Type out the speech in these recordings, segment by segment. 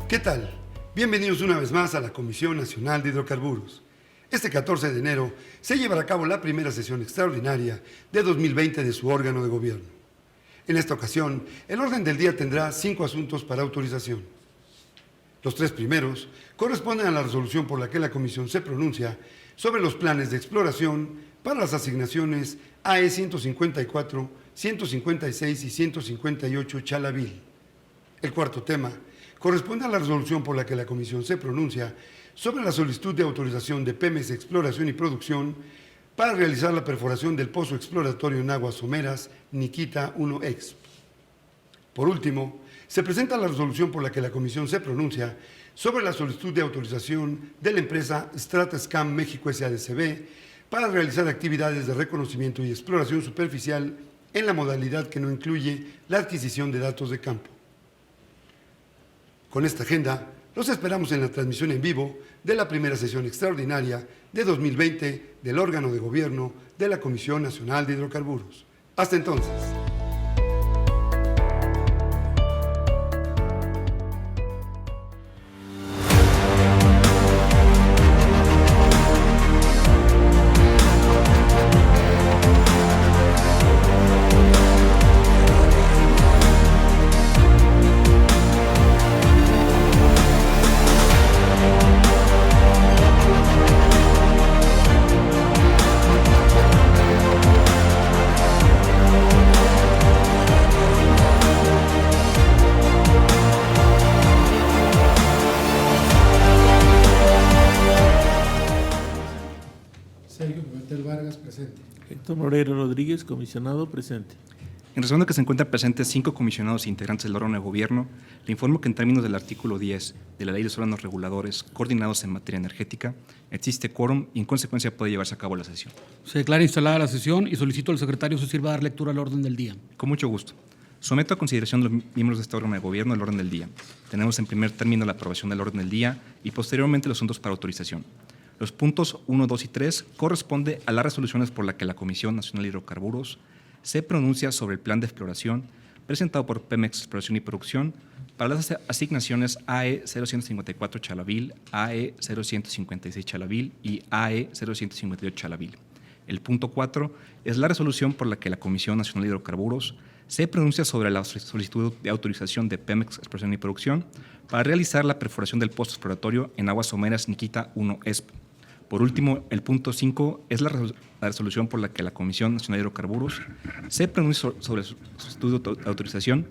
¿Qué tal? Bienvenidos una vez más a la Comisión Nacional de Hidrocarburos. Este 14 de enero se llevará a cabo la primera sesión extraordinaria de 2020 de su órgano de gobierno. En esta ocasión, el orden del día tendrá 5 asuntos para autorización. Los 3 primeros corresponden a la resolución por la que la Comisión se pronuncia sobre los planes de exploración para las asignaciones AE 154, 156 y 158 Chalabil. El cuarto tema corresponde a la resolución por la que la Comisión se pronuncia sobre la solicitud de autorización de Pemex Exploración y Producción para realizar la perforación del pozo exploratorio en aguas someras Niquita 1 Exp. Por último, se presenta la resolución por la que la Comisión se pronuncia sobre la solicitud de autorización de la empresa StratScan México S.A.D.C.B. para realizar actividades de reconocimiento y exploración superficial en la modalidad que no incluye la adquisición de datos de campo. Con esta agenda, los esperamos en la transmisión en vivo de la primera sesión extraordinaria de 2020 del órgano de gobierno de la Comisión Nacional de Hidrocarburos. Hasta entonces. Héctor Moreira Rodríguez, comisionado, presente. En razón de que se encuentran presentes 5 comisionados e integrantes del órgano de gobierno, le informo que en términos del artículo 10 de la Ley de los Órganos Reguladores coordinados en materia energética, existe quórum y en consecuencia puede llevarse a cabo la sesión. Se declara instalada la sesión y solicito al secretario su sirva a dar lectura al orden del día. Con mucho gusto. Someto a consideración de los miembros de este órgano de gobierno el orden del día. Tenemos en primer término la aprobación del orden del día y posteriormente los asuntos para autorización. Los puntos 1, 2 y 3 corresponde a las resoluciones por las que la Comisión Nacional de Hidrocarburos se pronuncia sobre el plan de exploración presentado por Pemex Exploración y Producción para las asignaciones AE 0154 Chalabil, AE 0156 Chalabil y AE 0158 Chalabil. El punto 4 es la resolución por la que la Comisión Nacional de Hidrocarburos se pronuncia sobre la solicitud de autorización de Pemex Exploración y Producción para realizar la perforación del pozo exploratorio en aguas someras Niquita 1 ESP. Por último, el punto 5 es la resolución por la que la Comisión Nacional de Hidrocarburos se pronuncia sobre su solicitud de autorización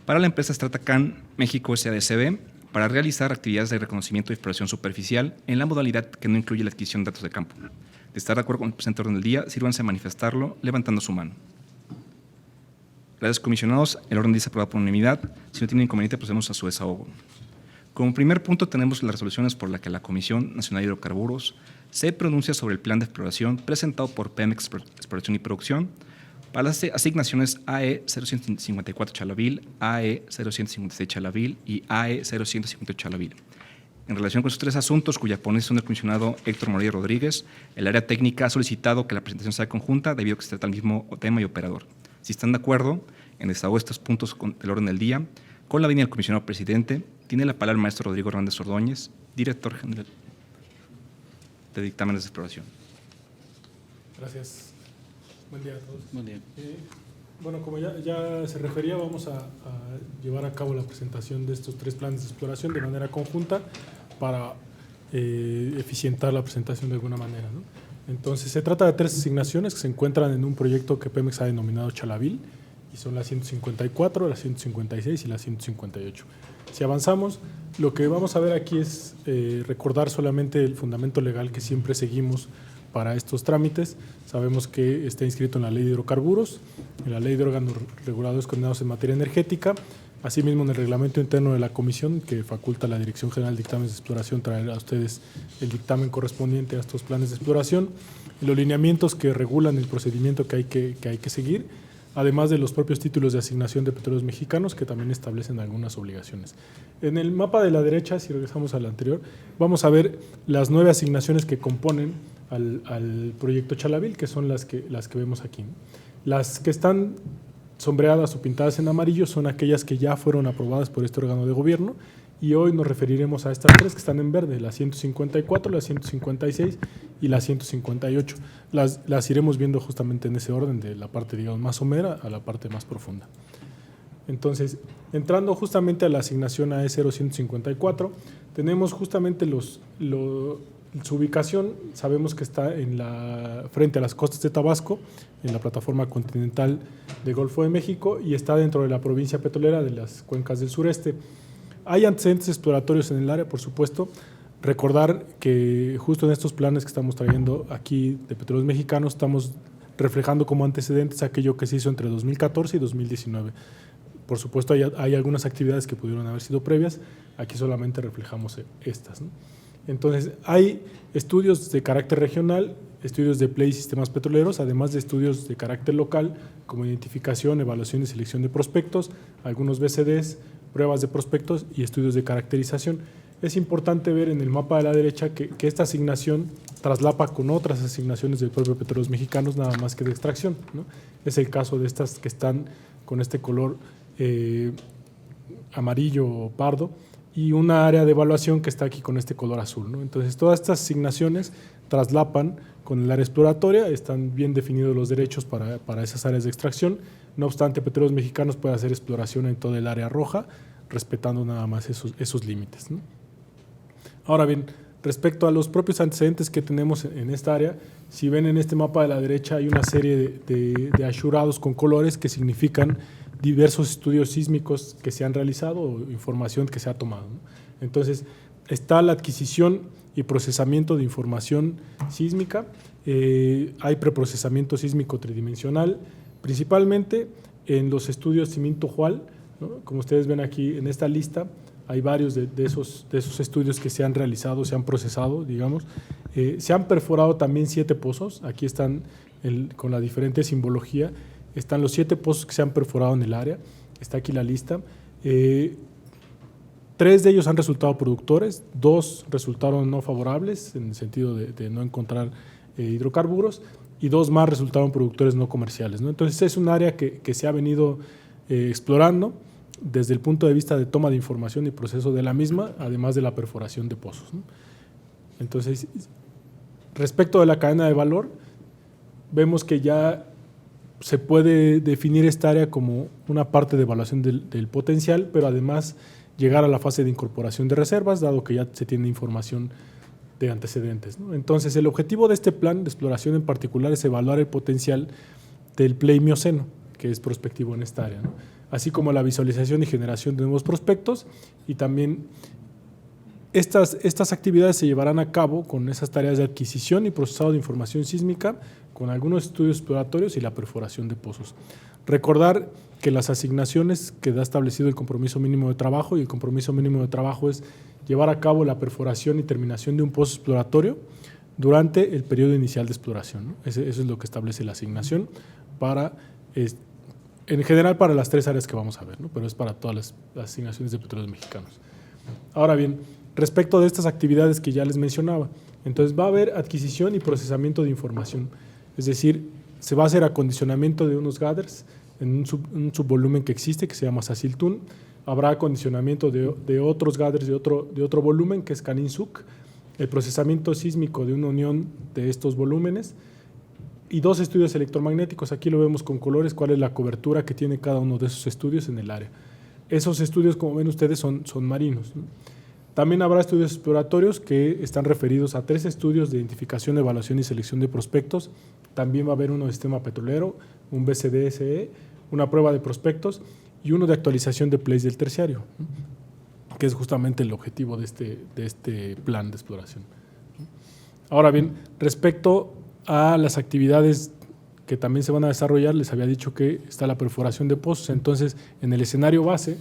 para la empresa StratScan México S.A.D.C.B. para realizar actividades de reconocimiento y exploración superficial en la modalidad que no incluye la adquisición de datos de campo. De estar de acuerdo con el presente orden del día, sírvanse a manifestarlo levantando su mano. Gracias, comisionados. El orden del día se aprueba por unanimidad. Si no tienen inconveniente, procedemos a su desahogo. Como primer punto tenemos las resoluciones por las que la Comisión Nacional de Hidrocarburos se pronuncia sobre el plan de exploración presentado por Pemex Exploración y Producción para las asignaciones AE 0154 Chalabil, AE 0156 Chalabil y AE 0158 Chalabil. En relación con estos 3 asuntos, cuya ponencia son del comisionado Héctor Moreira Rodríguez, el área técnica ha solicitado que la presentación sea conjunta debido a que se trata del mismo tema y operador. Si están de acuerdo en desahogo estos puntos del orden del día, con la venia del comisionado presidente, tiene la palabra el maestro Rodrigo Hernández Ordóñez, director general de dictámenes de exploración. Gracias. Buen día a todos. Buen día. Bueno, como ya se refería, vamos a llevar a cabo la presentación de estos 3 planes de exploración de manera conjunta para eficientar la presentación de alguna manera, ¿no? Entonces, se trata de 3 asignaciones que se encuentran en un proyecto que Pemex ha denominado Chalabil y son la 154, la 156 y la 158. Si avanzamos, lo que vamos a ver aquí es recordar solamente el fundamento legal que siempre seguimos para estos trámites. Sabemos que está inscrito en la Ley de Hidrocarburos, en la Ley de Órganos Reguladores Coordinados en Materia Energética, asimismo en el reglamento interno de la Comisión, que faculta a la Dirección General de Dictámenes de Exploración traer a ustedes el dictamen correspondiente a estos planes de exploración, y los lineamientos que regulan el procedimiento que hay que seguir, además de los propios títulos de asignación de Petróleos Mexicanos, que también establecen algunas obligaciones. En el mapa de la derecha, si regresamos al anterior, vamos a ver las 9 asignaciones que componen al proyecto Chalavil, que son las que vemos aquí. Las que están sombreadas o pintadas en amarillo son aquellas que ya fueron aprobadas por este órgano de gobierno, y hoy nos referiremos a estas 3 que están en verde, la 154, la 156 y la 158. Las iremos viendo justamente en ese orden, de la parte, digamos, más somera a la parte más profunda. Entonces, entrando justamente a la asignación AE0154, tenemos justamente su ubicación. Sabemos que está frente a las costas de Tabasco, en la plataforma continental del Golfo de México, y está dentro de la provincia petrolera de las cuencas del sureste. Hay antecedentes exploratorios en el área, por supuesto. Recordar que justo en estos planes que estamos trayendo aquí de Petróleos Mexicanos, estamos reflejando como antecedentes aquello que se hizo entre 2014 y 2019. Por supuesto, hay algunas actividades que pudieron haber sido previas, aquí solamente reflejamos estas, ¿no? Entonces, hay estudios de carácter regional, estudios de play y sistemas petroleros, además de estudios de carácter local, como identificación, evaluación y selección de prospectos, algunos BCDs, pruebas de prospectos y estudios de caracterización. Es importante ver en el mapa de la derecha que esta asignación traslapa con otras asignaciones del propio Petróleos Mexicanos, nada más que de extracción, ¿no? Es el caso de estas que están con este color amarillo o pardo, y una área de evaluación que está aquí con este color azul, ¿no? Entonces, todas estas asignaciones traslapan con el área exploratoria, están bien definidos los derechos para esas áreas de extracción. No obstante, Petróleos Mexicanos puede hacer exploración en toda el área roja, respetando nada más esos límites, ¿no? Ahora bien, respecto a los propios antecedentes que tenemos en esta área, si ven en este mapa de la derecha hay una serie de achurados con colores que significan diversos estudios sísmicos que se han realizado o información que se ha tomado, ¿no? Entonces, está la adquisición y procesamiento de información sísmica, hay preprocesamiento sísmico tridimensional, principalmente en los estudios Siminto-Jual, ¿no? Como ustedes ven aquí en esta lista, hay varios de esos estudios que se han realizado, se han procesado, digamos. Se han perforado también 7 pozos, aquí están con la diferente simbología. Están los 7 pozos que se han perforado en el área, está aquí la lista. 3 de ellos han resultado productores, 2 resultaron no favorables, en el sentido de no encontrar hidrocarburos, y 2 más resultaron productores no comerciales, ¿no? Entonces, es un área que se ha venido explorando desde el punto de vista de toma de información y proceso de la misma, además de la perforación de pozos, ¿no? Entonces, respecto de la cadena de valor, vemos que ya se puede definir esta área como una parte de evaluación del potencial, pero además llegar a la fase de incorporación de reservas, dado que ya se tiene información de antecedentes, ¿no? Entonces, el objetivo de este plan de exploración en particular es evaluar el potencial del play mioceno, que es prospectivo en esta área, ¿no? Así como la visualización y generación de nuevos prospectos, y también estas actividades se llevarán a cabo con esas tareas de adquisición y procesado de información sísmica, con algunos estudios exploratorios y la perforación de pozos. Recordar que las asignaciones que da establecido el compromiso mínimo de trabajo, y el compromiso mínimo de trabajo es llevar a cabo la perforación y terminación de un pozo exploratorio durante el periodo inicial de exploración, ¿no? Eso es lo que establece la asignación en general para las 3 áreas que vamos a ver, ¿no? Pero es para todas las asignaciones de Petróleos Mexicanos. Ahora bien, respecto de estas actividades que ya les mencionaba, entonces va a haber adquisición y procesamiento de información, es decir, se va a hacer acondicionamiento de unos gathers en un subvolumen que existe, que se llama Saciltún. Habrá acondicionamiento de otros gathers de otro volumen, que es Caninsuc, el procesamiento sísmico de una unión de estos volúmenes, y 2 estudios electromagnéticos. Aquí lo vemos con colores, cuál es la cobertura que tiene cada uno de esos estudios en el área. Esos estudios, como ven ustedes, son marinos, ¿no? También habrá estudios exploratorios que están referidos a 3 estudios de identificación, evaluación y selección de prospectos. También va a haber uno de sistema petrolero, un BCDSE, una prueba de prospectos y uno de actualización de plays del terciario, que es justamente el objetivo de este plan de exploración. Ahora bien, respecto a las actividades que también se van a desarrollar, les había dicho que está la perforación de pozos. Entonces, en el escenario base,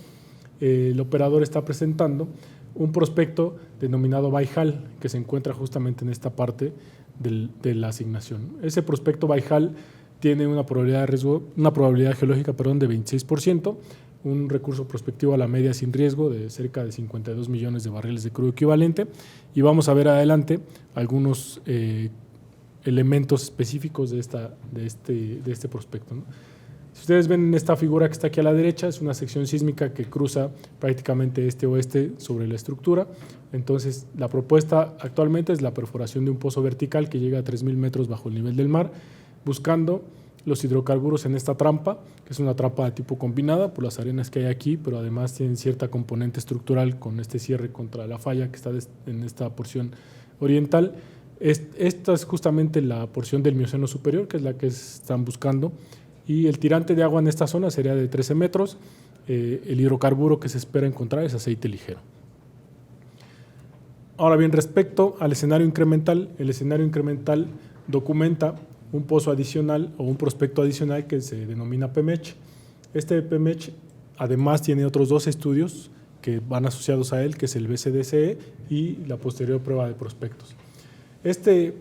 el operador está presentando un prospecto denominado Baijal, que se encuentra justamente en esta parte de la asignación. Ese prospecto Baijal tiene una probabilidad de riesgo, una probabilidad geológica, de 26%, un recurso prospectivo a la media sin riesgo de cerca de 52 millones de barriles de crudo equivalente, y vamos a ver adelante algunos elementos específicos de este prospecto, ¿no? Si ustedes ven en esta figura que está aquí a la derecha, es una sección sísmica que cruza prácticamente este-oeste sobre la estructura. Entonces, la propuesta actualmente es la perforación de un pozo vertical que llega a 3.000 metros bajo el nivel del mar, buscando los hidrocarburos en esta trampa, que es una trampa de tipo combinada por las arenas que hay aquí, pero además tienen cierta componente estructural con este cierre contra la falla que está en esta porción oriental. Esta es justamente la porción del Mioceno superior, que es la que están buscando, y el tirante de agua en esta zona sería de 13 metros. El hidrocarburo que se espera encontrar es aceite ligero. Ahora bien, respecto al escenario incremental, el escenario incremental documenta un pozo adicional o un prospecto adicional que se denomina PEMECH. Este PEMECH además tiene otros 2 estudios que van asociados a él, que es el BCDCE y la posterior prueba de prospectos. Este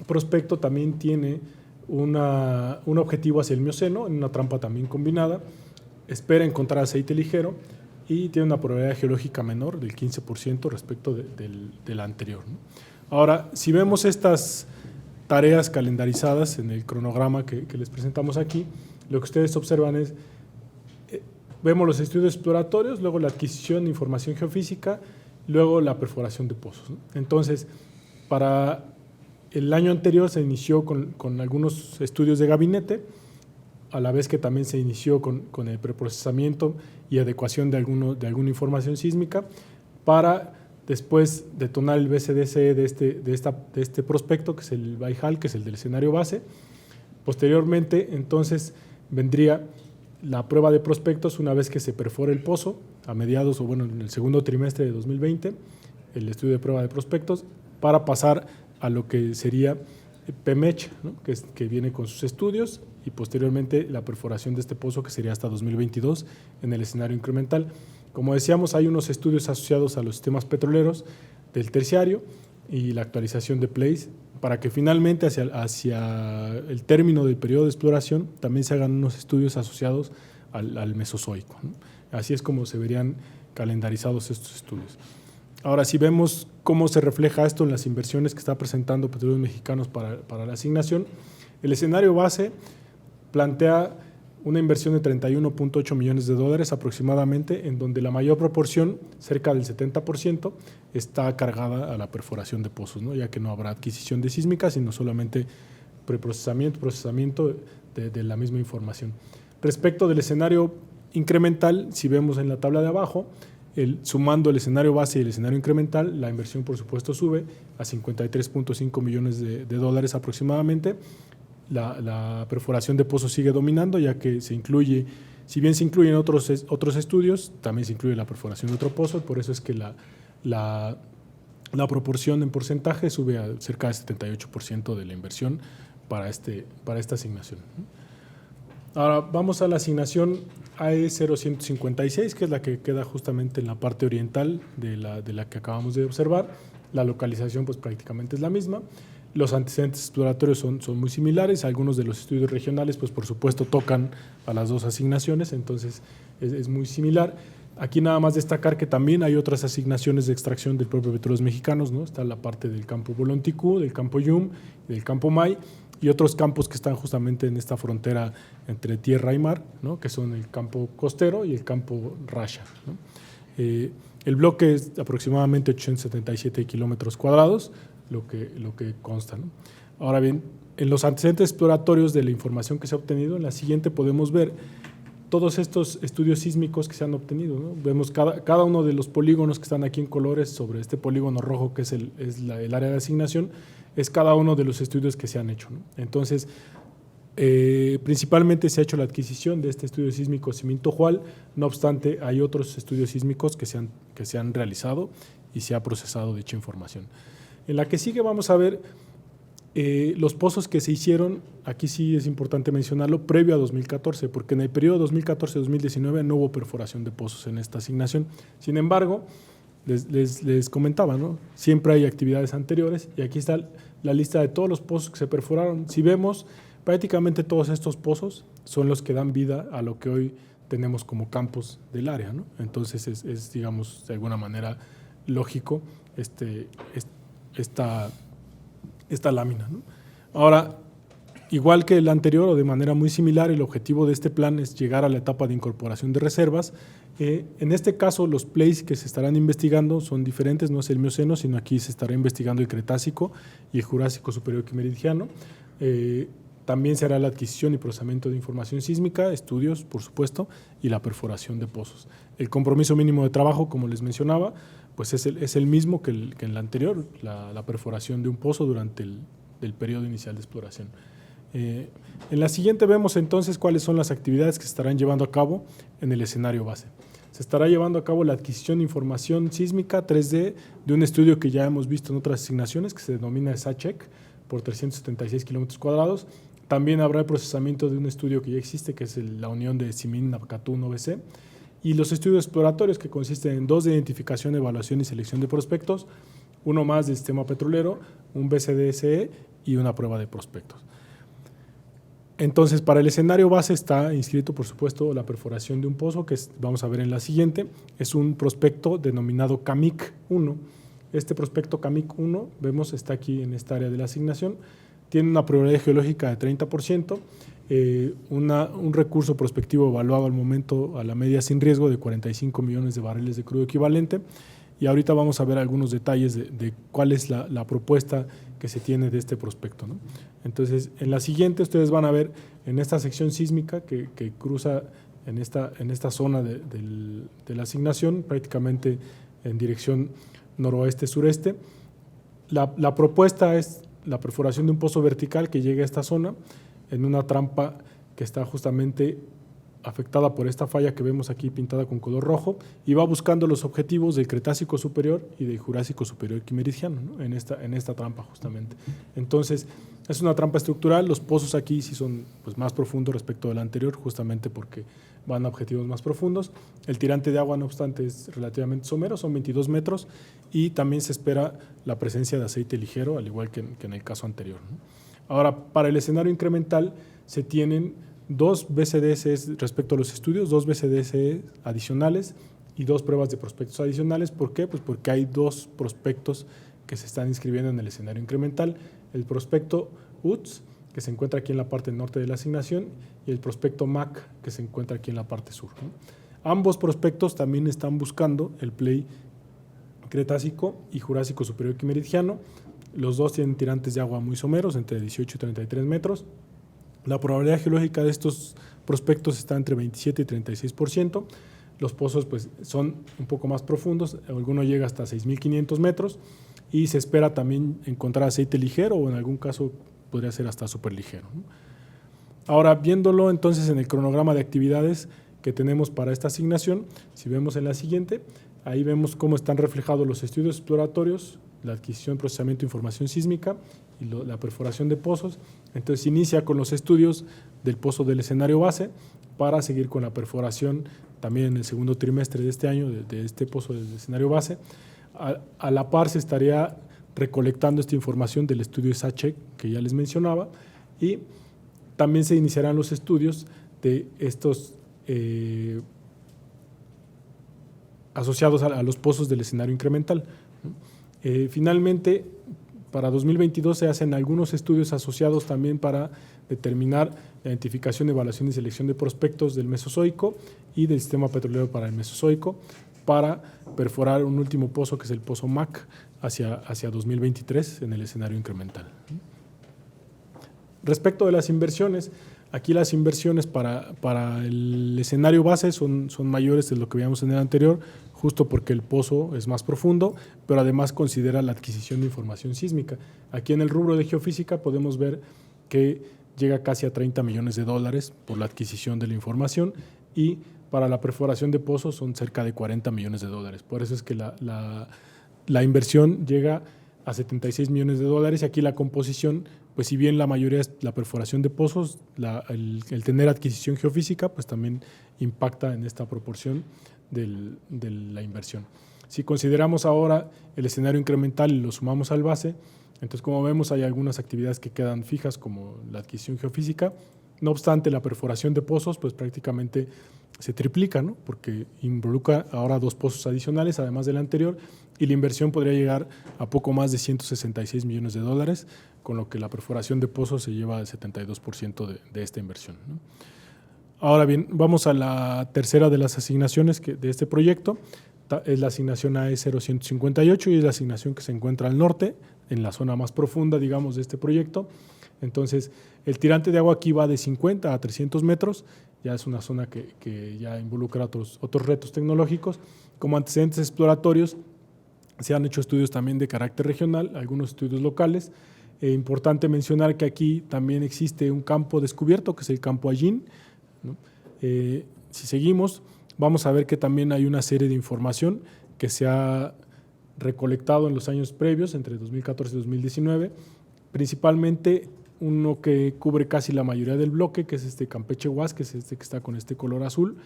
prospecto también tiene un objetivo hacia el Mioceno, en una trampa también combinada, espera encontrar aceite ligero y tiene una probabilidad geológica menor del 15% respecto de la anterior, ¿no? Ahora, si vemos estas tareas calendarizadas en el cronograma que les presentamos aquí, lo que ustedes observan es, vemos los estudios exploratorios, luego la adquisición de información geofísica, luego la perforación de pozos, ¿no? Entonces, para el año anterior se inició con algunos estudios de gabinete, a la vez que también se inició con el preprocesamiento y adecuación de alguna información sísmica, para después detonar el BCDCE de este prospecto, que es el Baijal, que es el del escenario base. Posteriormente, entonces, vendría la prueba de prospectos una vez que se perfore el pozo, a mediados o bueno, en el segundo trimestre de 2020, el estudio de prueba de prospectos, para pasar a lo que sería PEMECH, ¿no? que viene con sus estudios, y posteriormente la perforación de este pozo, que sería hasta 2022 en el escenario incremental. Como decíamos, hay unos estudios asociados a los sistemas petroleros del terciario y la actualización de plays, para que finalmente hacia el término del periodo de exploración también se hagan unos estudios asociados al Mesozoico, ¿no? Así es como se verían calendarizados estos estudios. Ahora, si vemos cómo se refleja esto en las inversiones que está presentando Petróleos Mexicanos para la asignación, el escenario base plantea una inversión de $31.8 millones aproximadamente, en donde la mayor proporción, cerca del 70%, está cargada a la perforación de pozos, ¿no? Ya que no habrá adquisición de sísmica, sino solamente procesamiento de la misma información. Respecto del escenario incremental, si vemos en la tabla de abajo, sumando el escenario base y el escenario incremental, la inversión por supuesto sube a $53.5 millones aproximadamente. La perforación de pozos sigue dominando, ya que se incluye, si bien se incluyen otros estudios, también se incluye la perforación de otro pozo, por eso es que la proporción en porcentaje sube a cerca del 78% de la inversión para esta asignación. Ahora vamos a la asignación AE 0156, que es la que queda justamente en la parte oriental de la que acabamos de observar. La localización pues prácticamente es la misma. Los antecedentes exploratorios son muy similares. Algunos de los estudios regionales pues por supuesto tocan a las 2 asignaciones, entonces es muy similar. Aquí nada más destacar que también hay otras asignaciones de extracción del propio Petróleos Mexicanos, ¿no? Está la parte del campo Bolonticú, del campo Yum, del campo May, y otros campos que están justamente en esta frontera entre tierra y mar, ¿no? Que son el campo costero y el campo Rasha, ¿no? El bloque es aproximadamente 877 kilómetros cuadrados, lo que consta, ¿no? Ahora bien, en los antecedentes exploratorios de la información que se ha obtenido, en la siguiente podemos ver todos estos estudios sísmicos que se han obtenido, ¿no? Vemos cada uno de los polígonos que están aquí en colores sobre este polígono rojo, que es el área de asignación, es cada uno de los estudios que se han hecho, ¿no? Entonces, Principalmente se ha hecho la adquisición de este estudio sísmico Cimintojual, no obstante hay otros estudios sísmicos que se han realizado y se ha procesado dicha información. En la que sigue vamos a ver los pozos que se hicieron, aquí sí es importante mencionarlo, previo a 2014, porque en el periodo 2014-2019 no hubo perforación de pozos en esta asignación. Sin embargo, les comentaba, ¿no? Siempre hay actividades anteriores y aquí está la lista de todos los pozos que se perforaron. Si vemos, prácticamente todos estos pozos son los que dan vida a lo que hoy tenemos como campos del área, ¿no? Entonces es, digamos, de alguna manera lógico esta lámina, ¿no? Ahora, igual que el anterior o de manera muy similar, el objetivo de este plan es llegar a la etapa de incorporación de reservas. En este caso, los plays que se estarán investigando son diferentes, no es el Mioceno, sino aquí se estará investigando el Cretácico y el Jurásico Superior Quimeridiano. También se hará la adquisición y procesamiento de información sísmica, estudios, por supuesto, y la perforación de pozos. El compromiso mínimo de trabajo, como les mencionaba, pues es el mismo que en el anterior, la perforación de un pozo durante el periodo inicial de exploración. En la siguiente vemos entonces cuáles son las actividades que se estarán llevando a cabo en el escenario base. Se estará llevando a cabo la adquisición de información sísmica 3D de un estudio que ya hemos visto en otras asignaciones, que se denomina SACHEC, por 376 kilómetros cuadrados. También habrá el procesamiento de un estudio que ya existe, que es la unión de Simin, Nabcatún, OBC, y los estudios exploratorios, que consisten en 2 de identificación, evaluación y selección de prospectos, uno más del sistema petrolero, un BCDSE y una prueba de prospectos. Entonces, para el escenario base está inscrito, por supuesto, la perforación de un pozo, que vamos a ver en la siguiente. Es un prospecto denominado CAMIC-1. Este prospecto CAMIC-1, vemos, está aquí en esta área de la asignación. Tiene una probabilidad geológica de 30%, un recurso prospectivo evaluado al momento a la media sin riesgo de 45 millones de barriles de crudo equivalente. Y ahorita vamos a ver algunos detalles de cuál es la propuesta que se tiene de este prospecto, ¿no? Entonces, en la siguiente ustedes van a ver en esta sección sísmica que cruza en esta zona de la asignación, prácticamente en dirección noroeste-sureste. La propuesta es la perforación de un pozo vertical que llegue a esta zona en una trampa que está justamente afectada por esta falla que vemos aquí pintada con color rojo y va buscando los objetivos del Cretácico Superior y del Jurásico Superior Quimeridiano, ¿no? en esta trampa justamente. Entonces, es una trampa estructural, los pozos aquí sí son pues, más profundos respecto del anterior, justamente porque van a objetivos más profundos. El tirante de agua, no obstante, es relativamente somero, son 22 metros y también se espera la presencia de aceite ligero, al igual que en el caso anterior, ¿no? Ahora, para el escenario incremental se tienen 2 BCDS respecto a los estudios, 2 BCDS adicionales y 2 pruebas de prospectos adicionales. ¿Por qué? Pues porque hay 2 prospectos que se están inscribiendo en el escenario incremental. El prospecto UTS, que se encuentra aquí en la parte norte de la asignación, y el prospecto MAC, que se encuentra aquí en la parte sur, ¿no? Ambos prospectos también están buscando el play Cretácico y Jurásico Superior Quimeridiano. Los dos tienen tirantes de agua muy someros, entre 18 y 33 metros. La probabilidad geológica de estos prospectos está entre 27 y 36%. Los pozos pues, son un poco más profundos, alguno llega hasta 6.500 metros y se espera también encontrar aceite ligero o en algún caso podría ser hasta superligero, ¿no? Ahora, viéndolo entonces en el cronograma de actividades que tenemos para esta asignación, si vemos en la siguiente, ahí vemos cómo están reflejados los estudios exploratorios, la adquisición, procesamiento de información sísmica y la perforación de pozos. Entonces inicia con los estudios del pozo del escenario base para seguir con la perforación también en el segundo trimestre de este año de este pozo del escenario base. A la par se estaría recolectando esta información del estudio SACHEC que ya les mencionaba y también se iniciarán los estudios de estos asociados a los pozos del escenario incremental, ¿no? Finalmente, para 2022 se hacen algunos estudios asociados también para determinar la identificación, evaluación y selección de prospectos del Mesozoico y del sistema petrolero para el Mesozoico para perforar un último pozo que es el pozo MAC hacia 2023 en el escenario incremental. Respecto de las inversiones, aquí las inversiones para el escenario base son mayores de lo que veíamos en el anterior, justo porque el pozo es más profundo, pero además considera la adquisición de información sísmica. Aquí en el rubro de geofísica podemos ver que llega casi a $30 millones por la adquisición de la información, y para la perforación de pozos son cerca de $40 millones. Por eso es que la inversión llega a $76 millones, y aquí la composición, pues si bien la mayoría es la perforación de pozos, el tener adquisición geofísica pues también impacta en esta proporción de la inversión. Si consideramos ahora el escenario incremental y lo sumamos al base, entonces como vemos hay algunas actividades que quedan fijas como la adquisición geofísica. No obstante, la perforación de pozos pues prácticamente se triplica, ¿no? Porque involucra ahora 2 pozos adicionales además del anterior, y la inversión podría llegar a poco más de $166 millones, con lo que la perforación de pozos se lleva el 72% de esta inversión, ¿no? Ahora bien, vamos a la tercera de las asignaciones de este proyecto. Es la asignación AE 0158 y es la asignación que se encuentra al norte, en la zona más profunda, digamos, de este proyecto. Entonces, el tirante de agua aquí va de 50 a 300 metros, ya es una zona que ya involucra otros retos tecnológicos. Como antecedentes exploratorios, se han hecho estudios también de carácter regional, algunos estudios locales. Importante mencionar que aquí también existe un campo descubierto, que es el campo Allín, ¿no? Si seguimos, vamos a ver que también hay una serie de información que se ha recolectado en los años previos, entre 2014 y 2019, principalmente uno que cubre casi la mayoría del bloque, que es este Campeche Huas, que es este que está con este color azul,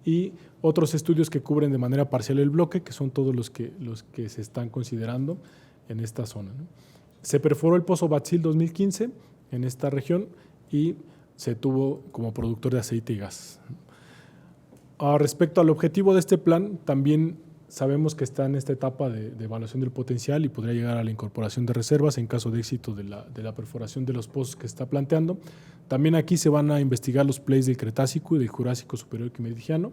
y otros estudios que cubren de manera parcial el bloque, que son todos los que se están considerando en esta zona, ¿no? Se perforó el pozo Batzil 2015 en esta región y se tuvo como productor de aceite y gas. Respecto al objetivo de este plan, también sabemos que está en esta etapa de evaluación del potencial y podría llegar a la incorporación de reservas en caso de éxito de la perforación de los pozos que se está planteando. También aquí se van a investigar los plays del Cretácico y del Jurásico Superior Quimergiano.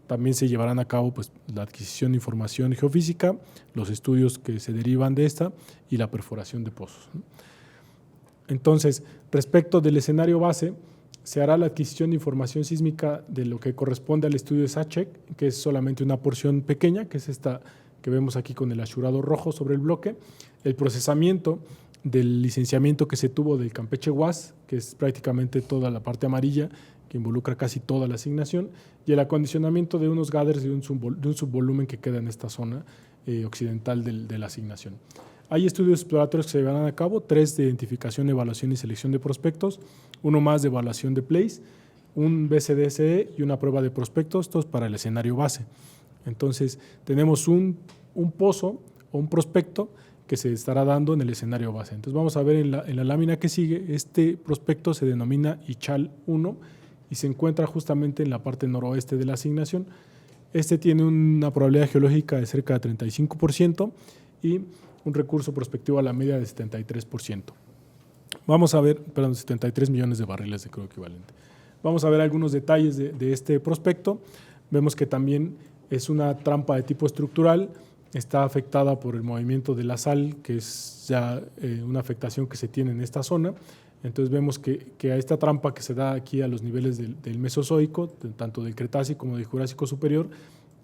También se llevarán a cabo pues, la adquisición de información geofísica, los estudios que se derivan de esta y la perforación de pozos, ¿no? Entonces, respecto del escenario base, se hará la adquisición de información sísmica de lo que corresponde al estudio de SACHEC, que es solamente una porción pequeña, que es esta que vemos aquí con el achurado rojo sobre el bloque, el procesamiento del licenciamiento que se tuvo del Campeche Huas, que es prácticamente toda la parte amarilla, que involucra casi toda la asignación, y el acondicionamiento de unos gathers y de un subvolumen que queda en esta zona occidental de la asignación. Hay estudios exploratorios que se llevarán a cabo, 3 de identificación, evaluación y selección de prospectos, uno más de evaluación de plays, un BCDSE y una prueba de prospectos, todos para el escenario base. Entonces, tenemos un pozo o un prospecto que se estará dando en el escenario base. Entonces, vamos a ver en la lámina que sigue, este prospecto se denomina Ichal 1 y se encuentra justamente en la parte noroeste de la asignación. Este tiene una probabilidad geológica de cerca de 35% y un recurso prospectivo a la media de 73%. Vamos a ver, 73 millones de barriles de crudo equivalente. Vamos a ver algunos detalles de este prospecto. Vemos que también es una trampa de tipo estructural, está afectada por el movimiento de la sal, que es ya una afectación que se tiene en esta zona. Entonces vemos que a esta trampa que se da aquí a los niveles del Mesozoico, tanto del Cretácico como del Jurásico Superior,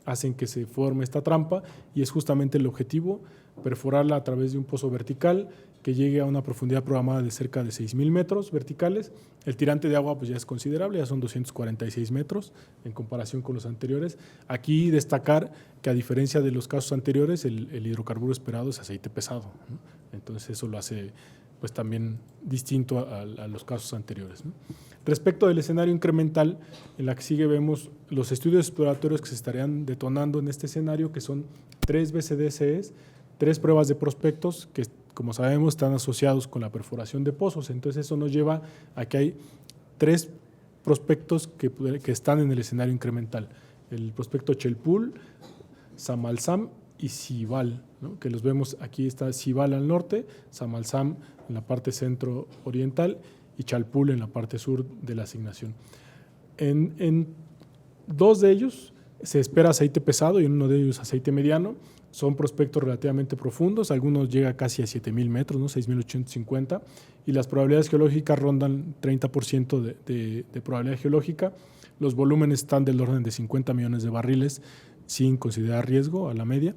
hacen que se forme esta trampa y es justamente el objetivo, perforarla a través de un pozo vertical que llegue a una profundidad programada de cerca de 6,000 metros verticales. El tirante de agua pues ya es considerable, ya son 246 metros en comparación con los anteriores. Aquí destacar que a diferencia de los casos anteriores, el hidrocarburo esperado es aceite pesado, ¿no? Entonces eso lo hace pues también distinto a los casos anteriores, ¿no? Respecto del escenario incremental, en la que sigue vemos los estudios exploratorios que se estarían detonando en este escenario, que son 3 BCDSEs, 3 pruebas de prospectos que, como sabemos, están asociados con la perforación de pozos. Entonces eso nos lleva a que hay 3 prospectos que están en el escenario incremental. El prospecto Chelpul, Samalsam y Cibal, ¿no? Que los vemos aquí, está Cibal al norte, Samalsam en la parte centro-oriental y Chalpul en la parte sur de la asignación. En 2 de ellos se espera aceite pesado y en uno de ellos aceite mediano. Son prospectos relativamente profundos, algunos llegan casi a 7,000 metros, ¿no? 6,850, y las probabilidades geológicas rondan 30% de probabilidad geológica. Los volúmenes están del orden de 50 millones de barriles sin considerar riesgo a la media.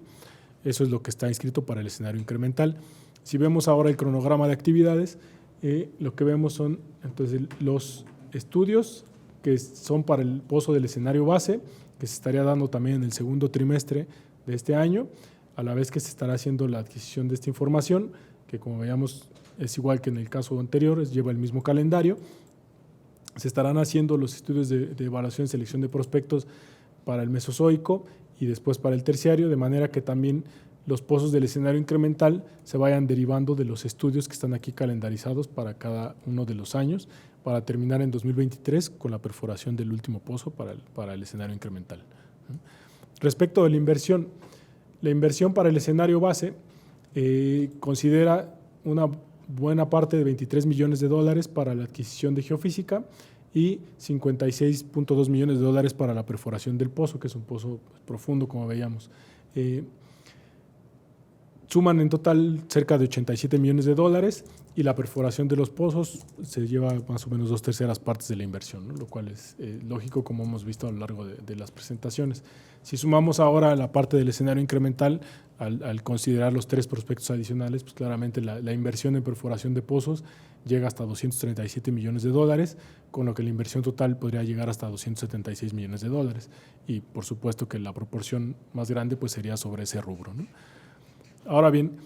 Eso es lo que está inscrito para el escenario incremental. Si vemos ahora el cronograma de actividades, lo que vemos son entonces los estudios que son para el pozo del escenario base, que se estaría dando también en el segundo trimestre de este año, a la vez que se estará haciendo la adquisición de esta información, que como veíamos es igual que en el caso anterior, lleva el mismo calendario. Se estarán haciendo los estudios de evaluación y selección de prospectos para el mesozoico y después para el terciario, de manera que también los pozos del escenario incremental se vayan derivando de los estudios que están aquí calendarizados para cada uno de los años, para terminar en 2023 con la perforación del último pozo para el escenario incremental. Respecto de la inversión para el escenario base considera una buena parte de $23 millones para la adquisición de geofísica y $56.2 millones para la perforación del pozo, que es un pozo profundo, como veíamos. Suman en total cerca de $87 millones y la perforación de los pozos se lleva más o menos 2/3 partes de la inversión, ¿no? Lo cual es lógico, como hemos visto a lo largo de las presentaciones. Si sumamos ahora la parte del escenario incremental, al considerar los 3 prospectos adicionales, pues claramente la inversión en perforación de pozos llega hasta $237 millones, con lo que la inversión total podría llegar hasta $276 millones. Y por supuesto que la proporción más grande pues sería sobre ese rubro, ¿no? Ahora bien,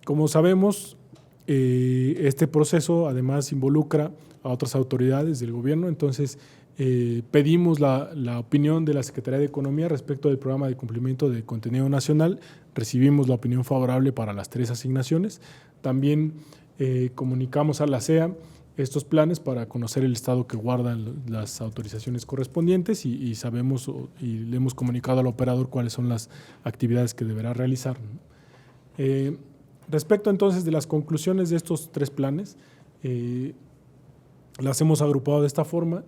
como sabemos, este proceso además involucra a otras autoridades del gobierno, entonces pedimos la opinión de la Secretaría de Economía respecto del programa de cumplimiento de contenido nacional, recibimos la opinión favorable para las 3 asignaciones, también comunicamos a la CEA estos planes para conocer el estado que guardan las autorizaciones correspondientes y sabemos y le hemos comunicado al operador cuáles son las actividades que deberá realizar. Respecto entonces de las conclusiones de estos 3 planes, las hemos agrupado de esta forma.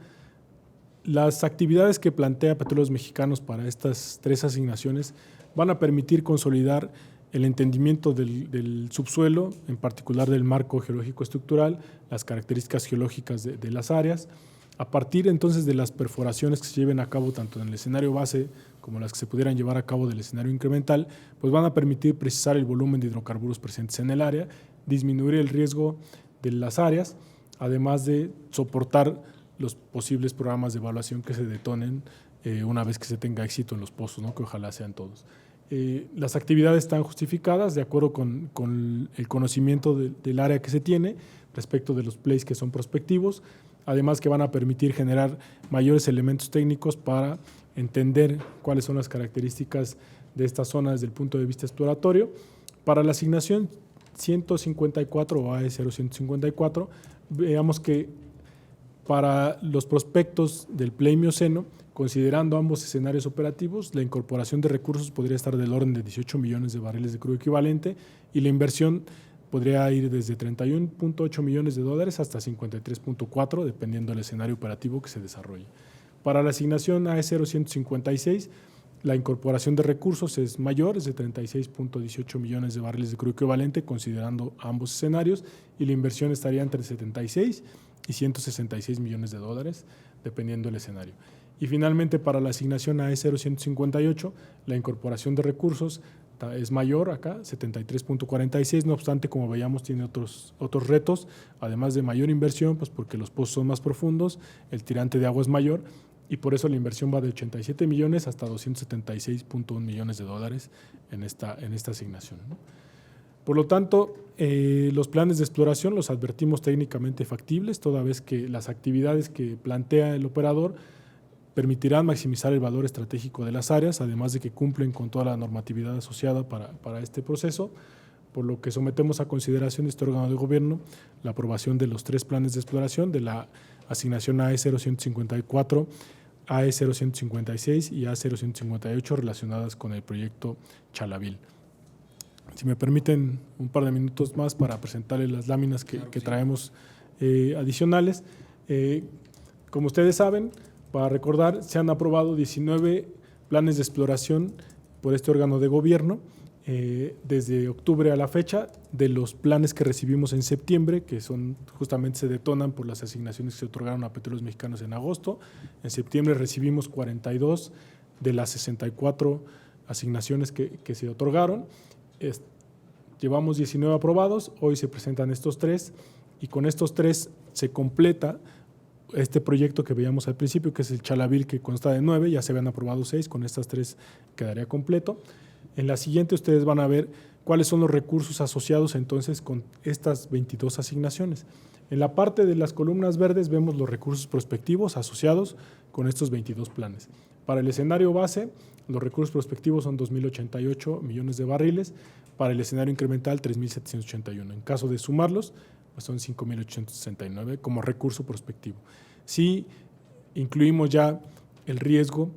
Las actividades que plantea Petróleos Mexicanos para estas 3 asignaciones van a permitir consolidar el entendimiento del subsuelo, en particular del marco geológico estructural, las características geológicas de las áreas. A partir entonces de las perforaciones que se lleven a cabo tanto en el escenario base como las que se pudieran llevar a cabo del escenario incremental, pues van a permitir precisar el volumen de hidrocarburos presentes en el área, disminuir el riesgo de las áreas, además de soportar los posibles programas de evaluación que se detonen una vez que se tenga éxito en los pozos, ¿no? Que ojalá sean todos. Las actividades están justificadas de acuerdo con el conocimiento del área que se tiene respecto de los plays que son prospectivos, además que van a permitir generar mayores elementos técnicos para entender cuáles son las características de esta zona desde el punto de vista exploratorio. Para la asignación 154 o AE0154, veamos que para los prospectos del Play Mioceno, considerando ambos escenarios operativos, la incorporación de recursos podría estar del orden de 18 millones de barriles de crudo equivalente y la inversión podría ir desde $31.8 millones hasta $53.4, dependiendo del escenario operativo que se desarrolle. Para la asignación AE0156, la incorporación de recursos es mayor, es de 36.18 millones de barriles de crudo equivalente, considerando ambos escenarios, y la inversión estaría entre 76 y $166 millones, dependiendo del escenario. Y finalmente, para la asignación AE0158, la incorporación de recursos es mayor acá, 73.46, no obstante, como veíamos, tiene otros retos, además de mayor inversión, pues porque los pozos son más profundos, el tirante de agua es mayor, y por eso la inversión va de 87 millones hasta $276.1 millones en esta asignación, ¿no? Por lo tanto, los planes de exploración los advertimos técnicamente factibles, toda vez que las actividades que plantea el operador permitirán maximizar el valor estratégico de las áreas, además de que cumplen con toda la normatividad asociada para este proceso, por lo que sometemos a consideración de este órgano de gobierno la aprobación de los 3 planes de exploración de la asignación AE0154, AE0156 y AE0158 relacionadas con el proyecto Chalabil. Si me permiten un par de minutos más para presentarles las láminas que traemos adicionales. Como ustedes saben, para recordar, se han aprobado 19 planes de exploración por este órgano de gobierno desde octubre a la fecha. De los planes que recibimos en septiembre, que son justamente se detonan por las asignaciones que se otorgaron a Petróleos Mexicanos en agosto. En septiembre recibimos 42 de las 64 asignaciones que se otorgaron. Llevamos 19 aprobados, hoy se presentan estos 3 y con estos 3 se completa este proyecto que veíamos al principio, que es el Chalabil, que consta de 9, ya se habían aprobado 6, con estas 3 quedaría completo. En la siguiente ustedes van a ver cuáles son los recursos asociados entonces con estas 22 asignaciones. En la parte de las columnas verdes vemos los recursos prospectivos asociados con estos 22 planes. Para el escenario base, los recursos prospectivos son 2.088 millones de barriles, para el escenario incremental 3.781. En caso de sumarlos, pues son 5.869 como recurso prospectivo. Si incluimos ya el riesgo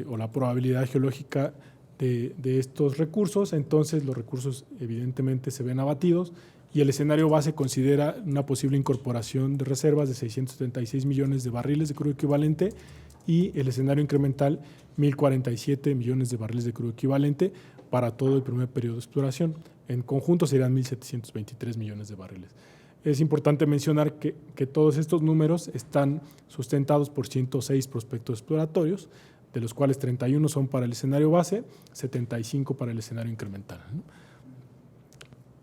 o la probabilidad geológica de estos recursos, entonces los recursos evidentemente se ven abatidos y el escenario base considera una posible incorporación de reservas de 676 millones de barriles de crudo equivalente y el escenario incremental 1.047 millones de barriles de crudo equivalente para todo el primer periodo de exploración. En conjunto serían 1.723 millones de barriles. Es importante mencionar que todos estos números están sustentados por 106 prospectos exploratorios, de los cuales 31 son para el escenario base, 75 para el escenario incremental, ¿no?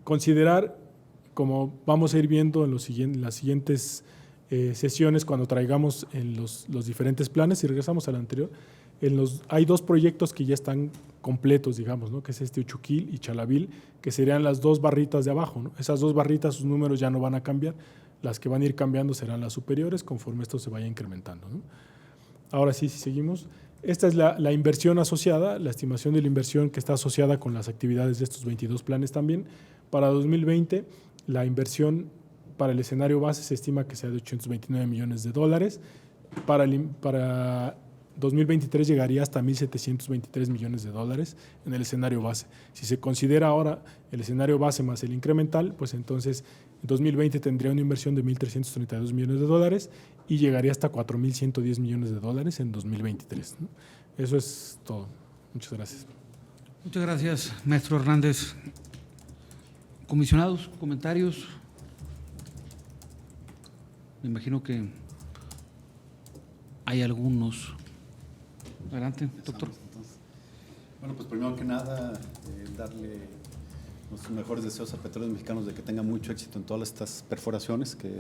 Considerar, como vamos a ir viendo en las siguientes sesiones cuando traigamos en los diferentes planes, y regresamos al anterior, hay 2 proyectos que ya están completos, digamos, ¿no? Que es Uchuquil y Chalabil, que serían las 2 barritas de abajo, ¿no? Esas 2 barritas, sus números ya no van a cambiar, las que van a ir cambiando serán las superiores conforme esto se vaya incrementando, ¿no? Ahora sí, si seguimos, esta es la inversión asociada, la estimación de la inversión que está asociada con las actividades de estos 22 planes también. Para 2020, la inversión para el escenario base se estima que sea de 829 millones de dólares. Para 2023 llegaría hasta 1.723 millones de dólares en el escenario base. Si se considera ahora el escenario base más el incremental, pues entonces en 2020 tendría una inversión de 1.332 millones de dólares y llegaría hasta 4.110 millones de dólares en 2023, ¿no? Eso es todo. Muchas gracias. Muchas gracias, maestro Hernández. Comisionados, comentarios. Me imagino que hay algunos. Adelante, doctor. Bueno, pues primero que nada, darle nuestros mejores deseos a Petróleos Mexicanos de que tenga mucho éxito en todas estas perforaciones, que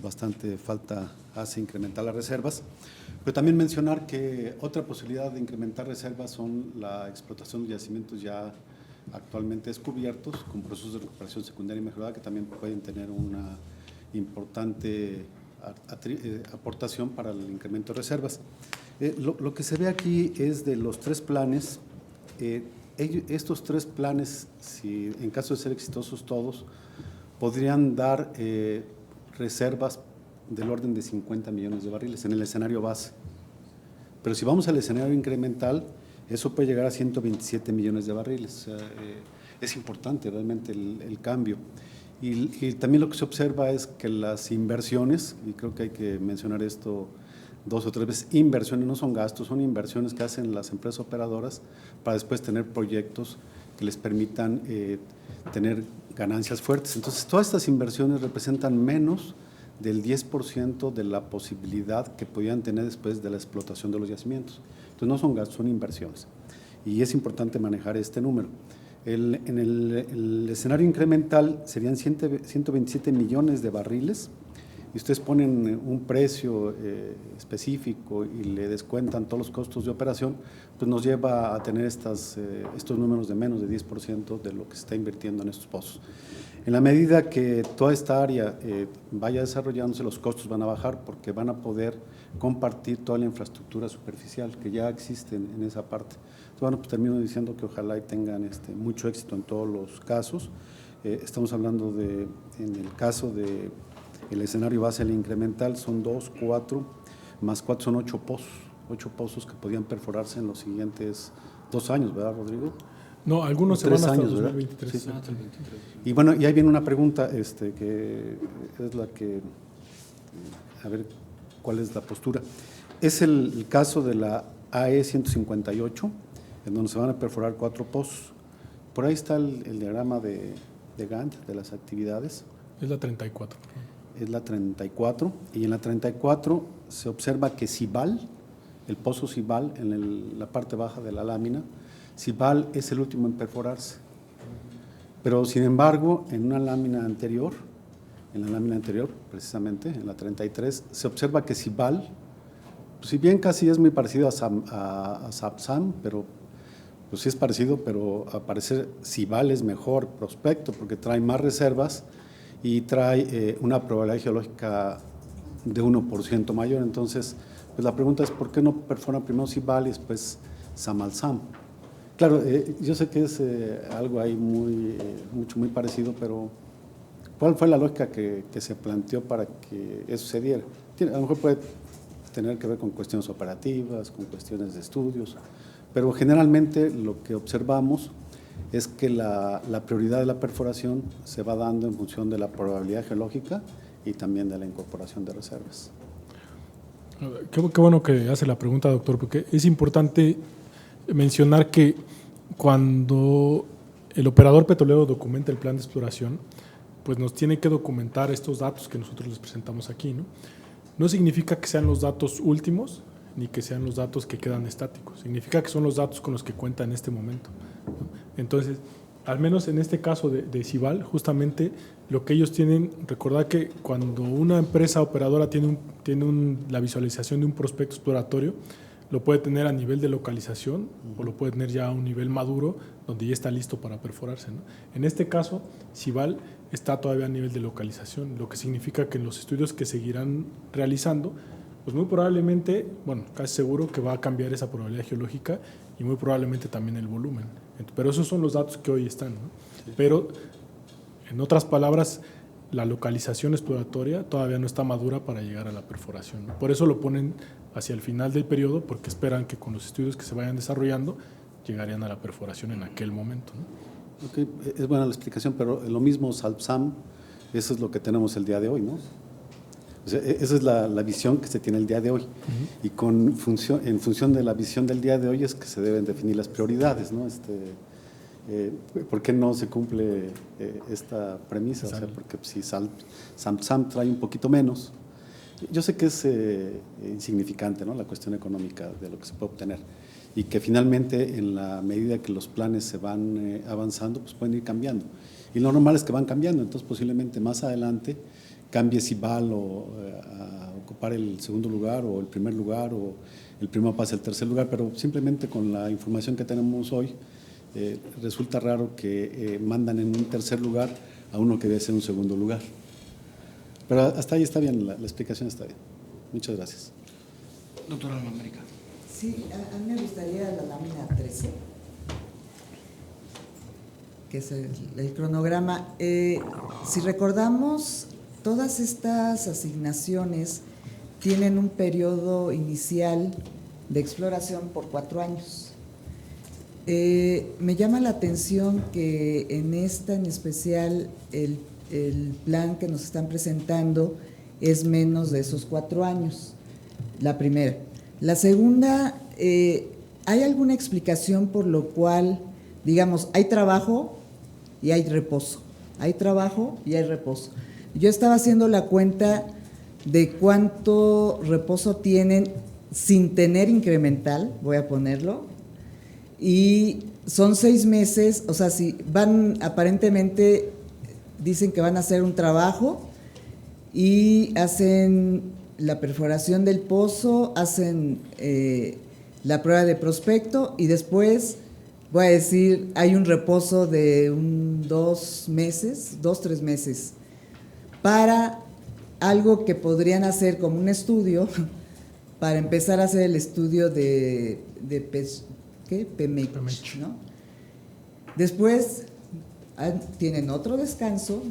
bastante falta hace incrementar las reservas. Pero también mencionar que otra posibilidad de incrementar reservas son la explotación de yacimientos ya actualmente descubiertos, con procesos de recuperación secundaria y mejorada, que también pueden tener una importante aportación para el incremento de reservas. Lo que se ve aquí es de los 3 planes. Estos 3 planes, si en caso de ser exitosos todos, podrían dar reservas del orden de 50 millones de barriles en el escenario base. Pero si vamos al escenario incremental, eso puede llegar a 127 millones de barriles. O sea, es importante realmente el cambio. Y también lo que se observa es que las inversiones, y creo que hay que mencionar esto 2 o 3 veces, inversiones no son gastos, son inversiones que hacen las empresas operadoras para después tener proyectos que les permitan tener ganancias fuertes. Entonces, todas estas inversiones representan menos del 10% de la posibilidad que podían tener después de la explotación de los yacimientos. Entonces, no son gastos, son inversiones. Y es importante manejar este número. En el escenario incremental serían 127 millones de barriles, y ustedes ponen un precio específico y le descuentan todos los costos de operación, pues nos lleva a tener estos números de menos de 10% de lo que se está invirtiendo en estos pozos. En la medida que toda esta área vaya desarrollándose, los costos van a bajar porque van a poder compartir toda la infraestructura superficial que ya existe en esa parte. Entonces, bueno, pues termino diciendo que ojalá y tengan mucho éxito en todos los casos. Estamos hablando en el caso de el escenario base, el incremental, son 2, 4, más 4 son 8 pozos. 8 pozos que podían perforarse en los siguientes 2 años, ¿verdad, Rodrigo? No, algunos se van hasta 2023. Sí. Y bueno, y ahí viene una pregunta que es la que, a ver, ¿cuál es la postura? Es el caso de la AE 158, en donde se van a perforar 4 pozos. Por ahí está el diagrama de Gantt, de las actividades. Es la 34. Es la 34, y en la 34 se observa que Cibal, el pozo Cibal, en la parte baja de la lámina, Cibal es el último en perforarse. Pero, sin embargo, en una lámina anterior en la lámina anterior, precisamente, en la 33, se observa que Cibal, pues, si bien casi es muy parecido a SAPSAM, pero pues sí es parecido, pero a parecer Cibal es mejor prospecto porque trae más reservas y trae una probabilidad geológica de 1% mayor. Entonces, pues la pregunta es, ¿por qué no perfora primero Cibal y después Samalsam? Claro, yo sé que es algo ahí muy parecido, pero ¿cuál fue la lógica que se planteó para que eso se diera? A lo mejor puede tener que ver con cuestiones operativas, con cuestiones de estudios, pero generalmente lo que observamos es que la prioridad de la perforación se va dando en función de la probabilidad geológica y también de la incorporación de reservas. Qué bueno que hace la pregunta, doctor, porque es importante mencionar que cuando el operador petrolero documenta el plan de exploración, pues nos tiene que documentar estos datos que nosotros les presentamos aquí, ¿no? No significa que sean los datos últimos ni que sean los datos que quedan estáticos. Significa que son los datos con los que cuenta en este momento, ¿no? Entonces, al menos en este caso de Cibal, justamente lo que ellos tienen, recordad que cuando una empresa operadora tiene la visualización de un prospecto exploratorio, lo puede tener a nivel de localización o lo puede tener ya a un nivel maduro donde ya está listo para perforarse, ¿no? En este caso, Cibal está todavía a nivel de localización, lo que significa que en los estudios que seguirán realizando, pues muy probablemente, bueno, casi seguro que va a cambiar esa probabilidad geológica y muy probablemente también el volumen. Pero esos son los datos que hoy están, ¿no? Sí. Pero, en otras palabras, la localización exploratoria todavía no está madura para llegar a la perforación, ¿no? Por eso lo ponen hacia el final del periodo, porque esperan que con los estudios que se vayan desarrollando llegarían a la perforación en aquel momento, ¿no? Okay, es buena la explicación, pero lo mismo SALPSAM, eso es lo que tenemos el día de hoy, ¿no? O sea, esa es la visión que se tiene el día de hoy. Y en función de la visión del día de hoy es que se deben definir las prioridades, ¿no? ¿Por qué no se cumple esta premisa? O sea, porque si SALPSAM trae un poquito menos, yo sé que es insignificante, ¿no?, la cuestión económica de lo que se puede obtener, y que finalmente en la medida que los planes se van avanzando, pues pueden ir cambiando. Y lo normal es que van cambiando, entonces posiblemente más adelante cambie Cibal a ocupar el segundo lugar o el primer lugar, o el primero pase al tercer lugar, pero simplemente con la información que tenemos hoy resulta raro que mandan en un tercer lugar a uno que debe ser un segundo lugar. Pero hasta ahí está bien, la explicación está bien. Muchas gracias. Doctora América. Sí, a mí me gustaría la lámina 13, que es el cronograma. Si recordamos, todas estas asignaciones tienen un periodo inicial de exploración por 4 años. Me llama la atención que en esta en especial el plan que nos están presentando es menos de esos 4 años, la primera. La segunda, ¿hay alguna explicación por lo cual, digamos, hay trabajo y hay reposo? Hay trabajo y hay reposo. Yo estaba haciendo la cuenta de cuánto reposo tienen sin tener incremental, voy a ponerlo, y son 6 meses, o sea, si van, aparentemente dicen que van a hacer un trabajo y hacen la perforación del pozo, hacen la prueba de prospecto y después, voy a decir, hay un reposo de 2 meses, 2-3 meses, para algo que podrían hacer como un estudio, para empezar a hacer el estudio de PEMEX, ¿no? Después tienen otro descanso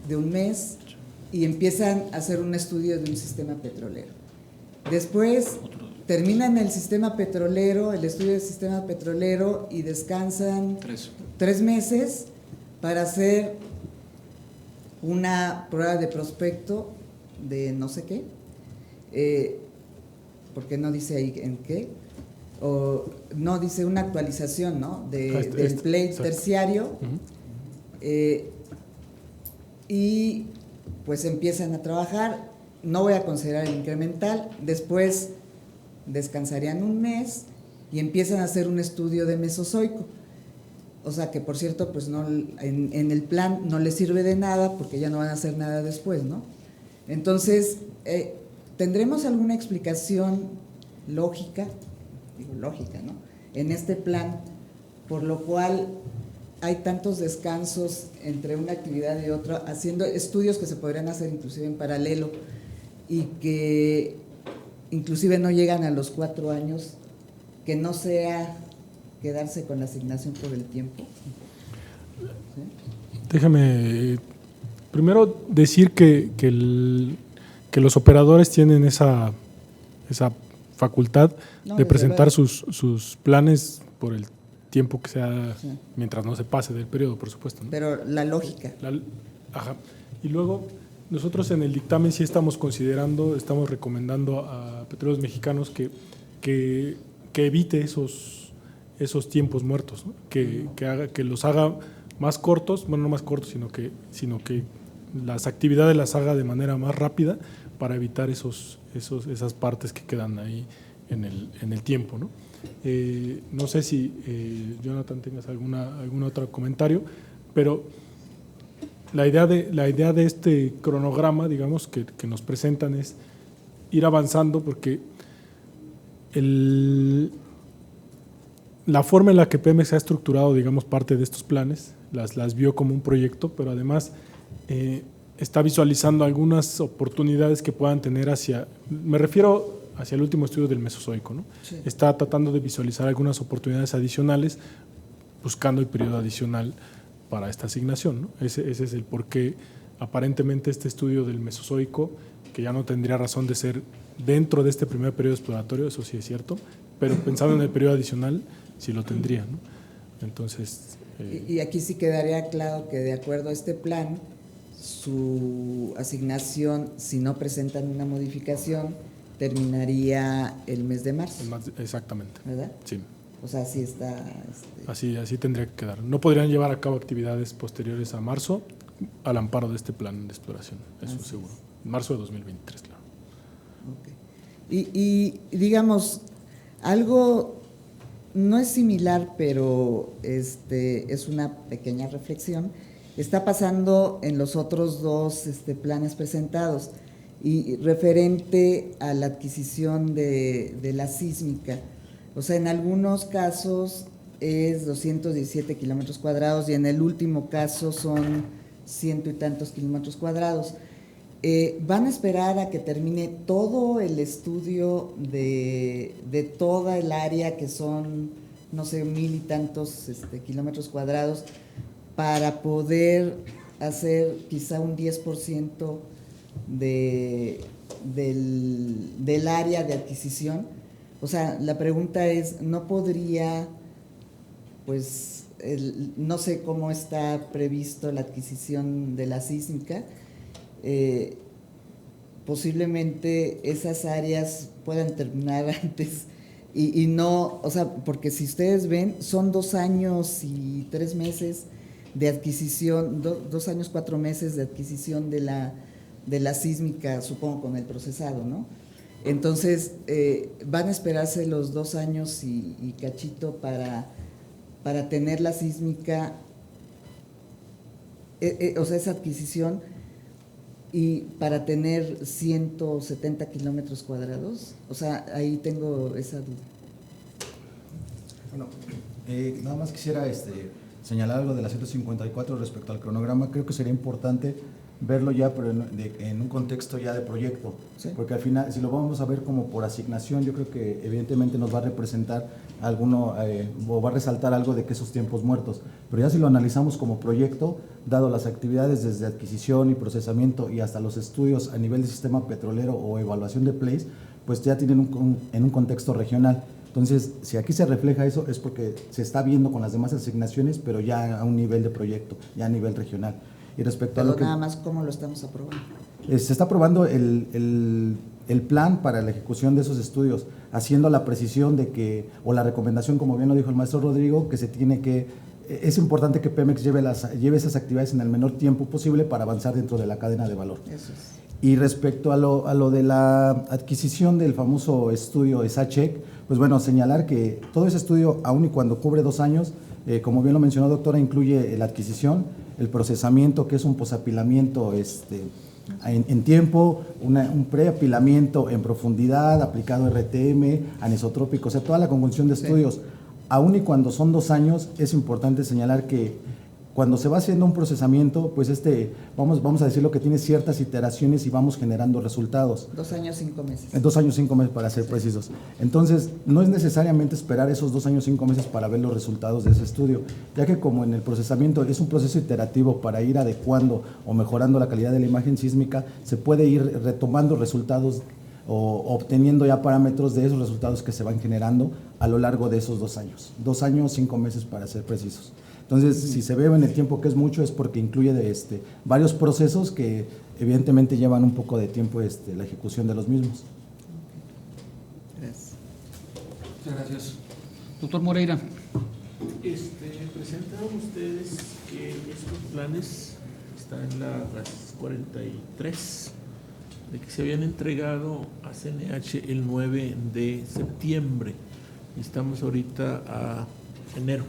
de 1 mes y empiezan a hacer un estudio de un sistema petrolero. Después terminan el sistema petrolero, el estudio del sistema petrolero, y descansan 3 meses para hacer una prueba de prospecto de no sé qué, porque no dice ahí en qué, o no dice una actualización, ¿no?, del plate terciario, y pues empiezan a trabajar. No voy a considerar el incremental. Después descansarían 1 mes y empiezan a hacer un estudio de Mesozoico. O sea, que por cierto, pues no, en el plan no les sirve de nada porque ya no van a hacer nada después, ¿no? Entonces, ¿tendremos alguna explicación lógica, digo lógica, ¿no?, en este plan, por lo cual hay tantos descansos entre una actividad y otra, haciendo estudios que se podrían hacer inclusive en paralelo y que inclusive no llegan a los 4 años, que no sea quedarse con la asignación por el tiempo? ¿Sí? Déjame primero decir que los operadores tienen esa facultad No, de desde presentar luego. sus planes por el tiempo que sea, Sí. mientras no se pase del periodo, por supuesto, ¿no? Pero la lógica. Ajá. Y luego, nosotros en el dictamen sí estamos recomendando a Petróleos Mexicanos que evite esos tiempos muertos, ¿no? Que los haga más cortos, bueno, no más cortos, sino que las actividades las haga de manera más rápida para evitar esas partes que quedan ahí en el tiempo, ¿no? No sé si, Jonathan, tengas algún otro comentario, pero la idea de este cronograma, digamos, que nos presentan es ir avanzando, porque la forma en la que Pemex ha estructurado, digamos, parte de estos planes, las vio como un proyecto, pero además está visualizando algunas oportunidades que puedan tener me refiero hacia el último estudio del Mesozoico, ¿no? Sí. Está tratando de visualizar algunas oportunidades adicionales, buscando el periodo adicional para esta asignación, ¿no? Ese es el porqué. Aparentemente este estudio del Mesozoico, que ya no tendría razón de ser dentro de este primer periodo exploratorio, eso sí es cierto, pero pensando en el periodo adicional, sí lo tendría, ¿no? Entonces… Y aquí sí quedaría claro que de acuerdo a este plan, su asignación, si no presentan una modificación, terminaría el mes de marzo, exactamente. ¿verdad? Sí. O sea, sí está… Así tendría que quedar. No podrían llevar a cabo actividades posteriores a marzo al amparo de este plan de exploración, eso Así seguro. es. Marzo de 2023, claro. Okay. Y digamos, algo no es similar, pero es una pequeña reflexión, está pasando en los otros dos planes presentados, y referente a la adquisición de la sísmica. O sea, en algunos casos es 217 kilómetros cuadrados y en el último caso son 100 y tantos kilómetros cuadrados. ¿Van a esperar a que termine todo el estudio de toda el área, que son, no sé, 1000 y tantos kilómetros cuadrados, para poder hacer quizá un 10% del área de adquisición? O sea, la pregunta es, ¿no podría, pues, no sé cómo está previsto la adquisición de la sísmica, posiblemente esas áreas puedan terminar antes y no, o sea, porque si ustedes ven, son 2 años y 3 meses de adquisición, 2 años 4 meses de adquisición de la sísmica, supongo, con el procesado, ¿no? Entonces, van a esperarse los 2 años y cachito para tener la sísmica, o sea, esa adquisición, y para tener 170 kilómetros cuadrados. O sea, ahí tengo esa duda. Bueno, nada más quisiera señalar algo de la 154 respecto al cronograma. Creo que sería importante verlo ya, pero en un contexto ya de proyecto, Sí. Porque al final, si lo vamos a ver como por asignación, yo creo que evidentemente nos va a representar alguno, o va a resaltar algo de que esos tiempos muertos, pero ya si lo analizamos como proyecto, dado las actividades desde adquisición y procesamiento y hasta los estudios a nivel de sistema petrolero o evaluación de plays, pues ya tienen en un contexto regional. Entonces, si aquí se refleja eso, es porque se está viendo con las demás asignaciones, pero ya a un nivel de proyecto, ya a nivel regional. Y respecto Pero a lo que… nada más, ¿cómo lo estamos aprobando? Se está aprobando el plan para la ejecución de esos estudios, haciendo la precisión de que, o la recomendación, como bien lo dijo el maestro Rodrigo, que se tiene que… Es importante que Pemex lleve esas actividades en el menor tiempo posible para avanzar dentro de la cadena de valor. Eso es. Y respecto a lo de la adquisición del famoso estudio SACHEC, pues bueno, señalar que todo ese estudio, aun y cuando cubre 2 años, como bien lo mencionó doctora, incluye la adquisición, el procesamiento, que es un posapilamiento en tiempo, un preapilamiento en profundidad, aplicado RTM, anisotrópico, o sea, toda la conjunción de estudios. Sí. Aun y cuando son 2 años, es importante señalar que cuando se va haciendo un procesamiento, pues vamos a decirlo que tiene ciertas iteraciones y vamos generando resultados. 2 años, 5 meses. 2 años, 5 meses para ser precisos. Entonces, no es necesariamente esperar esos 2 años, 5 meses para ver los resultados de ese estudio, ya que como en el procesamiento es un proceso iterativo para ir adecuando o mejorando la calidad de la imagen sísmica, se puede ir retomando resultados o obteniendo ya parámetros de esos resultados que se van generando a lo largo de esos 2 años. 2 años, 5 meses para ser precisos. Entonces, si se ve en el tiempo que es mucho, es porque incluye varios procesos que evidentemente llevan un poco de tiempo la ejecución de los mismos. Gracias. Muchas gracias. Doctor Moreira. Presentaron ustedes que estos planes están en las 43, de que se habían entregado a CNH el 9 de septiembre. Estamos ahorita a enero.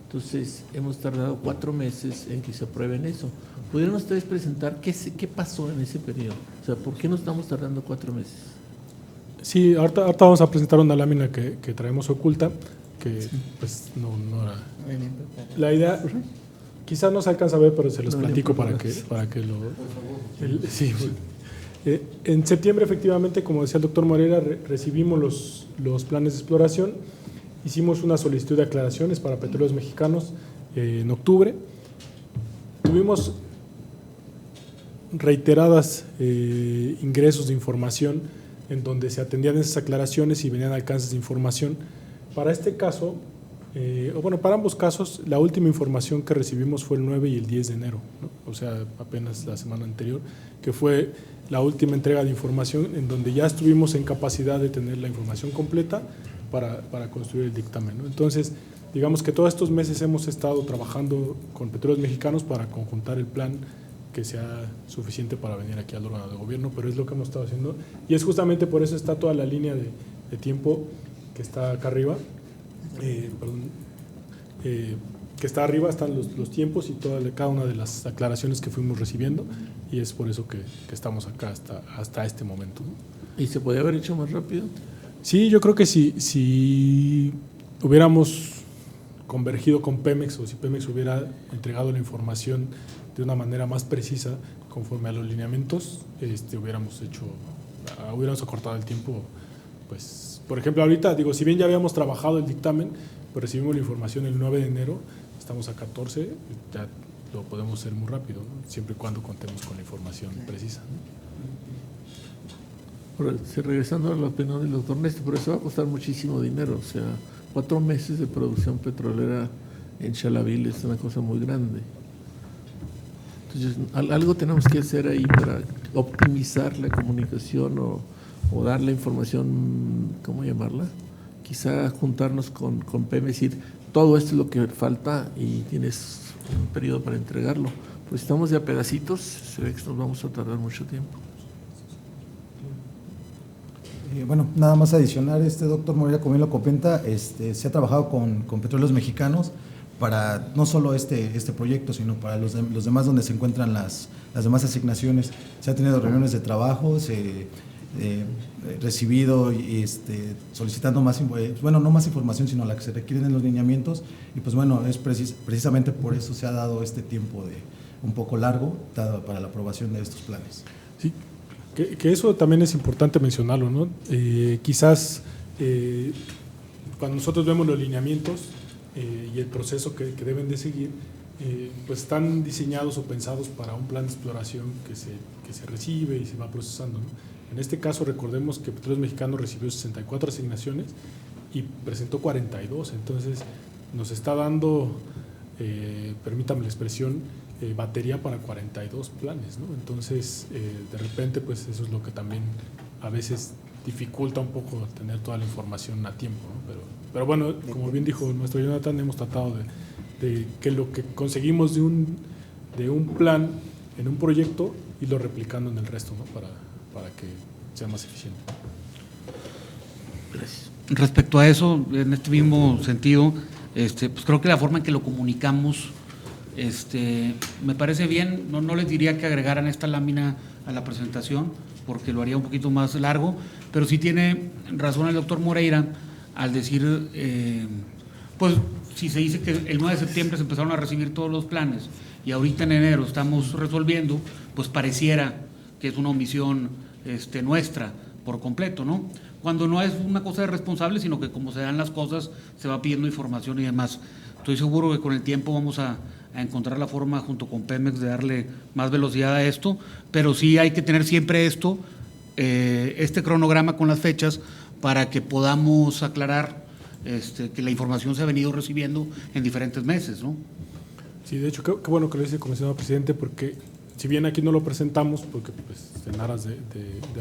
Entonces, hemos tardado 4 meses en que se aprueben eso. ¿Pudieron ustedes presentar qué pasó en ese periodo? O sea, ¿por qué nos estamos tardando 4 meses? Sí, ahorita vamos a presentar una lámina que traemos oculta, que pues no era... La idea, quizás no se alcanza a ver, pero se los platico para que lo... Sí, en septiembre, efectivamente, como decía el doctor Moreira, recibimos los planes de exploración. Hicimos una solicitud de aclaraciones para Petróleos Mexicanos en octubre. Tuvimos reiteradas ingresos de información en donde se atendían esas aclaraciones y venían alcances de información. Para este caso, para ambos casos, la última información que recibimos fue el 9 y el 10 de enero, ¿no? O sea, apenas la semana anterior, que fue la última entrega de información en donde ya estuvimos en capacidad de tener la información completa para construir el dictamen, ¿no? Entonces, digamos que todos estos meses hemos estado trabajando con Petróleos Mexicanos para conjuntar el plan que sea suficiente para venir aquí al órgano de gobierno, pero es lo que hemos estado haciendo y es justamente por eso está toda la línea de tiempo que está acá arriba, que está arriba están los tiempos y cada una de las aclaraciones que fuimos recibiendo y es por eso que estamos acá hasta este momento, ¿no? ¿Y se podía haber hecho más rápido? Sí, yo creo que si hubiéramos convergido con Pemex o si Pemex hubiera entregado la información de una manera más precisa conforme a los lineamientos, hubiéramos acortado el tiempo. Pues, por ejemplo, ahorita, si bien ya habíamos trabajado el dictamen, pues recibimos la información el 9 de enero, estamos a 14, ya lo podemos hacer muy rápido, ¿no? Siempre y cuando contemos con la información precisa, ¿no? Regresando a la opinión del doctor Néstor, pero eso va a costar muchísimo dinero, o sea, 4 meses de producción petrolera en Xalavil es una cosa muy grande. Entonces, algo tenemos que hacer ahí para optimizar la comunicación o dar la información, ¿cómo llamarla? Quizá juntarnos con Pemex y decir, todo esto es lo que falta y tienes un periodo para entregarlo. Pues estamos de a pedacitos, se ve que nos vamos a tardar mucho tiempo. Bueno, nada más adicionar, doctor Moreira, como bien lo comenta, se ha trabajado con Petróleos Mexicanos para no solo este proyecto, sino para los demás donde se encuentran las demás asignaciones. Se ha tenido reuniones de trabajo, recibido solicitando no más información, sino la que se requiere en los lineamientos, y pues bueno, es precisamente por eso se ha dado este tiempo un poco largo para la aprobación de estos planes. Sí. Que eso también es importante mencionarlo, ¿no? Quizás cuando nosotros vemos los lineamientos y el proceso que deben de seguir, pues están diseñados o pensados para un plan de exploración que se recibe y se va procesando, ¿no? En este caso, recordemos que Petróleos Mexicanos recibió 64 asignaciones y presentó 42, entonces nos está dando, permítame la expresión, batería para 42 planes, ¿no? Entonces, de repente, pues eso es lo que también a veces dificulta un poco tener toda la información a tiempo, ¿no? Pero bueno, como bien dijo nuestro Jonathan, hemos tratado de que lo que conseguimos de un plan en un proyecto irlo replicando en el resto, ¿no? Para que sea más eficiente. Gracias. Respecto a eso, en este mismo sentido, pues creo que la forma en que lo comunicamos me parece bien. No les diría que agregaran esta lámina a la presentación, porque lo haría un poquito más largo, pero sí tiene razón el doctor Moreira al decir, pues si se dice que el 9 de septiembre se empezaron a recibir todos los planes y ahorita en enero estamos resolviendo, pues pareciera que es una omisión nuestra por completo, ¿no? Cuando no es una cosa de responsable, sino que como se dan las cosas, se va pidiendo información y demás. Estoy seguro que con el tiempo vamos a encontrar la forma, junto con Pemex, de darle más velocidad a esto, pero sí hay que tener siempre este cronograma con las fechas para que podamos aclarar que la información se ha venido recibiendo en diferentes meses, ¿no? Sí, de hecho, qué bueno que lo dice el comisionado presidente, porque si bien aquí no lo presentamos, porque pues, en aras de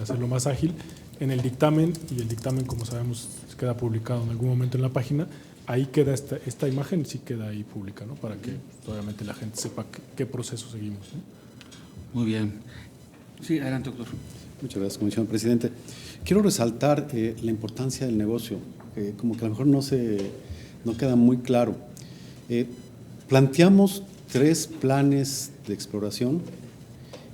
hacerlo más ágil, en el dictamen, y el dictamen, como sabemos, queda publicado en algún momento en la página, ahí queda esta imagen, sí queda ahí pública, ¿no? Para que obviamente la gente sepa qué proceso seguimos, ¿no? Muy bien. Sí, adelante, doctor. Muchas gracias, comisionado presidente. Quiero resaltar la importancia del negocio, como que a lo mejor no queda muy claro. Planteamos 3 planes de exploración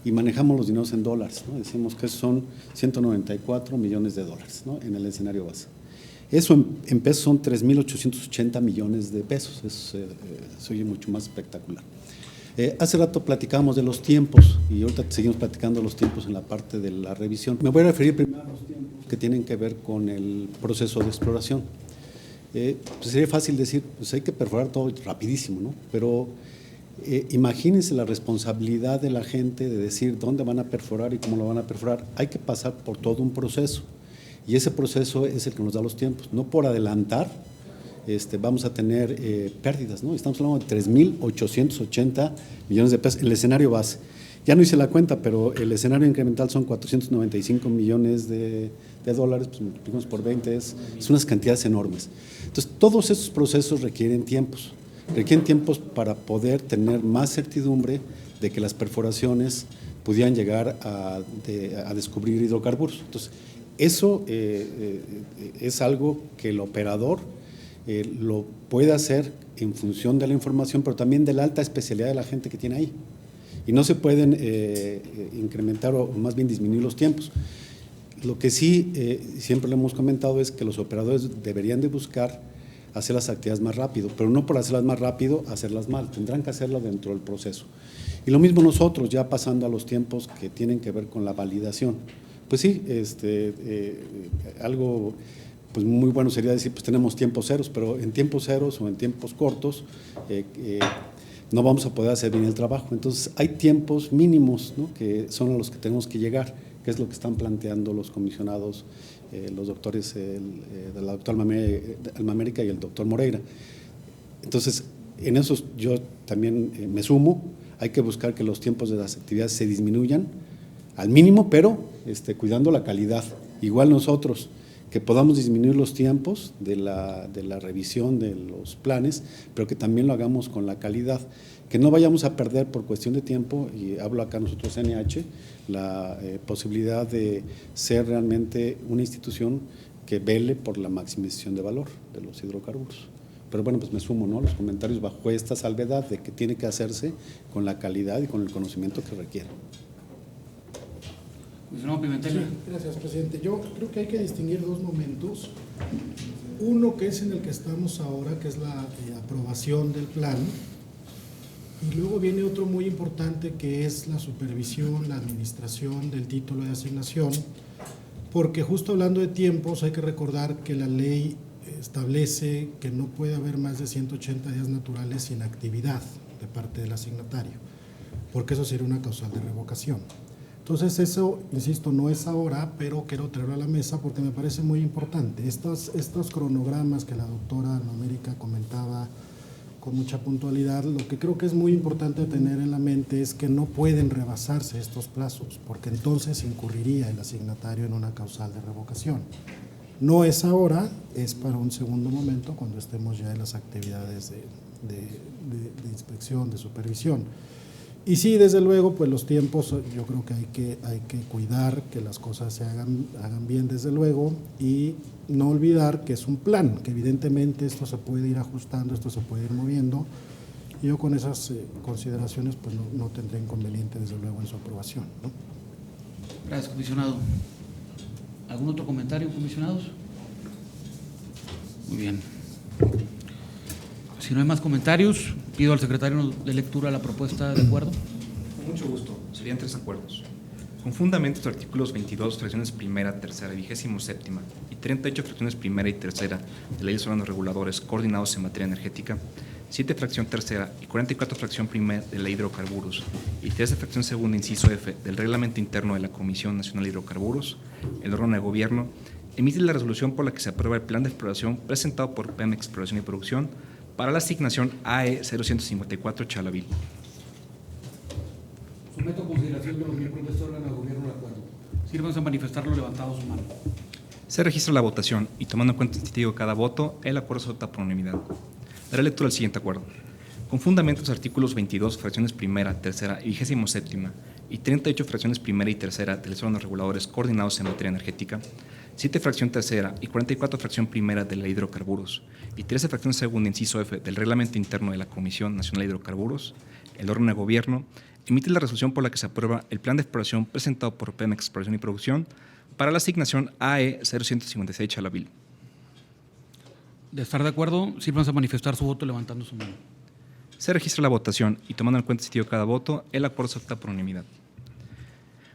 y manejamos los dineros en dólares, ¿no? Decimos que son 194 millones de dólares, ¿no? En el escenario base. Eso en pesos son 3.880 millones de pesos, eso se oye mucho más espectacular. Hace rato platicábamos de los tiempos y ahorita seguimos platicando de los tiempos en la parte de la revisión. Me voy a referir primero a los tiempos que tienen que ver con el proceso de exploración. Pues sería fácil decir, pues hay que perforar todo rapidísimo, ¿no? Pero imagínense la responsabilidad de la gente de decir dónde van a perforar y cómo lo van a perforar. Hay que pasar por todo un proceso y ese proceso es el que nos da los tiempos. No por adelantar vamos a tener pérdidas, ¿no? Estamos hablando de 3.880 millones de pesos, el escenario base. Ya no hice la cuenta, pero el escenario incremental son 495 millones de dólares, pues multiplicamos por 20, es unas cantidades enormes. Entonces, todos esos procesos requieren tiempos para poder tener más certidumbre de que las perforaciones pudieran llegar a descubrir hidrocarburos. Entonces, eso es algo que el operador lo puede hacer en función de la información, pero también de la alta especialidad de la gente que tiene ahí. Y no se pueden incrementar o más bien disminuir los tiempos. Lo que sí siempre le hemos comentado es que los operadores deberían de buscar hacer las actividades más rápido, pero no por hacerlas más rápido, hacerlas mal, tendrán que hacerlo dentro del proceso. Y lo mismo nosotros, ya pasando a los tiempos que tienen que ver con la validación. Pues sí, algo pues muy bueno sería decir, pues tenemos tiempos ceros, pero en tiempos ceros o en tiempos cortos no vamos a poder hacer bien el trabajo. Entonces hay tiempos mínimos, ¿no? Que son a los que tenemos que llegar, que es lo que están planteando los comisionados, los doctores, la doctora Almamérica y el doctor Moreira. Entonces, en eso yo también me sumo. Hay que buscar que los tiempos de las actividades se disminuyan al mínimo, pero cuidando la calidad. Igual nosotros, que podamos disminuir los tiempos de la revisión de los planes, pero que también lo hagamos con la calidad, que no vayamos a perder por cuestión de tiempo, y hablo acá nosotros NH, la posibilidad de ser realmente una institución que vele por la maximización de valor de los hidrocarburos. Pero bueno, pues me sumo, ¿no?, los comentarios bajo esta salvedad de que tiene que hacerse con la calidad y con el conocimiento que requiere. Pimentel. Sí, gracias, presidente. Yo creo que hay que distinguir 2 momentos. Uno que es en el que estamos ahora, que es la aprobación del plan, y luego viene otro muy importante que es la supervisión, la administración del título de asignación, porque justo hablando de tiempos hay que recordar que la ley establece que no puede haber más de 180 días naturales sin actividad de parte del asignatario, porque eso sería una causal de revocación. Entonces eso, insisto, no es ahora, pero quiero traerlo a la mesa porque me parece muy importante. Estos cronogramas que la doctora Almamérica comentaba con mucha puntualidad, lo que creo que es muy importante tener en la mente es que no pueden rebasarse estos plazos, porque entonces incurriría el asignatario en una causal de revocación. No es ahora, es para un segundo momento cuando estemos ya en las actividades de inspección, de supervisión. Y sí, desde luego, pues los tiempos, yo creo que hay que cuidar que las cosas se hagan bien, desde luego, y no olvidar que es un plan, que evidentemente esto se puede ir ajustando, esto se puede ir moviendo. Y yo con esas consideraciones, pues no tendré inconveniente, desde luego, en su aprobación, ¿no? Gracias, comisionado. ¿Algún otro comentario, comisionados? Muy bien. Si no hay más comentarios, pido al secretario de lectura la propuesta de acuerdo. Con mucho gusto. Serían 3 acuerdos. Con fundamentos los artículos 22, fracciones primera, tercera, 27ª y 38, fracciones primera y tercera de leyes de órganos reguladores coordinados en materia energética, 7, fracción tercera y 44, fracción primera de la hidrocarburos y 13, fracción segunda, inciso F del reglamento interno de la Comisión Nacional de Hidrocarburos, el órgano de gobierno, emite la resolución por la que se aprueba el plan de exploración presentado por Pemex Exploración y Producción para la asignación AE 0154 Chalabil. Someto a consideración de los miembros de este órgano de gobierno el acuerdo. Sírvanse a manifestarlo levantado su mano. Se registra la votación y tomando en cuenta el testigo de cada voto, el acuerdo se adopta por unanimidad. Daré lectura al siguiente acuerdo. Con fundamentos los artículos 22, fracciones primera, tercera y 27ª y 38, fracciones primera y tercera de los órganos reguladores coordinados en materia energética, 7, fracción tercera y 44, fracción primera de la hidrocarburos y 13, fracción segunda, inciso F del reglamento interno de la Comisión Nacional de Hidrocarburos, el órgano de gobierno emite la resolución por la que se aprueba el plan de exploración presentado por Pemex Exploración y Producción para la asignación AE 0156 Chalabil. De estar de acuerdo, sírvanse a manifestar su voto levantando su mano. Se registra la votación y tomando en cuenta el sentido de cada voto, el acuerdo se adopta por unanimidad.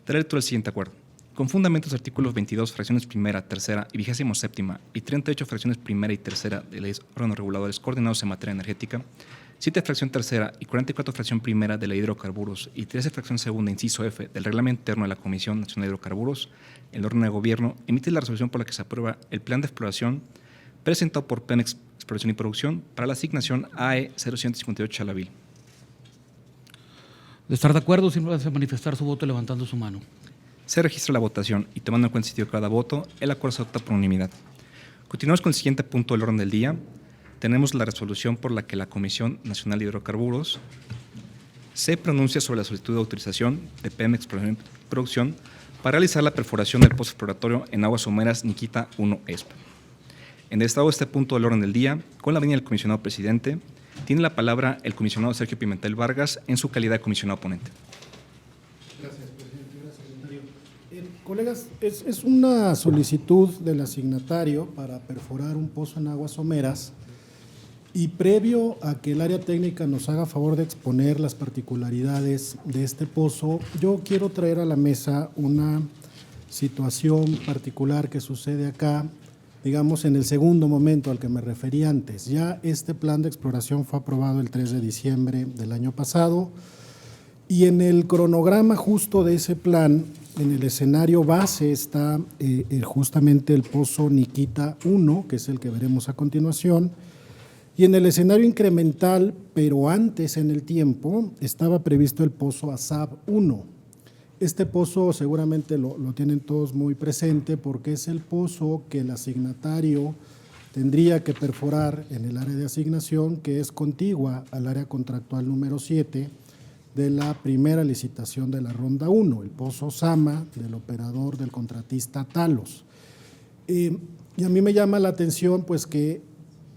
Daré lectura al siguiente acuerdo. Con fundamentos los artículos 22, fracciones primera, tercera y 27ª y 38, fracciones primera y tercera de leyes órganos reguladores coordinados en materia energética, 7, fracción tercera y 44, fracción primera de la hidrocarburos y 13, fracción segunda, inciso F del reglamento interno de la Comisión Nacional de Hidrocarburos, el órgano de gobierno emite la resolución por la que se aprueba el plan de exploración presentado por Pemex Exploración y Producción para la asignación AE 0158 Chalabil. De estar de acuerdo, sírvanse a manifestar su voto levantando su mano. Se registra la votación y tomando en cuenta el sentido de cada voto, el acuerdo se adopta por unanimidad. Continuamos con el siguiente punto del orden del día. Tenemos la resolución por la que la Comisión Nacional de Hidrocarburos se pronuncia sobre la solicitud de autorización de Pemex Exploración y Producción para realizar la perforación del pozo exploratorio en aguas someras Niquita 1 ESP. En el estado de este punto del orden del día, con la venia del comisionado presidente, tiene la palabra el comisionado Sergio Pimentel Vargas en su calidad de comisionado ponente. Gracias, presidente. Gracias, secretario. Colegas, es una solicitud del asignatario para perforar un pozo en aguas someras y previo a que el área técnica nos haga favor de exponer las particularidades de este pozo, yo quiero traer a la mesa una situación particular que sucede acá, digamos, en el segundo momento al que me referí antes. Ya este plan de exploración fue aprobado el 3 de diciembre del año pasado y en el cronograma justo de ese plan, en el escenario base está justamente el pozo Niquita 1, que es el que veremos a continuación, y en el escenario incremental, pero antes en el tiempo, estaba previsto el pozo Asab 1. Este pozo seguramente lo tienen todos muy presente porque es el pozo que el asignatario tendría que perforar en el área de asignación, que es contigua al área contractual número 7 de la primera licitación de la ronda 1, el pozo Sama del operador del contratista Talos. Y a mí me llama la atención pues que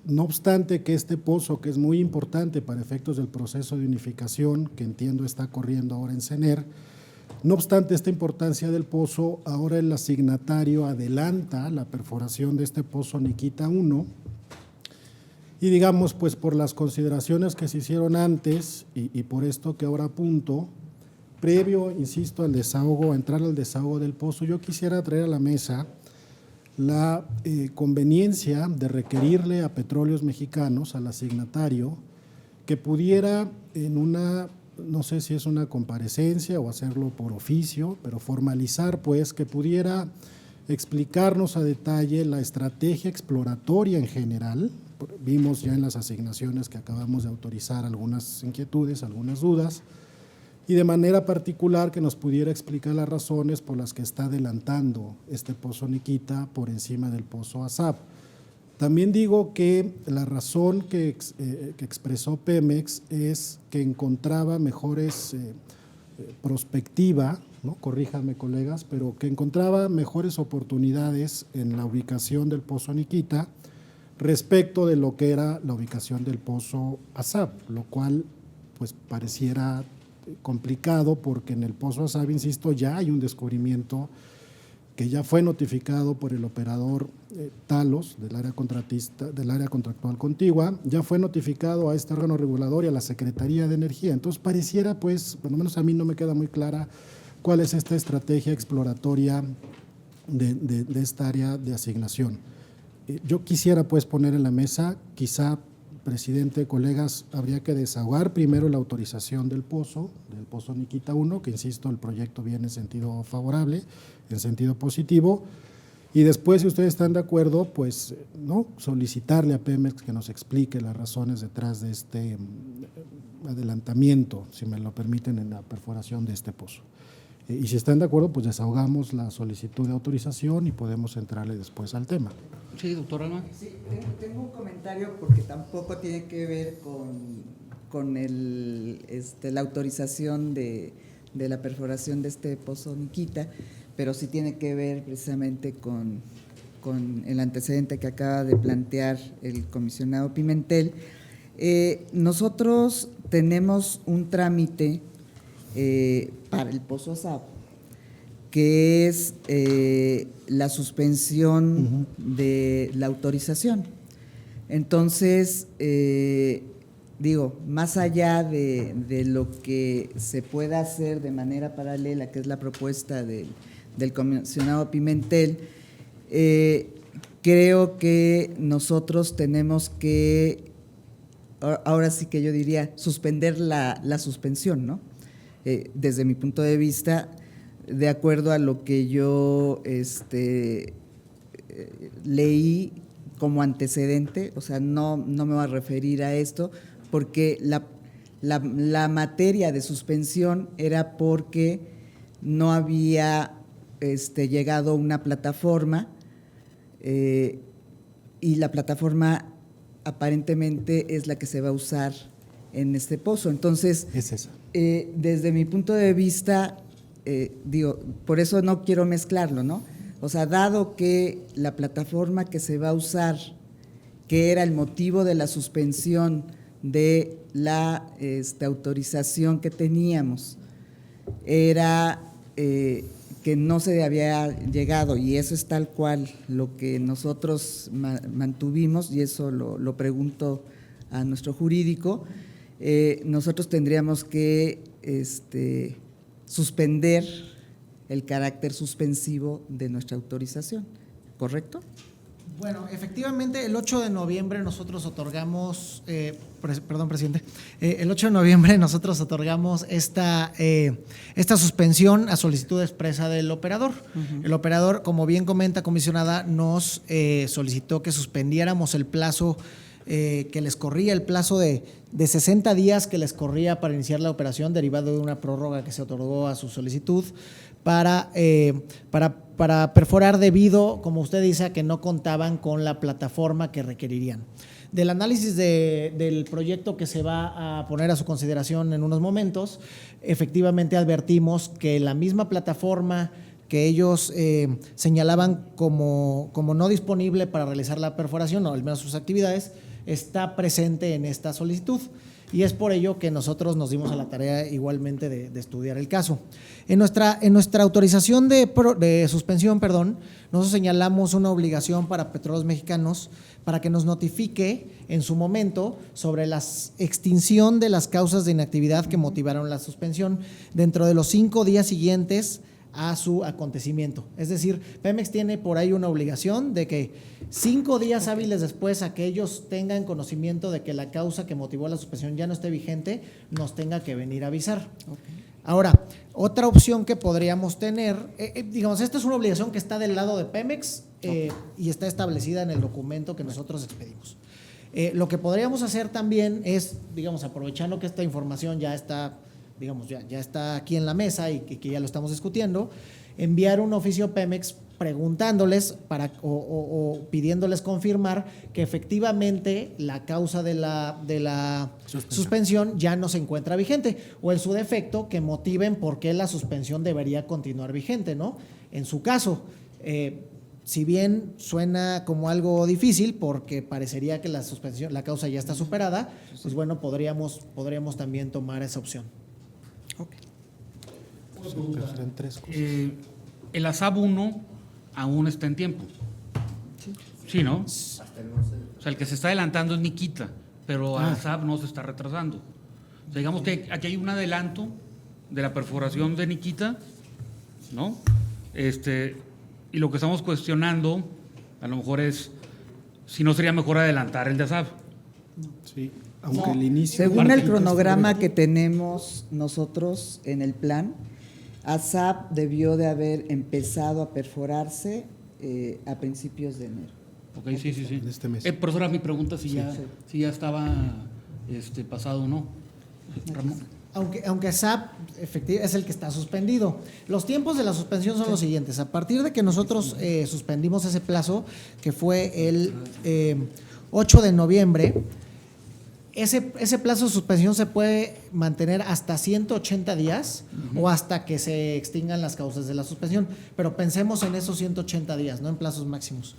no obstante que este pozo, que es muy importante para efectos del proceso de unificación que entiendo está corriendo ahora en CENER, no obstante esta importancia del pozo, ahora el asignatario adelanta la perforación de este pozo Niquita 1 y digamos pues por las consideraciones que se hicieron antes y por esto que ahora apunto, previo, insisto, al desahogo, a entrar al desahogo del pozo, yo quisiera traer a la mesa la conveniencia de requerirle a Petróleos Mexicanos, al asignatario, que pudiera en una, no sé si es una comparecencia o hacerlo por oficio, pero formalizar pues que pudiera explicarnos a detalle la estrategia exploratoria en general. Vimos ya en las asignaciones que acabamos de autorizar algunas inquietudes, algunas dudas, y de manera particular que nos pudiera explicar las razones por las que está adelantando este pozo Niquita por encima del pozo Asab. También digo que la razón que expresó Pemex es que encontraba mejores prospectiva, ¿no? Corríjanme, colegas, pero que encontraba mejores oportunidades en la ubicación del Pozo Niquita respecto de lo que era la ubicación del Pozo Asab, lo cual pues pareciera complicado porque en el Pozo Asab, insisto, ya hay un descubrimiento que ya fue notificado por el operador Talos del área contractual contigua, ya fue notificado a este órgano regulador y a la Secretaría de Energía. Entonces pareciera, pues, por lo menos a mí no me queda muy clara cuál es esta estrategia exploratoria de esta área de asignación. Yo quisiera pues poner en la mesa, quizá, presidente, colegas, habría que desahogar primero la autorización del Pozo Niquita 1, que insisto, el proyecto viene en sentido favorable, en sentido positivo, y después, si ustedes están de acuerdo, pues no solicitarle a Pemex que nos explique las razones detrás de este adelantamiento, si me lo permiten, en la perforación de este pozo. Y si están de acuerdo, pues desahogamos la solicitud de autorización y podemos entrarle después al tema. Sí, doctor Alma. Sí, tengo un comentario porque tampoco tiene que ver con la autorización de la perforación de este Pozo Niquita, pero sí tiene que ver precisamente con el antecedente que acaba de plantear el comisionado Pimentel. Nosotros tenemos un trámite para el Pozo Asab, que es la suspensión de la autorización. Entonces, más allá de lo que se pueda hacer de manera paralela, que es la propuesta del comisionado Pimentel, creo que nosotros tenemos que, ahora sí que yo diría, suspender la suspensión, ¿no? Desde mi punto de vista, de acuerdo a lo que yo leí como antecedente, o sea, no me voy a referir a esto, porque la materia de suspensión era porque no había llegado una plataforma y la plataforma aparentemente es la que se va a usar en este pozo. Entonces, es esa. Desde mi punto de vista, por eso no quiero mezclarlo, ¿no? O sea, dado que la plataforma que se va a usar, que era el motivo de la suspensión de la autorización que teníamos, era que no se había llegado, y eso es tal cual lo que nosotros mantuvimos, y eso lo pregunto a nuestro jurídico, nosotros tendríamos que suspender el carácter suspensivo de nuestra autorización, ¿correcto? Bueno, efectivamente, el 8 de noviembre nosotros otorgamos, perdón, presidente, el 8 de noviembre nosotros otorgamos esta suspensión a solicitud expresa del operador. El operador, como bien comenta, comisionada, nos solicitó que suspendiéramos el plazo que les corría, el plazo de 60 días que les corría para iniciar la operación, derivado de una prórroga que se otorgó a su solicitud, para perforar debido, como usted dice, a que no contaban con la plataforma que requerirían. Del análisis del proyecto que se va a poner a su consideración en unos momentos, efectivamente advertimos que la misma plataforma que ellos señalaban como no disponible para realizar la perforación, o al menos sus actividades, está presente en esta solicitud. Y es por ello que nosotros nos dimos a la tarea igualmente de estudiar el caso. En nuestra autorización de suspensión, nosotros señalamos una obligación para Petróleos Mexicanos para que nos notifique en su momento sobre la extinción de las causas de inactividad que motivaron la suspensión dentro de los 5 días siguientes a su acontecimiento. Es decir, Pemex tiene por ahí una obligación de que 5 días hábiles después a que ellos tengan conocimiento de que la causa que motivó la suspensión ya no esté vigente, nos tenga que venir a avisar. Okay. Ahora, otra opción que podríamos tener, esta es una obligación que está del lado de Pemex y está establecida en el documento que nosotros expedimos. Lo que podríamos hacer también es, aprovechando que esta información ya está ya está aquí en la mesa y que ya lo estamos discutiendo, enviar un oficio Pemex preguntándoles o pidiéndoles confirmar que efectivamente la causa de la suspensión ya no se encuentra vigente, o en su defecto que motiven por qué la suspensión debería continuar vigente, ¿no? En su caso, si bien suena como algo difícil porque parecería que la causa ya está superada, pues bueno, podríamos también tomar esa opción. Serán tres cosas. El ASAP 1 aún está en tiempo. Sí, ¿no? O sea, el que se está adelantando es Nikita, pero ASAP no se está retrasando. O sea, digamos que aquí hay un adelanto de la perforación de Nikita, ¿no? Y lo que estamos cuestionando a lo mejor es si no sería mejor adelantar el de ASAP. Sí, aunque el inicio. Según el cronograma que tenemos nosotros en el plan, ASAP debió de haber empezado a perforarse a principios de enero. Ok, sí. En este mes. Por eso era mi pregunta si ya estaba pasado o no. Ramón. Aunque ASAP efectivamente es el que está suspendido. Los tiempos de la suspensión son los siguientes. A partir de que nosotros suspendimos ese plazo, que fue el 8 de noviembre, ese plazo de suspensión se puede mantener hasta 180 días o hasta que se extingan las causas de la suspensión. Pero pensemos en esos 180 días, no en plazos máximos.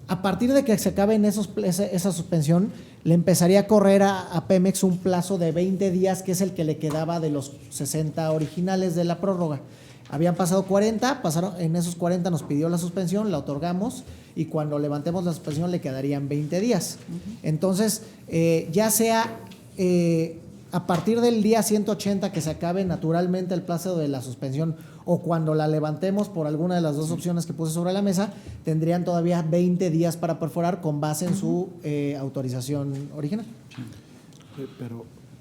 A partir de que se acabe esa suspensión, le empezaría a correr a Pemex un plazo de 20 días, que es el que le quedaba de los 60 originales de la prórroga. Habían pasado 40, en esos 40 nos pidió la suspensión, la otorgamos, y cuando levantemos la suspensión le quedarían 20 días. Entonces, ya sea a partir del día 180 que se acabe naturalmente el plazo de la suspensión, o cuando la levantemos por alguna de las dos opciones que puse sobre la mesa, tendrían todavía 20 días para perforar con base en su autorización original.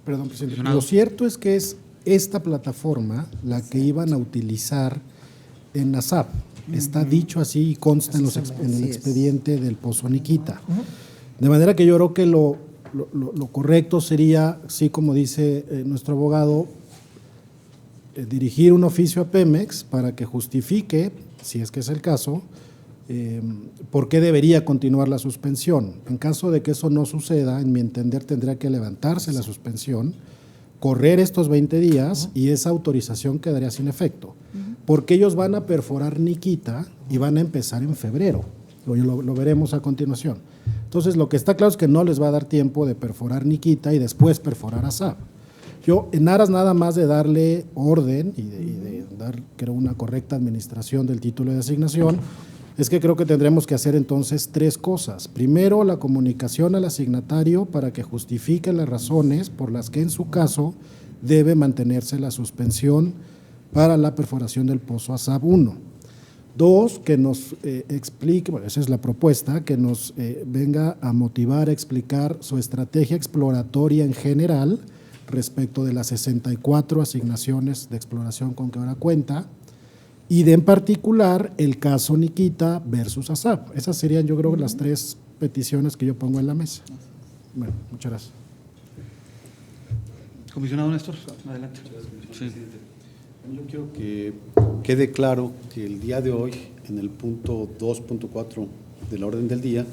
Perdón, presidente. Lo cierto es que es esta plataforma la que iban a utilizar en ASAP. Está dicho así y consta en el expediente del Pozo Nikita. De manera que yo creo que lo correcto sería, sí, como dice nuestro abogado, dirigir un oficio a Pemex para que justifique, si es que es el caso, por qué debería continuar la suspensión. En caso de que eso no suceda, en mi entender, tendría que levantarse la suspensión, correr estos 20 días y esa autorización quedaría sin efecto, porque ellos van a perforar Nikita y van a empezar en febrero. Lo veremos a continuación. Entonces, lo que está claro es que no les va a dar tiempo de perforar Nikita y después perforar ASAP. Yo, en aras nada más de darle orden y de dar, creo, una correcta administración del título de asignación, es que creo que tendremos que hacer entonces tres cosas. Primero, la comunicación al asignatario para que justifique las razones por las que en su caso debe mantenerse la suspensión para la perforación del pozo ASAP 1. Dos, que nos explique, bueno, esa es la propuesta, que nos venga a motivar a explicar su estrategia exploratoria en general respecto de las 64 asignaciones de exploración con que ahora cuenta, y de en particular el caso Nikita versus ASAP. Esas serían, yo creo, las tres peticiones que yo pongo en la mesa. Bueno, muchas gracias. Comisionado Néstor, adelante. Sí. Yo quiero que quede claro que el día de hoy, en el punto 2.4 del orden del día,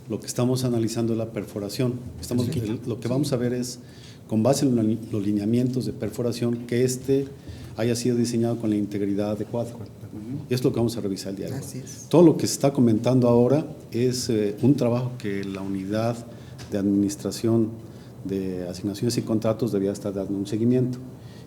lo que estamos analizando es la perforación. Lo que vamos a ver es, con base en los lineamientos de perforación, que haya sido diseñado con la integridad adecuada. Y es lo que vamos a revisar el día de hoy. Todo lo que se está comentando ahora es un trabajo que la unidad de administración de asignaciones y contratos debía estar dando un seguimiento.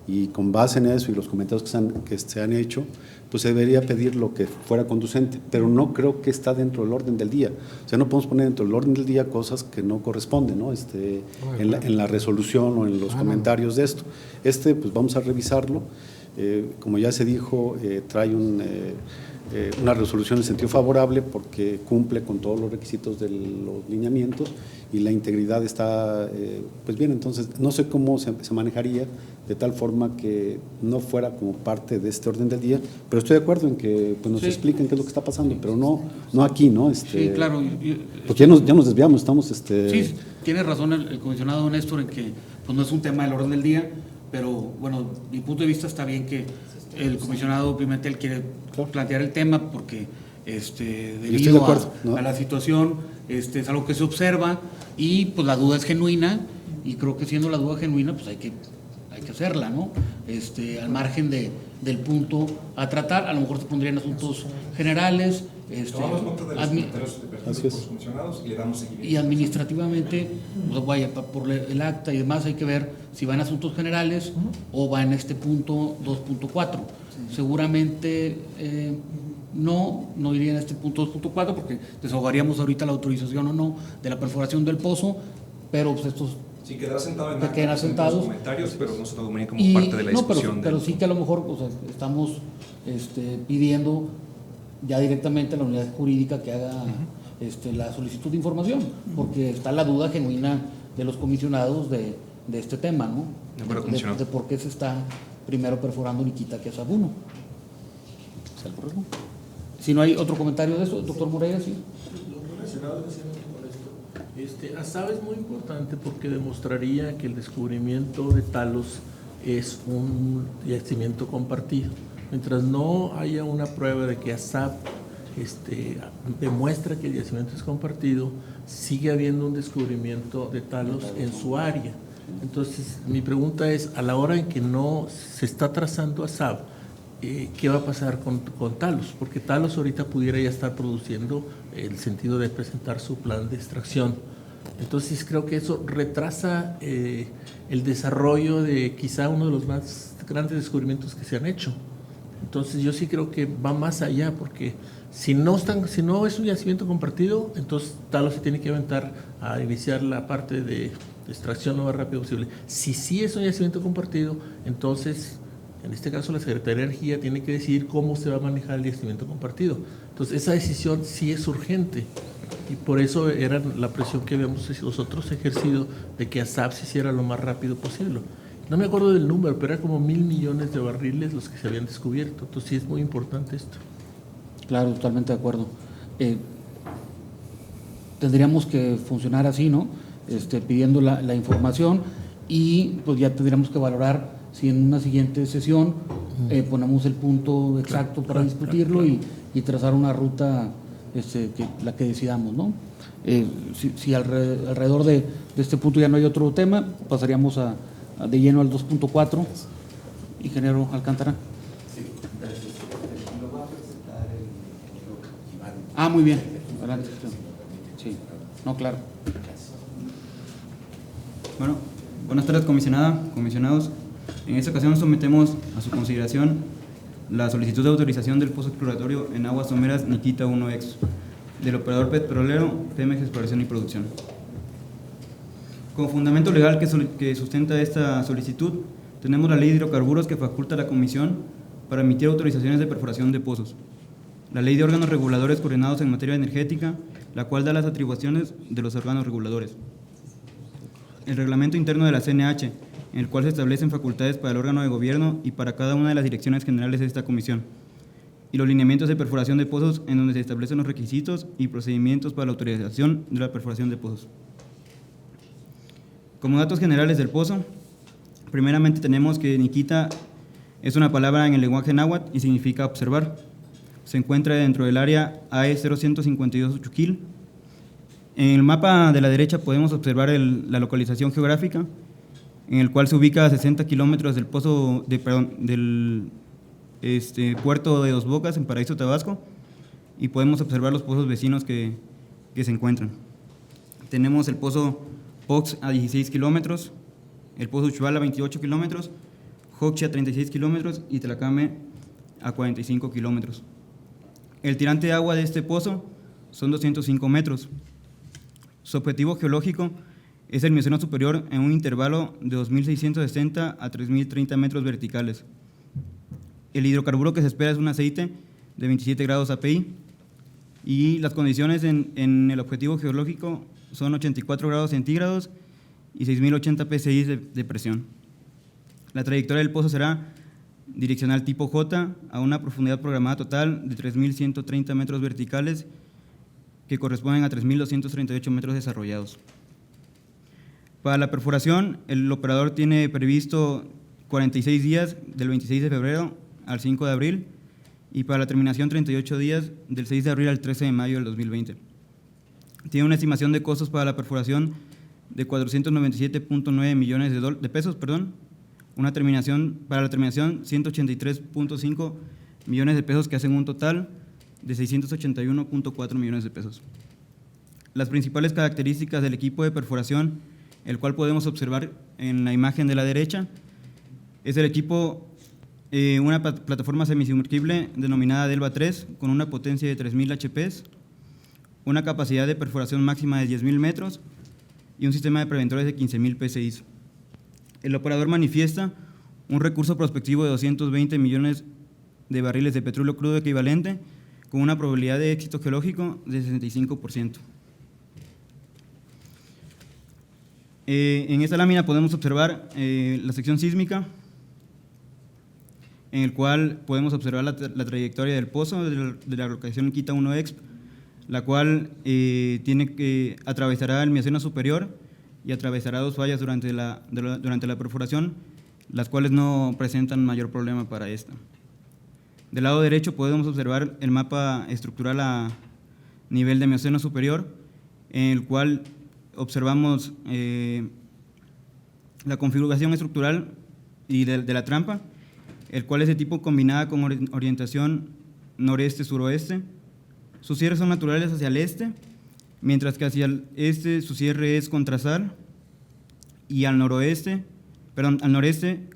Y con base en eso y los comentarios que se han hecho, pues se debería pedir lo que fuera conducente, pero no creo que está dentro del orden del día. O sea, no podemos poner dentro del orden del día cosas que no corresponden, ¿no? En la resolución o en los comentarios de esto. Pues vamos a revisarlo. Como ya se dijo, trae una resolución en sentido favorable porque cumple con todos los requisitos de los lineamientos y la integridad está pues bien. Entonces no sé cómo se manejaría de tal forma que no fuera como parte de este orden del día, pero estoy de acuerdo en que pues, nos expliquen qué es lo que está pasando, pero no aquí, ¿no? Sí, claro. Pues ya nos desviamos, estamos… Sí, tiene razón el comisionado Néstor en que pues, no es un tema del orden del día, pero bueno, mi punto de vista está bien que el comisionado Pimentel quiere plantear el tema porque estoy de debido acuerdo, ¿no? a la situación es algo que se observa y pues la duda es genuina y creo que siendo la duda genuina pues hay que hacerla, ¿no? Al margen del punto a tratar, a lo mejor se pondrían asuntos generales, Tomamos nota de los comentarios de Así los es. comisionados y le damos seguimiento. y administrativamente, pues, vaya, por el acta y demás hay que ver si va en asuntos generales o va en este punto 2.4. Seguramente no iría en este punto 2.4 porque desahogaríamos ahorita la autorización o no de la perforación del pozo, pero pues estos Sí, quedará sentado en que quedan asentados. los comentarios, pero no se tomaría como parte de la no, discusión. pero sí que a lo mejor o sea, estamos pidiendo ya directamente a la unidad jurídica que haga la solicitud de información, porque está la duda genuina de los comisionados de este tema, ¿no? De acuerdo, comisionado. De por qué se está primero perforando Niquita que Sabuno. Si no hay otro comentario de eso, doctor Moreira, sí. ASAB es muy importante porque demostraría que el descubrimiento de talos es un yacimiento compartido. Mientras no haya una prueba de que ASAB demuestra que el yacimiento es compartido, sigue habiendo un descubrimiento de talos en su área. Entonces, mi pregunta es, a la hora en que no se está trazando ASAB, ¿qué va a pasar con Talos? Porque Talos ahorita pudiera ya estar produciendo el sentido de presentar su plan de extracción. Entonces creo que eso retrasa el desarrollo de quizá uno de los más grandes descubrimientos que se han hecho. Entonces yo sí creo que va más allá, porque si no es un yacimiento compartido, entonces Talos se tiene que aventar a iniciar la parte de extracción lo más rápido posible. Si sí es un yacimiento compartido, entonces en este caso la Secretaría de Energía tiene que decidir cómo se va a manejar el yacimiento compartido. Entonces esa decisión sí es urgente y por eso era la presión que habíamos nosotros ejercido de que ASAB se hiciera lo más rápido posible. No me acuerdo del número, pero era como 1,000 millones de barriles los que se habían descubierto. Entonces sí es muy importante esto. Claro, totalmente de acuerdo. Tendríamos que funcionar así, ¿no? Pidiendo la información y pues ya tendríamos que valorar si en una siguiente sesión ponemos el punto exacto para discutirlo y trazar una ruta la que decidamos, ¿no? Si alrededor de este punto ya no hay otro tema, pasaríamos de lleno al 2.4. Ingeniero Alcántara. Muy bien. Adelante. Sí. No, claro. Bueno, buenas tardes, comisionada, comisionados. En esta ocasión sometemos a su consideración la solicitud de autorización del pozo exploratorio en aguas someras Niquita 1X del operador petrolero Pemex Exploración y Producción. Como fundamento legal que sustenta esta solicitud, tenemos la Ley de Hidrocarburos que faculta a la Comisión para emitir autorizaciones de perforación de pozos, la Ley de Órganos Reguladores Coordinados en Materia Energética, la cual da las atribuciones de los órganos reguladores, el reglamento interno de la CNH, en el cual se establecen facultades para el órgano de gobierno y para cada una de las direcciones generales de esta comisión, y los lineamientos de perforación de pozos, en donde se establecen los requisitos y procedimientos para la autorización de la perforación de pozos. Como datos generales del pozo, primeramente tenemos que Niquita es una palabra en el lenguaje náhuatl y significa observar. Se encuentra dentro del área AE 0152 Uchuquil. En el mapa de la derecha podemos observar la localización geográfica, en el cual se ubica a 60 kilómetros del del puerto de Dos Bocas, en Paraíso, Tabasco, y podemos observar los pozos vecinos que se encuentran. Tenemos el pozo Pox a 16 kilómetros, el pozo Uchual a 28 kilómetros, Jochi a 36 kilómetros y Tlacame a 45 kilómetros. El tirante de agua de este pozo son 205 metros. Su objetivo geológico es el Mioceno superior en un intervalo de 2.660 a 3.030 metros verticales. El hidrocarburo que se espera es un aceite de 27 grados API y las condiciones en el objetivo geológico son 84 grados centígrados y 6.080 psi de presión. La trayectoria del pozo será direccional tipo J a una profundidad programada total de 3.130 metros verticales que corresponden a 3.238 metros desarrollados. Para la perforación, el operador tiene previsto 46 días del 26 de febrero al 5 de abril y para la terminación 38 días del 6 de abril al 13 de mayo del 2020. Tiene una estimación de costos para la perforación de 497.9 millones de pesos, para la terminación 183.5 millones de pesos, que hacen un total de 681.4 millones de pesos. Las principales características del equipo de perforación, el cual podemos observar en la imagen de la derecha, es el equipo, una plataforma semisumergible denominada Delva 3 con una potencia de 3.000 HPs, una capacidad de perforación máxima de 10.000 metros y un sistema de preventores de 15.000 PSI. El operador manifiesta un recurso prospectivo de 220 millones de barriles de petróleo crudo equivalente con una probabilidad de éxito geológico de 65%. En esta lámina podemos observar la sección sísmica, en el cual podemos observar la trayectoria del pozo de la locación Niquita 1 Exp, la cual atravesará el Mioceno superior y atravesará dos fallas durante la perforación, las cuales no presentan mayor problema para esta. Del lado derecho podemos observar el mapa estructural a nivel de Mioceno superior, en el cual observamos la configuración estructural y de la trampa, el cual es de tipo combinada con orientación noreste-suroeste. Sus cierres son naturales hacia el este, mientras que hacia el este su cierre es con trazal, y al noreste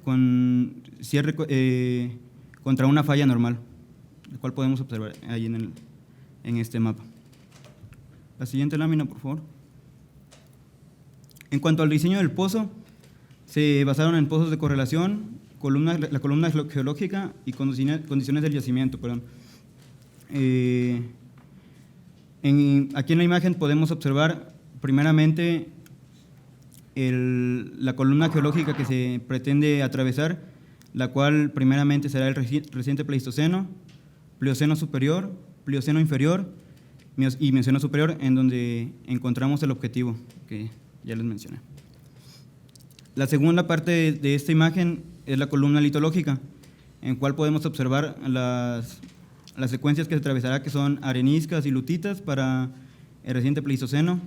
con cierre contra una falla normal, el cual podemos observar ahí en este mapa. La siguiente lámina, por favor. En cuanto al diseño del pozo, se basaron en pozos de correlación, la columna geológica y condiciones del yacimiento. Aquí en la imagen podemos observar primeramente la columna geológica que se pretende atravesar, la cual primeramente será el reciente Pleistoceno, Plioceno superior, Plioceno inferior y Mioceno superior, en donde encontramos el objetivo que ya les mencioné. La segunda parte de esta imagen es la columna litológica, en cual podemos observar las secuencias que se atravesará, que son areniscas y lutitas para el reciente Pleistoceno.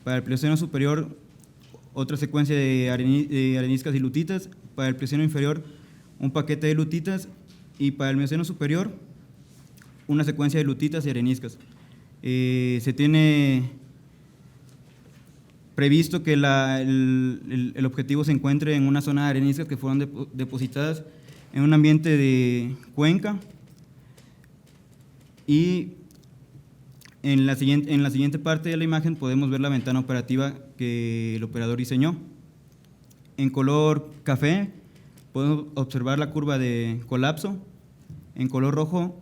Para el Plioceno superior, otra secuencia de areniscas y lutitas. Para el Plioceno inferior, un paquete de lutitas. Y para el Mioceno superior, una secuencia de lutitas y areniscas. Se tiene previsto que el objetivo se encuentre en una zona de areniscas que fueron depositadas en un ambiente de cuenca. Y en la siguiente parte de la imagen podemos ver la ventana operativa que el operador diseñó. En color café podemos observar la curva de colapso. En color rojo,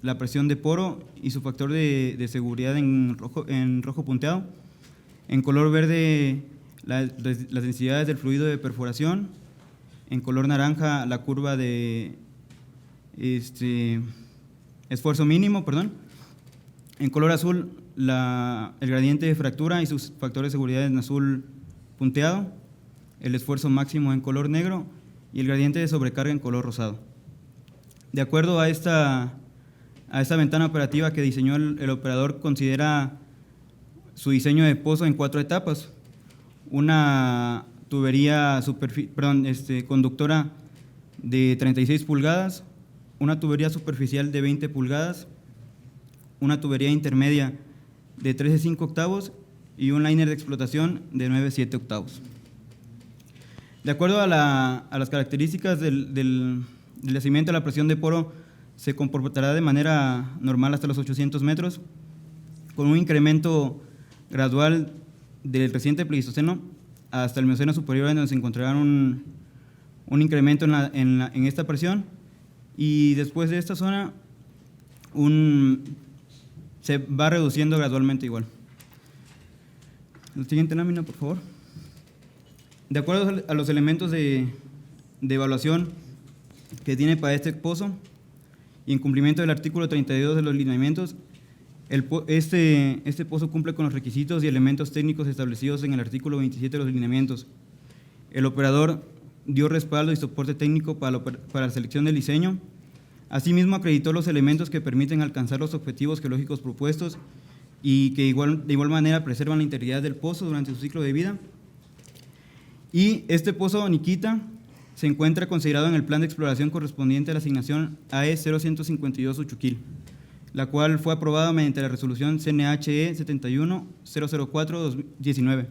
la presión de poro y su factor de seguridad en rojo punteado. En color verde, las densidades del fluido de perforación. En color naranja, la curva de esfuerzo mínimo, En color azul, el gradiente de fractura y sus factores de seguridad en azul punteado. El esfuerzo máximo en color negro y el gradiente de sobrecarga en color rosado. De acuerdo a esta ventana operativa que diseñó el operador, considera su diseño de pozo en 4 etapas. Una tubería conductora de 36 pulgadas, una tubería superficial de 20 pulgadas, una tubería intermedia de 13,5 octavos y un liner de explotación de 9,7 octavos. De acuerdo a las características del yacimiento, la presión de poro se comportará de manera normal hasta los 800 metros, con un incremento gradual del reciente Pleistoceno hasta el Mioceno superior, en donde se encontrará un incremento en esta presión, y después de esta zona se va reduciendo gradualmente igual. La siguiente lámina, por favor. De acuerdo a los elementos de evaluación que tiene para este pozo y en cumplimiento del artículo 32 de los lineamientos, este pozo cumple con los requisitos y elementos técnicos establecidos en el artículo 27 de los lineamientos. El operador dio respaldo y soporte técnico para la selección del diseño. Asimismo, acreditó los elementos que permiten alcanzar los objetivos geológicos propuestos y que de igual manera preservan la integridad del pozo durante su ciclo de vida. Y este pozo Niquita se encuentra considerado en el plan de exploración correspondiente a la asignación AE 0152 Uchuquil, la cual fue aprobada mediante la resolución CNHE 71-004-19.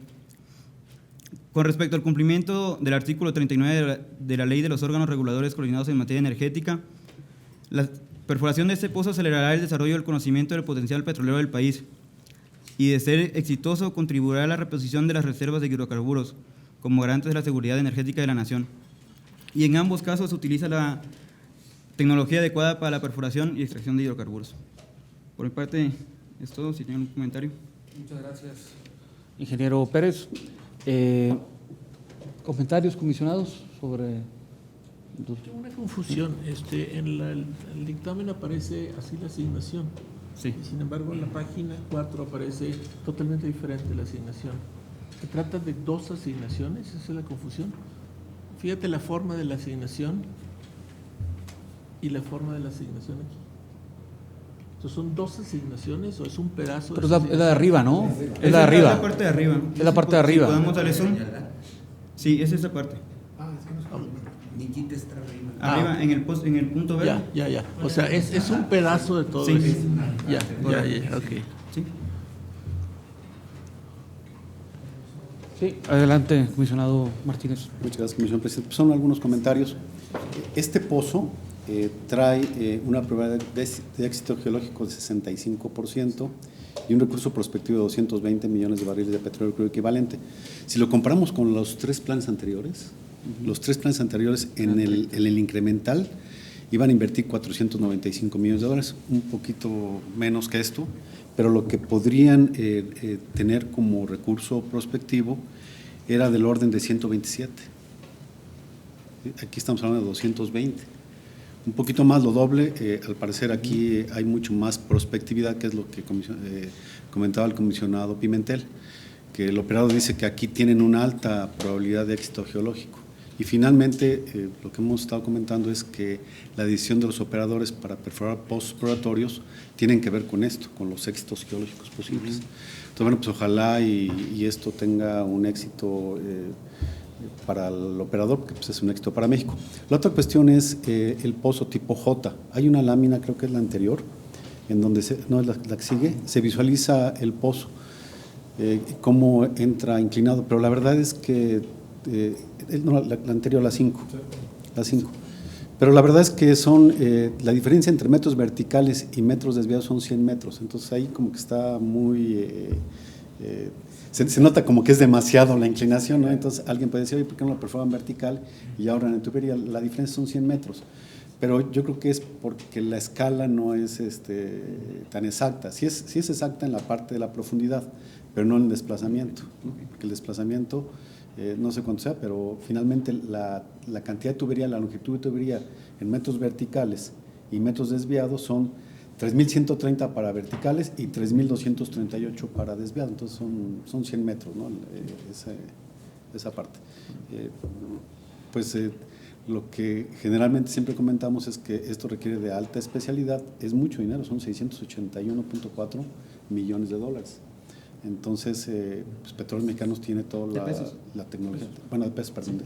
Con respecto al cumplimiento del artículo 39 de la Ley de los órganos reguladores coordinados en materia energética, la perforación de este pozo acelerará el desarrollo del conocimiento del potencial petrolero del país y, de ser exitoso, contribuirá a la reposición de las reservas de hidrocarburos como garantes de la seguridad energética de la nación. Y en ambos casos se utiliza la tecnología adecuada para la perforación y extracción de hidrocarburos. Por mi parte, es todo. Si tienen un comentario. Muchas gracias, ingeniero Pérez. ¿Comentarios, comisionados, sobre...? Tengo una confusión. En el dictamen aparece así la asignación. Sí. Y sin embargo, en la página 4 aparece totalmente diferente la asignación. ¿Se trata de dos asignaciones? ¿Esa es la confusión? Fíjate la forma de la asignación y la forma de la asignación aquí. Entonces, ¿son dos asignaciones o es un pedazo? Pero es la de arriba, ¿no? Es la de Es arriba. la parte de arriba. Es la parte de arriba. ¿Podemos darle zoom? Sí, es esa parte. Niquita está arriba. Arriba, en el punto verde. Ya. O sea, es un pedazo de todo Sí. eso. Ya, ok. Sí. Sí, adelante, comisionado Martínez. Muchas gracias, comisionado presidente. Son algunos comentarios. Este pozo trae una probabilidad de éxito geológico de 65% y un recurso prospectivo de 220 millones de barriles de petróleo crudo equivalente. Si lo comparamos con los tres planes anteriores, en el incremental iban a invertir 495 millones de dólares, un poquito menos que esto, pero lo que podrían tener como recurso prospectivo era del orden de 127. Aquí estamos hablando de 220. Un poquito más, lo doble. Al parecer aquí hay mucho más prospectividad, que es lo que comentaba el comisionado Pimentel, que el operador dice que aquí tienen una alta probabilidad de éxito geológico. Y finalmente, lo que hemos estado comentando es que la decisión de los operadores para perforar pozos exploratorios tienen que ver con esto, con los éxitos geológicos posibles. Entonces, bueno, pues ojalá y esto tenga un éxito para el operador, porque pues es un éxito para México. La otra cuestión es el pozo tipo J. Hay una lámina, creo que es la anterior, en donde, no es la que sigue, se visualiza el pozo, cómo entra inclinado, pero la verdad es que no, la anterior, la 5. Pero la verdad es que la diferencia entre metros verticales y metros desviados son 100 metros. Entonces ahí como que está muy... se nota como que es demasiado la inclinación, ¿no? Entonces alguien puede decir, oye, ¿por qué no lo perforan vertical? Y ahora en tubería la diferencia son 100 metros. Pero yo creo que es porque la escala no es tan exacta. Sí es exacta en la parte de la profundidad, pero no en el desplazamiento, ¿no? Porque el desplazamiento... no sé cuánto sea, pero finalmente la cantidad de tubería, la longitud de tubería en metros verticales y metros desviados son 3.130 para verticales y 3.238 para desviados, entonces son 100 metros, ¿no? Esa parte. Lo que generalmente siempre comentamos es que esto requiere de alta especialidad, es mucho dinero, son 681.4 millones de dólares. Entonces, pues Petróleos Mexicanos tiene toda la tecnología. Bueno, de pesos, perdón.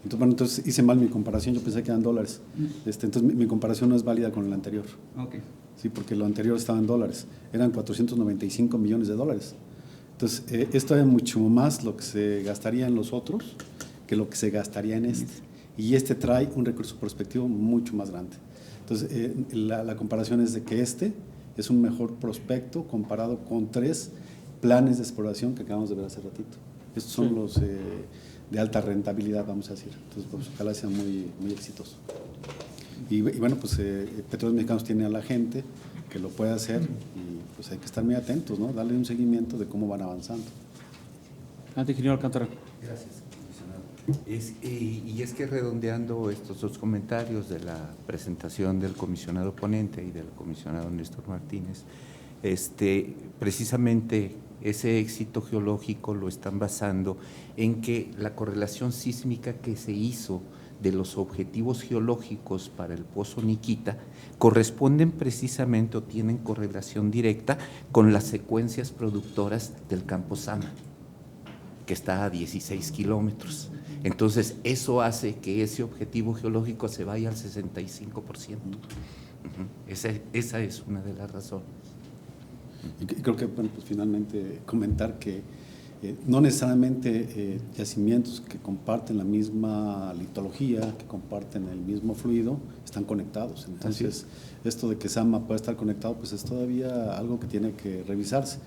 Entonces hice mal mi comparación, yo pensé que eran dólares. Entonces mi comparación no es válida con la anterior. Okay. Sí, porque lo anterior estaba en dólares. Eran 495 millones de dólares. Entonces, esto es mucho más lo que se gastaría en los otros que lo que se gastaría en este. Y este trae un recurso prospectivo mucho más grande. Entonces, la comparación es de que este es un mejor prospecto comparado con 3 planes de exploración que acabamos de ver hace ratito. Estos son los de alta rentabilidad, vamos a decir. Entonces, pues, ojalá sea muy, muy exitoso. Y bueno, pues Petróleos Mexicanos tiene a la gente que lo puede hacer y pues hay que estar muy atentos, ¿no? Darle un seguimiento de cómo van avanzando. Adelante, ingeniero Alcántara. Gracias, comisionado. Y es que redondeando estos dos comentarios de la presentación del comisionado ponente y del comisionado Néstor Martínez, precisamente ese éxito geológico lo están basando en que la correlación sísmica que se hizo de los objetivos geológicos para el pozo Niquita corresponden precisamente o tienen correlación directa con las secuencias productoras del campo Sama, que está a 16 kilómetros. Entonces, eso hace que ese objetivo geológico se vaya al 65%. Esa es una de las razones. Y creo que, bueno, pues finalmente comentar que no necesariamente yacimientos que comparten la misma litología, que comparten el mismo fluido, están conectados. Entonces, esto de que Sama pueda estar conectado, pues es todavía algo que tiene que revisarse.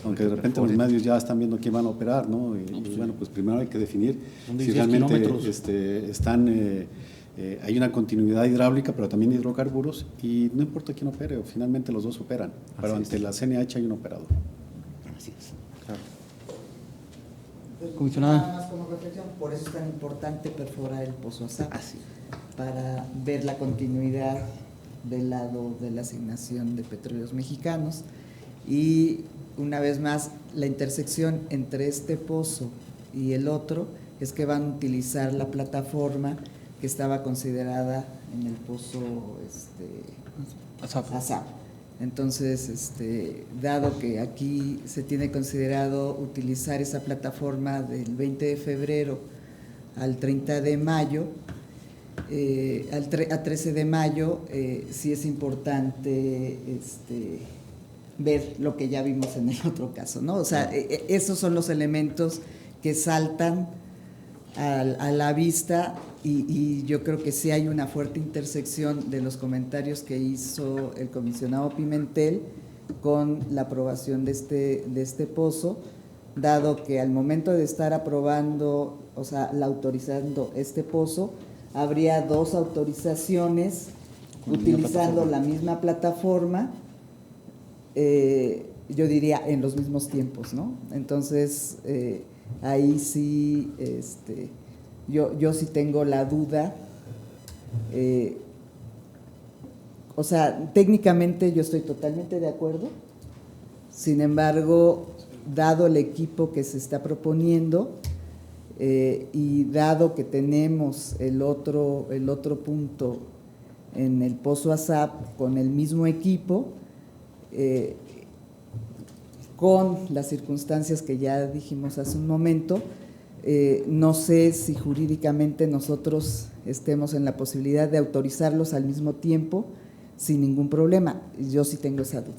Aunque de repente los medios ya están viendo quién van a operar, ¿no? Y bueno, pues primero hay que definir si realmente están… hay una continuidad hidráulica, pero también hidrocarburos, y no importa quién opere, finalmente los dos operan, pero ante la CNH hay un operador. Así es. Claro. Comisionada. Nada más como reflexión, por eso es tan importante perforar el pozo ASAP, para ver la continuidad del lado de la asignación de Petróleos Mexicanos y una vez más la intersección entre este pozo y el otro es que van a utilizar la plataforma que estaba considerada en el pozo ASAP. Entonces, dado que aquí se tiene considerado utilizar esa plataforma del 20 de febrero al 30 de mayo, a 13 de mayo, sí es importante ver lo que ya vimos en el otro caso, ¿no? O sea, esos son los elementos que saltan a la vista y yo creo que sí hay una fuerte intersección de los comentarios que hizo el comisionado Pimentel con la aprobación de este pozo, dado que al momento de estar aprobando, o sea, autorizando este pozo, habría dos autorizaciones utilizando la misma plataforma, yo diría en los mismos tiempos, ¿no? Entonces, ahí sí, yo sí tengo la duda. O sea, técnicamente yo estoy totalmente de acuerdo. Sin embargo, dado el equipo que se está proponiendo y dado que tenemos el otro punto en el pozo ASAP con el mismo equipo, con las circunstancias que ya dijimos hace un momento, no sé si jurídicamente nosotros estemos en la posibilidad de autorizarlos al mismo tiempo sin ningún problema. Yo sí tengo esa duda.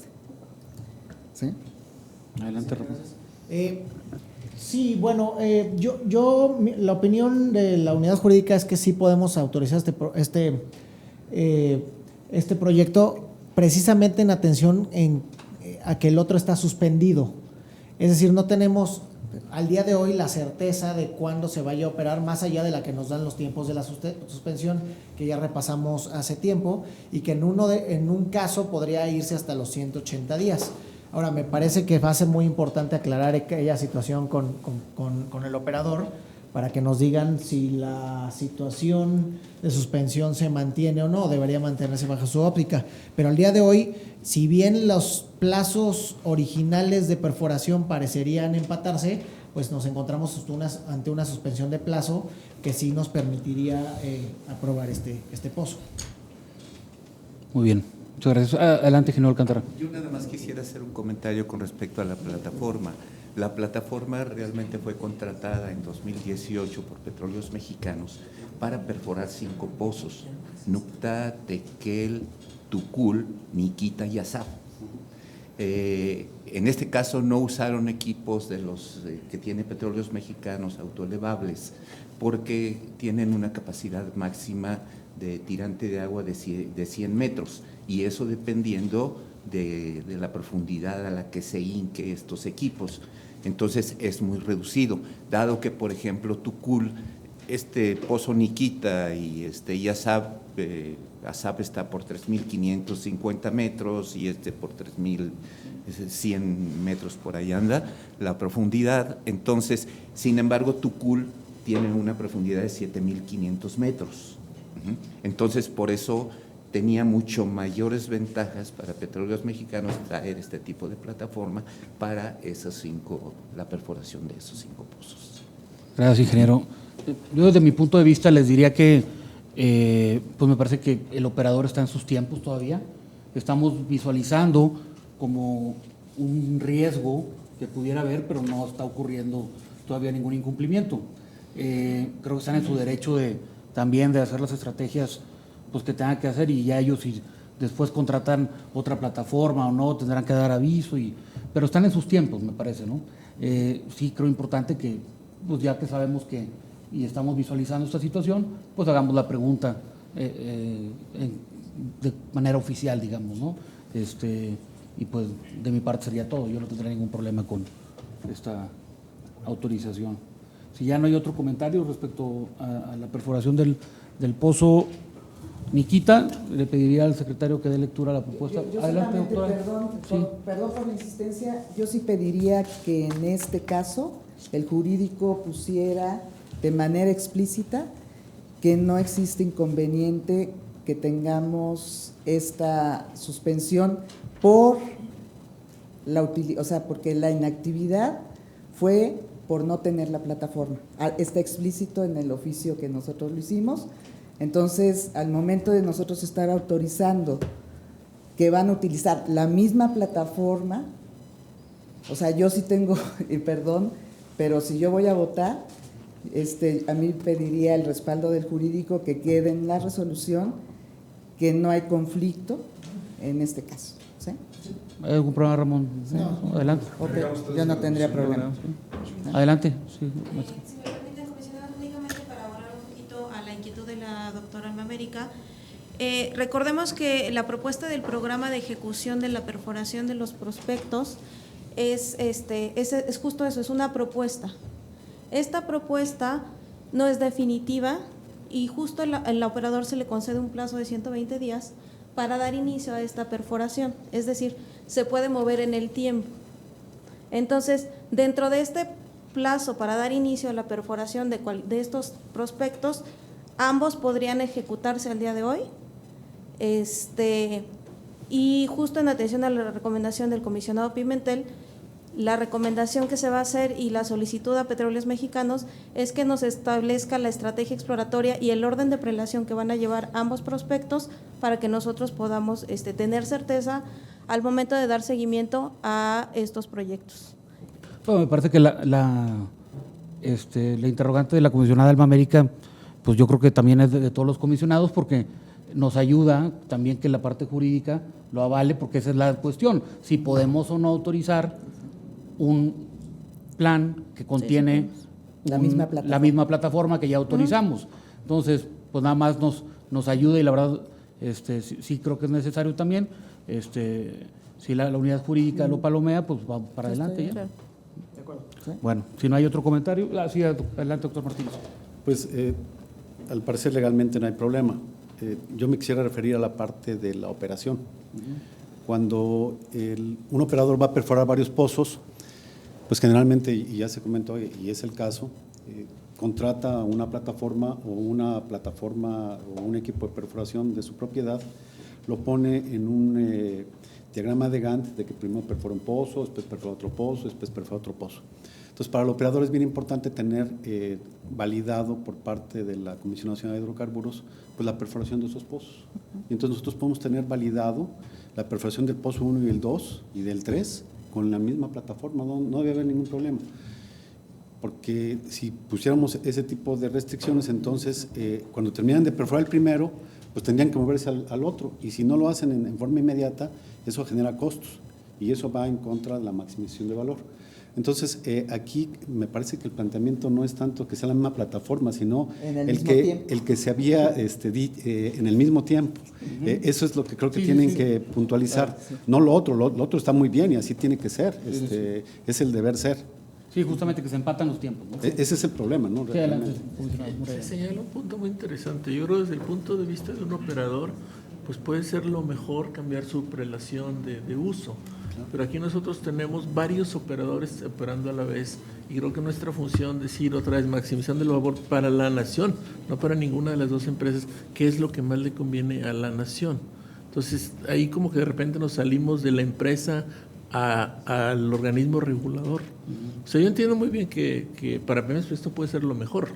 ¿Sí? Adelante, Ramón. Sí, bueno, la opinión de la unidad jurídica es que sí podemos autorizar este proyecto precisamente en atención a que el otro está suspendido. Es decir, no tenemos al día de hoy la certeza de cuándo se vaya a operar, más allá de la que nos dan los tiempos de la suspensión, que ya repasamos hace tiempo, y que en un caso podría irse hasta los 180 días. Ahora, me parece que va a ser muy importante aclarar aquella situación con el operador para que nos digan si la situación de suspensión se mantiene o no, debería mantenerse bajo su óptica. Pero al día de hoy, si bien los plazos originales de perforación parecerían empatarse, pues nos encontramos ante una suspensión de plazo que sí nos permitiría aprobar este pozo. Muy bien. Muchas gracias. Adelante, ingeniero Alcántara. Yo nada más quisiera hacer un comentario con respecto a la plataforma. La plataforma realmente fue contratada en 2018 por Petróleos Mexicanos para perforar 5 pozos: Nucta, Tequel, Tucul, Niquita y ASAP. En este caso no usaron equipos de los que tiene Petróleos Mexicanos autoelevables, porque tienen una capacidad máxima de tirante de agua de 100 metros, y eso dependiendo de la profundidad a la que se hinque estos equipos. Entonces es muy reducido, dado que, por ejemplo, Tucul, pozo Niquita y ASAP está por 3.550 metros y por 3.100 metros, por ahí anda la profundidad. Entonces, sin embargo, Tucul tiene una profundidad de 7.500 metros. Entonces, por eso tenía mucho mayores ventajas para Petróleos Mexicanos traer este tipo de plataforma para la perforación de esos 5 pozos. Gracias, ingeniero. Yo desde mi punto de vista les diría que pues me parece que el operador está en sus tiempos todavía. Estamos visualizando como un riesgo que pudiera haber, pero no está ocurriendo todavía ningún incumplimiento. Creo que están en su derecho también de hacer las estrategias pues, que tengan que hacer, y ya ellos, si después contratan otra plataforma o no, tendrán que dar aviso, pero están en sus tiempos, me parece, ¿no? Sí creo importante que, pues ya que sabemos y estamos visualizando esta situación, pues hagamos la pregunta de manera oficial, digamos, ¿no? Y pues de mi parte sería todo. Yo no tendré ningún problema con esta autorización. Si ya no hay otro comentario respecto a la perforación del pozo Niquita, le pediría al secretario que dé lectura a la propuesta. Yo Adelante, doctora. Perdón por la insistencia, yo sí pediría que en este caso el jurídico pusiera de manera explícita que no existe inconveniente que tengamos esta suspensión porque la inactividad fue por no tener la plataforma. Está explícito en el oficio que nosotros lo hicimos. Entonces, al momento de nosotros estar autorizando que van a utilizar la misma plataforma, o sea, yo sí tengo, perdón, pero si yo voy a votar, a mí pediría el respaldo del jurídico que quede en la resolución que no hay conflicto en este caso. ¿Sí? ¿Hay algún problema, Ramón? No. Adelante. Okay. Yo no tendría problema. Adelante. Sí. Si me permiten, comisionado, únicamente para abonar un poquito a la inquietud de la doctora Alma América, recordemos que la propuesta del programa de ejecución de la perforación de los prospectos es justo eso, es una propuesta. Esta propuesta no es definitiva y justo al operador se le concede un plazo de 120 días para dar inicio a esta perforación, es decir, se puede mover en el tiempo. Entonces, dentro de este plazo para dar inicio a la perforación de estos prospectos, ambos podrían ejecutarse al día de hoy. Y justo en atención a la recomendación del comisionado Pimentel, la recomendación que se va a hacer y la solicitud a Petróleos Mexicanos es que nos establezca la estrategia exploratoria y el orden de prelación que van a llevar ambos prospectos para que nosotros podamos tener certeza al momento de dar seguimiento a estos proyectos. Bueno, me parece que la interrogante de la comisionada Alma América, pues yo creo que también es de todos los comisionados, porque nos ayuda también que la parte jurídica lo avale, porque esa es la cuestión, si podemos o no autorizar un plan que contiene la misma plataforma que ya autorizamos. Entonces, pues nada más nos ayuda, y la verdad sí creo que es necesario también. Si la unidad jurídica lo palomea, pues vamos para adelante ya. Claro. De acuerdo. ¿Sí? Bueno, si no hay otro comentario, sí, adelante, doctor Martínez. Pues al parecer legalmente no hay problema. Yo me quisiera referir a la parte de la operación. Cuando un operador va a perforar varios pozos, pues generalmente, y ya se comentó, y es el caso, contrata una plataforma o un equipo de perforación de su propiedad, lo pone en un diagrama de Gantt de que primero perfora un pozo, después perfora otro pozo, después perfora otro pozo. Entonces, para el operador es bien importante tener validado por parte de la Comisión Nacional de Hidrocarburos pues la perforación de esos pozos. Y entonces nosotros podemos tener validado la perforación del pozo 1 y el 2 y del 3 con la misma plataforma, no debe haber ningún problema. Porque si pusiéramos ese tipo de restricciones, entonces cuando terminan de perforar el primero, pues tendrían que moverse al otro, y si no lo hacen en forma inmediata, eso genera costos, y eso va en contra de la maximización de valor. Entonces, aquí me parece que el planteamiento no es tanto que sea la misma plataforma, sino el que se había en el mismo tiempo. Eso es lo que creo que tienen que puntualizar, no lo otro. Lo otro está muy bien y así tiene que ser, es el deber ser. Sí, justamente que se empatan los tiempos, ¿no? Ese es el problema, ¿no? Sí, adelante. Se señala un punto muy interesante. Yo creo que desde el punto de vista de un operador, pues puede ser lo mejor cambiar su prelación de uso. Pero aquí nosotros tenemos varios operadores operando a la vez y creo que nuestra función, decir otra vez, maximizando el valor para la nación, no para ninguna de las dos empresas, qué es lo que más le conviene a la nación. Entonces, ahí como que de repente nos salimos de la empresa al organismo regulador. O sea, yo entiendo muy bien que para Pemex esto puede ser lo mejor.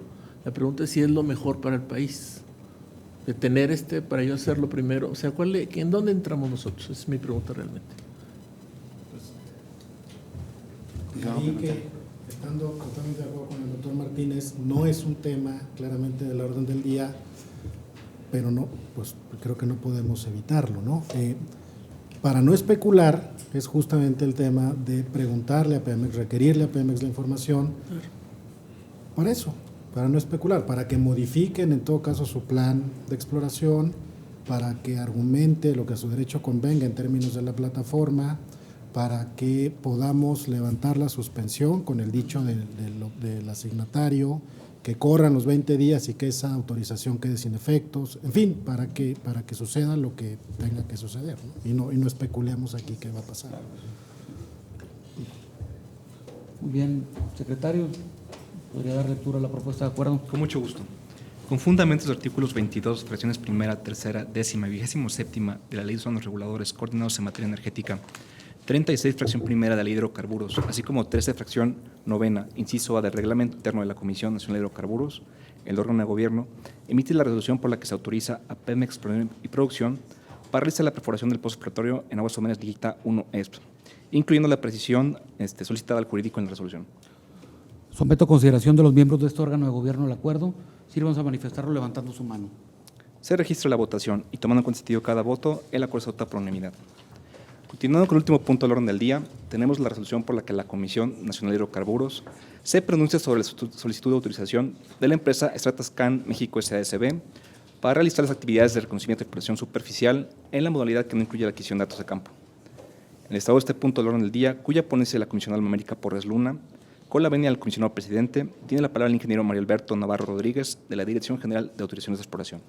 La pregunta es si es lo mejor para el país. De tener para yo hacerlo primero. O sea, ¿en dónde entramos nosotros? Esa es mi pregunta realmente. Ahí que, estando totalmente de acuerdo con el doctor Martínez, no es un tema claramente de la orden del día, pero no, pues creo que no podemos evitarlo, ¿no? Para no especular, es justamente el tema de preguntarle a Pemex, requerirle a Pemex la información, para eso, para no especular, para que modifiquen en todo caso su plan de exploración, para que argumente lo que a su derecho convenga en términos de la plataforma, para que podamos levantar la suspensión con el dicho del asignatario, que corran los 20 días y que esa autorización quede sin efectos, en fin, para que suceda lo que tenga que suceder, ¿no? Y no especulemos aquí qué va a pasar. Muy bien, secretario, ¿podría dar lectura a la propuesta de acuerdo? Con mucho gusto. Con fundamentos de los artículos 22, fracciones primera, tercera, décima y 27ª de la Ley de Órganos Reguladores Coordinados en Materia Energética, 36, fracción primera de la Ley de Hidrocarburos, así como 13, fracción novena, inciso A del Reglamento Interno de la Comisión Nacional de Hidrocarburos, el órgano de gobierno, emite la resolución por la que se autoriza a Pemex Exploración y Producción para realizar la perforación del pozo exploratorio en aguas someras Niquita 1-ESP, incluyendo la precisión solicitada al jurídico en la resolución. Someto a consideración de los miembros de este órgano de gobierno el acuerdo. Sírvanse a manifestarlo levantando su mano. Se registra la votación y tomando en cuenta sentido cada voto, el acuerdo se adopta por unanimidad. Continuando con el último punto del orden del día, tenemos la resolución por la que la Comisión Nacional de Hidrocarburos se pronuncia sobre la solicitud de autorización de la empresa Stratascan México S.A.S.B. para realizar las actividades de reconocimiento de exploración superficial en la modalidad que no incluye la adquisición de datos de campo. En el estado de este punto del orden del día, cuya ponencia de la Comisión Alma América Porres Luna, con la venia del comisionado presidente, tiene la palabra el ingeniero Mario Alberto Navarro Rodríguez, de la Dirección General de Autorizaciones de Exploración.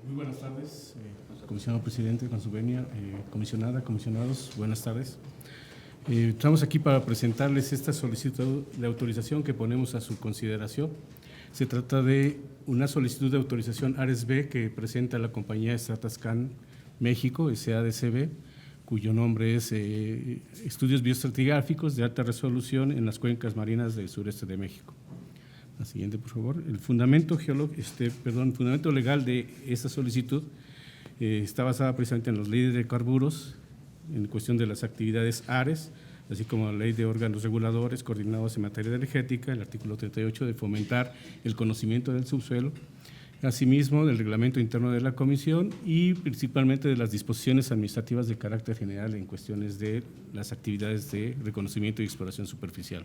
Muy buenas tardes. Comisionado presidente, con su venia, comisionada, comisionados, buenas tardes. Estamos aquí para presentarles esta solicitud de autorización que ponemos a su consideración. Se trata de una solicitud de autorización ARES-B que presenta la compañía Stratascan México, S.A.D.C.B., cuyo nombre es Estudios Bioestratigráficos de Alta Resolución en las Cuencas Marinas del Sureste de México. La siguiente, por favor. El fundamento legal de esta solicitud está basada precisamente en las leyes de hidrocarburos, en cuestión de las actividades ARES, así como la ley de órganos reguladores coordinados en materia energética, el artículo 38 de fomentar el conocimiento del subsuelo, asimismo del reglamento interno de la comisión y principalmente de las disposiciones administrativas de carácter general en cuestiones de las actividades de reconocimiento y exploración superficial.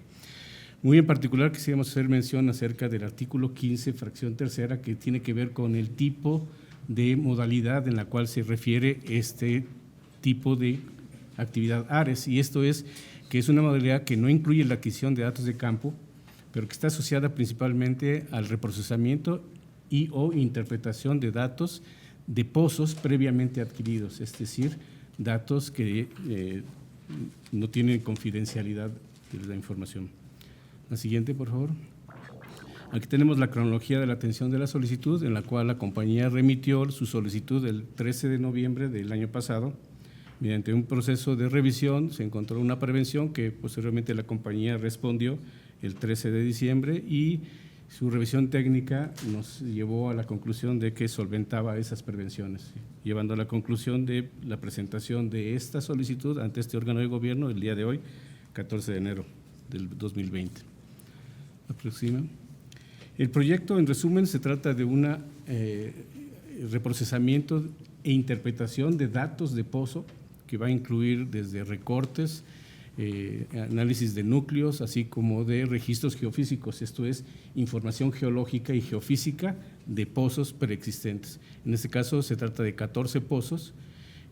Muy en particular quisiéramos hacer mención acerca del artículo 15, fracción tercera, que tiene que ver con el tipo de modalidad en la cual se refiere este tipo de actividad ARES, y esto es que es una modalidad que no incluye la adquisición de datos de campo, pero que está asociada principalmente al reprocesamiento y o interpretación de datos de pozos previamente adquiridos, es decir, datos que no tienen confidencialidad de la información. La siguiente, por favor. Aquí tenemos la cronología de la atención de la solicitud, en la cual la compañía remitió su solicitud el 13 de noviembre del año pasado. Mediante un proceso de revisión se encontró una prevención que posteriormente la compañía respondió el 13 de diciembre y su revisión técnica nos llevó a la conclusión de que solventaba esas prevenciones, llevando a la conclusión de la presentación de esta solicitud ante este órgano de gobierno el día de hoy, 14 de enero del 2020. La próxima. El proyecto, en resumen, se trata de un reprocesamiento e interpretación de datos de pozo que va a incluir desde recortes, análisis de núcleos, así como de registros geofísicos, esto es, información geológica y geofísica de pozos preexistentes. En este caso se trata de 14 pozos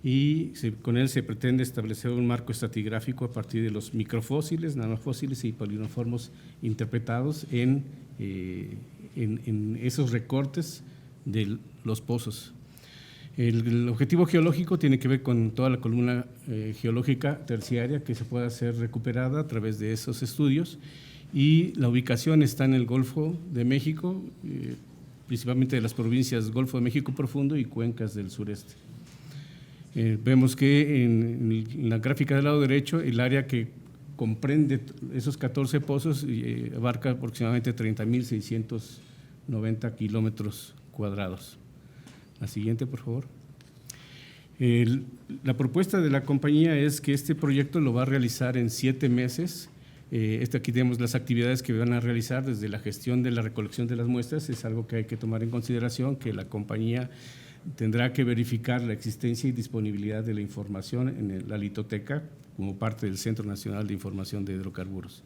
y con él se pretende establecer un marco estratigráfico a partir de los microfósiles, nanofósiles y polinomorfos interpretados en esos recortes de los pozos. El objetivo geológico tiene que ver con toda la columna geológica terciaria que se pueda ser recuperada a través de esos estudios, y la ubicación está en el Golfo de México, principalmente de las provincias Golfo de México Profundo y cuencas del sureste. Vemos que en la gráfica del lado derecho, el área que comprende esos 14 pozos abarca aproximadamente 30.690 kilómetros cuadrados. La siguiente, por favor. La propuesta de la compañía es que este proyecto lo va a realizar en 7 meses. Aquí tenemos las actividades que van a realizar desde la gestión de la recolección de las muestras. Es algo que hay que tomar en consideración, que la compañía tendrá que verificar la existencia y disponibilidad de la información en la litoteca como parte del Centro Nacional de Información de Hidrocarburos.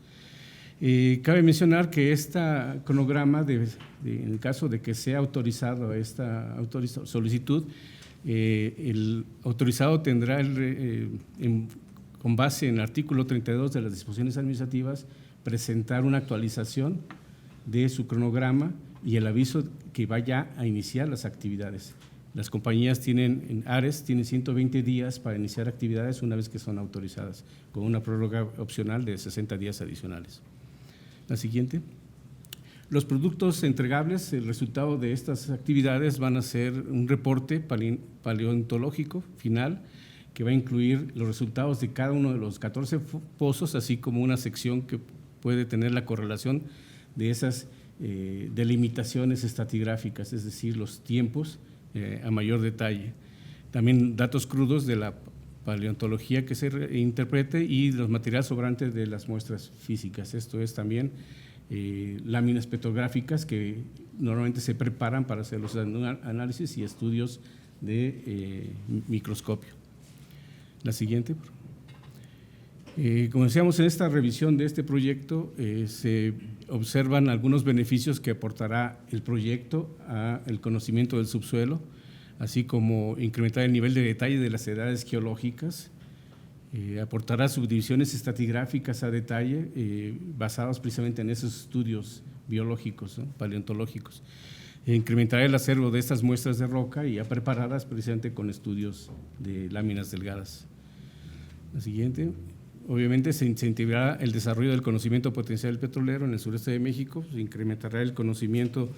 Cabe mencionar que este cronograma, en el caso de que sea autorizado esta solicitud, el autorizado tendrá, con base en el artículo 32 de las disposiciones administrativas, presentar una actualización de su cronograma y el aviso que vaya a iniciar las actividades. Las compañías en ARES tienen 120 días para iniciar actividades una vez que son autorizadas, con una prórroga opcional de 60 días adicionales. La siguiente. Los productos entregables, el resultado de estas actividades van a ser un reporte paleontológico final que va a incluir los resultados de cada uno de los 14 pozos, así como una sección que puede tener la correlación de esas delimitaciones estratigráficas, es decir, los tiempos a mayor detalle. También datos crudos de la paleontología que se interprete y los materiales sobrantes de las muestras físicas. Esto es también láminas petrográficas que normalmente se preparan para hacer los análisis y estudios de microscopio. La siguiente. Como decíamos, en esta revisión de este proyecto se observan algunos beneficios que aportará el proyecto al conocimiento del subsuelo, así como incrementar el nivel de detalle de las edades geológicas, aportará subdivisiones estratigráficas a detalle basadas precisamente en esos estudios biológicos, ¿no? Paleontológicos. Incrementará el acervo de estas muestras de roca y ya preparadas precisamente con estudios de láminas delgadas. La siguiente. Obviamente se incentivará el desarrollo del conocimiento potencial petrolero en el sureste de México, se incrementará el conocimiento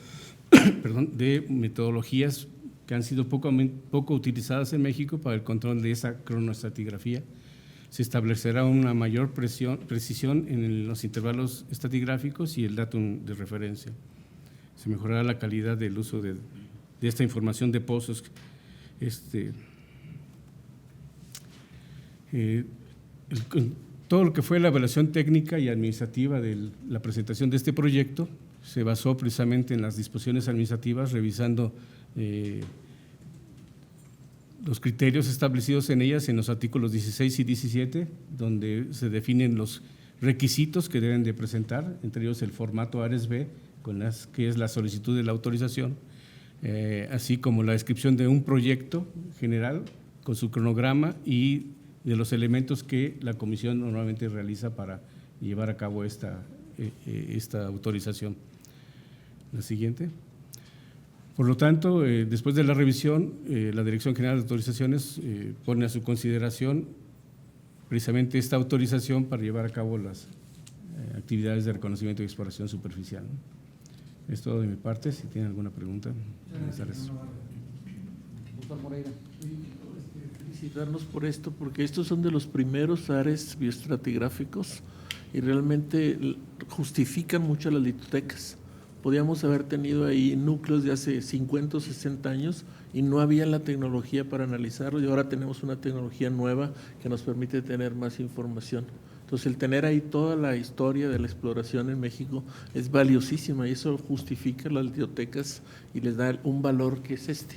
de metodologías que han sido poco utilizadas en México para el control de esa cronoestratigrafía. Se establecerá una mayor precisión en los intervalos estratigráficos y el datum de referencia. Se mejorará la calidad del uso de esta información de pozos. Todo lo que fue la evaluación técnica y administrativa de la presentación de este proyecto se basó precisamente en las disposiciones administrativas, revisando los criterios establecidos en ellas en los artículos 16 y 17, donde se definen los requisitos que deben de presentar, entre ellos el formato ARES-B, que es la solicitud de la autorización, así como la descripción de un proyecto general con su cronograma y de los elementos que la comisión normalmente realiza para llevar a cabo esta autorización. La siguiente. Por lo tanto, después de la revisión, la Dirección General de Autorizaciones pone a su consideración precisamente esta autorización para llevar a cabo las actividades de reconocimiento y exploración superficial, ¿no? Es todo de mi parte. Si tienen alguna pregunta, buenas tardes. Doctor Moreira. Felicitarnos por esto, porque estos son de los primeros ARES bioestratigráficos y realmente justifican mucho las litotecas. Podíamos haber tenido ahí núcleos de hace 50 o 60 años y no había la tecnología para analizarlo, y ahora tenemos una tecnología nueva que nos permite tener más información. Entonces, el tener ahí toda la historia de la exploración en México es valiosísima y eso justifica las litotecas y les da un valor que es este.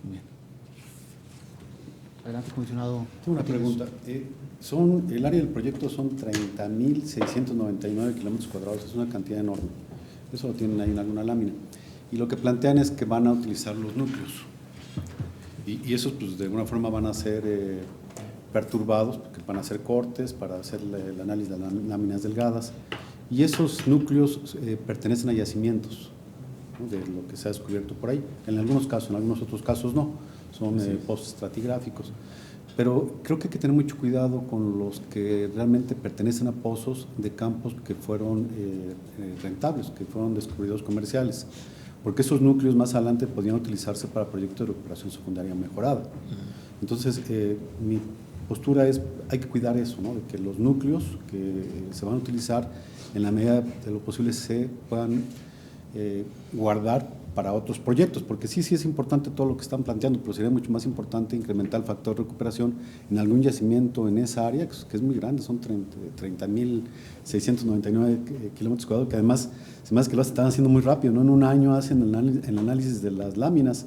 Bien. Adelante, comisionado. Tengo una pregunta. El área del proyecto son 30.699 kilómetros cuadrados, es una cantidad enorme. Eso lo tienen ahí en alguna lámina. Y lo que plantean es que van a utilizar los núcleos. Y esos, pues, de alguna forma van a ser perturbados, porque van a hacer cortes para hacer el análisis de las láminas delgadas. Y esos núcleos pertenecen a yacimientos. ¿no?, de lo que se ha descubierto por ahí. En algunos casos, en algunos otros casos no, son pozos estratigráficos. Pero creo que hay que tener mucho cuidado con los que realmente pertenecen a pozos de campos que fueron rentables, que fueron descubridos comerciales, porque esos núcleos más adelante podían utilizarse para proyectos de recuperación secundaria mejorada. Entonces, mi postura es, hay que cuidar eso, ¿no?, de que los núcleos que se van a utilizar, en la medida de lo posible, se puedan guardar para otros proyectos, porque sí es importante todo lo que están planteando, pero sería mucho más importante incrementar el factor de recuperación en algún yacimiento en esa área, que es muy grande, son 30.699 kilómetros cuadrados, que además, se me hace que lo están haciendo muy rápido, ¿no? En un año hacen el análisis de las láminas.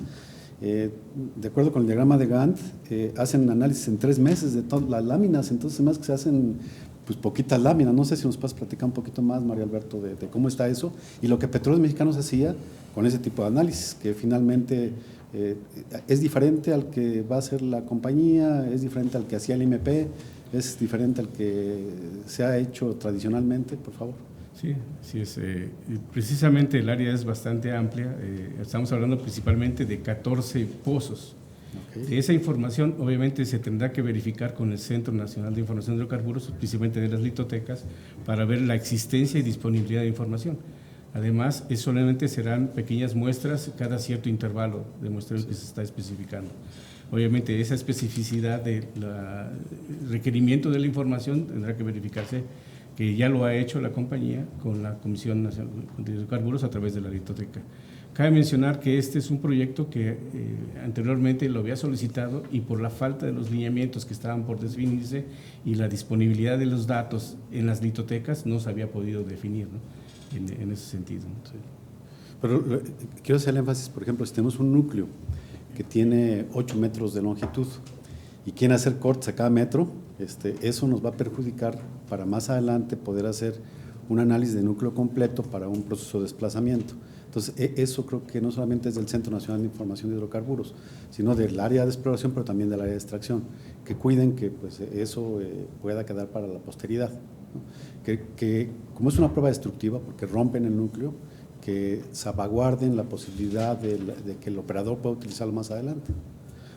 De acuerdo con el diagrama de Gantt, hacen análisis en 3 meses de todas las láminas, entonces más que se hacen pues poquitas láminas. No sé si nos puedes platicar un poquito más, Mario Alberto, de cómo está eso y lo que Petróleos Mexicanos hacía con ese tipo de análisis, que finalmente es diferente al que va a hacer la compañía, es diferente al que hacía el IMP, es diferente al que se ha hecho tradicionalmente, por favor. Sí, sí es. Precisamente el área es bastante amplia, estamos hablando principalmente de 14 pozos. Okay. Esa información obviamente se tendrá que verificar con el Centro Nacional de Información de Hidrocarburos, principalmente de las litotecas, para ver la existencia y disponibilidad de información. Además, solamente serán pequeñas muestras cada cierto intervalo de muestreo que se está especificando. Obviamente esa especificidad del requerimiento de la información tendrá que verificarse, que ya lo ha hecho la compañía con la Comisión Nacional de Hidrocarburos a través de la litoteca. Cabe mencionar que este es un proyecto que anteriormente lo había solicitado y por la falta de los lineamientos que estaban por definirse y la disponibilidad de los datos en las litotecas no se había podido definir, ¿no?, en ese sentido. Sí. Pero quiero hacer el énfasis, por ejemplo, si tenemos un núcleo que tiene 8 metros de longitud y quieren hacer cortes a cada metro, eso nos va a perjudicar para más adelante poder hacer un análisis de núcleo completo para un proceso de desplazamiento. Entonces, eso creo que no solamente es del Centro Nacional de Información de Hidrocarburos, sino del área de exploración, pero también del área de extracción, que cuiden que pues, eso pueda quedar para la posteridad, ¿no? Que como es una prueba destructiva, porque rompen el núcleo, que salvaguarden la posibilidad de que el operador pueda utilizarlo más adelante.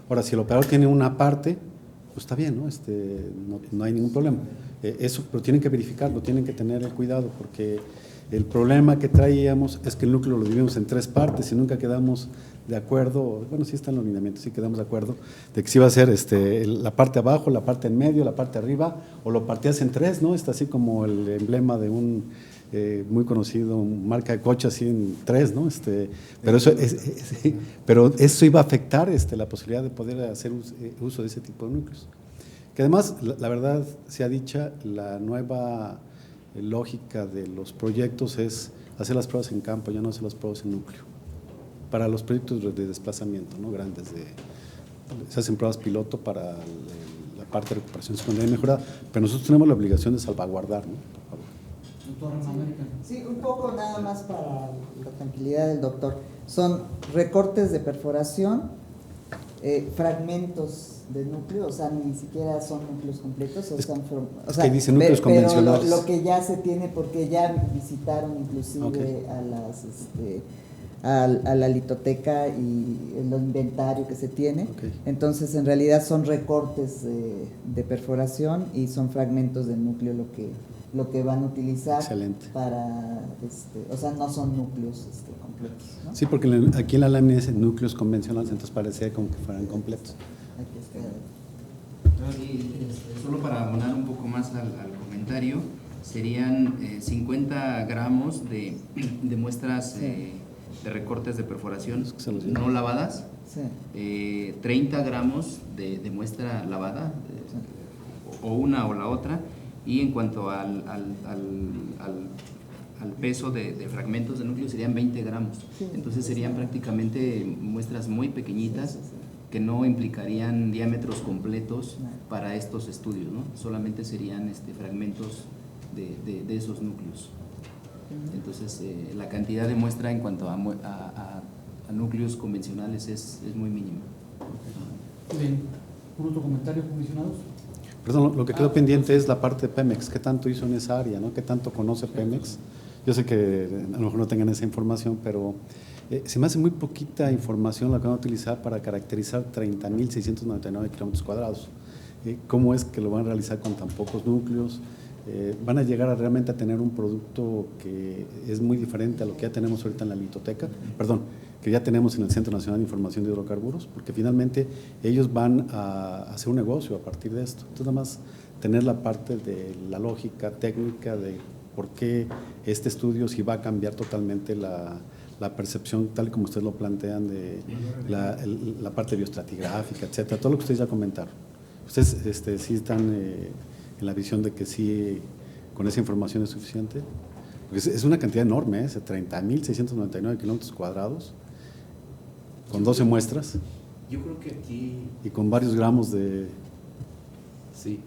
Ahora, si el operador tiene una parte, pues está bien, ¿no? No hay ningún problema. Eso, pero tienen que verificarlo, tienen que tener el cuidado, porque el problema que traíamos es que el núcleo lo dividimos en 3 partes y nunca quedamos de acuerdo, bueno, sí están los lineamientos, sí quedamos de acuerdo de que sí iba a ser la parte abajo, la parte en medio, la parte arriba, o lo partías en 3, ¿no? Está así como el emblema de un muy conocido, marca de coche así en 3, ¿no? Pero eso iba a afectar la posibilidad de poder hacer uso de ese tipo de núcleos. Que además, la verdad sea dicha, la nueva lógica de los proyectos es hacer las pruebas en campo, ya no hacer las pruebas en núcleo. Para los proyectos de desplazamiento, ¿no?, grandes, se hacen pruebas piloto para la parte de recuperación secundaria y mejorada, pero nosotros tenemos la obligación de salvaguardar, ¿no? Por favor. Sí, un poco nada más para la tranquilidad del doctor. Son recortes de perforación, fragmentos de núcleo, o sea, ni siquiera son núcleos completos, que dicen núcleos convencionales. Pero lo que ya se tiene, porque ya visitaron inclusive a la litoteca y el inventario que se tiene. Entonces, en realidad son recortes de perforación y son fragmentos del núcleo lo que van a utilizar. Excelente. Para, o sea, no son núcleos completos, ¿no? Sí, porque aquí en la lámina dice núcleos convencionales, entonces parecía como que fueran completos. Solo para abonar un poco más al comentario, serían 50 gramos de muestras de recortes de perforación no lavadas, 30 gramos de muestra lavada, o una o la otra, y en cuanto al peso de fragmentos de núcleo serían 20 gramos. Entonces serían prácticamente muestras muy pequeñitas que no implicarían diámetros completos para estos estudios, ¿no? Solamente serían fragmentos de esos núcleos. Entonces, la cantidad de muestra en cuanto a núcleos convencionales es muy mínima. Bien. ¿Un otro comentario, comisionados? Perdón, lo que quedó pendiente es la parte de Pemex. ¿Qué tanto hizo en esa área, ¿no? ¿Qué tanto conoce Pemex? Yo sé que a lo mejor no tengan esa información, pero se me hace muy poquita información la que van a utilizar para caracterizar 30.699 kilómetros cuadrados. ¿Cómo es que lo van a realizar con tan pocos núcleos? Van a llegar realmente a tener un producto que es muy diferente a lo que ya tenemos ahorita en la litoteca, que ya tenemos en el Centro Nacional de Información de Hidrocarburos, porque finalmente ellos van a hacer un negocio a partir de esto. Entonces, nada más tener la parte de la lógica técnica de por qué este estudio si va a cambiar totalmente la percepción, tal y como ustedes lo plantean, de la parte bioestratigráfica, etcétera, todo lo que ustedes ya comentaron. ¿Ustedes sí están en la visión de que sí, con esa información es suficiente? Porque es una cantidad enorme, 30.699 kilómetros cuadrados, con 12 muestras. Yo creo que aquí… Y con varios gramos de… Sí,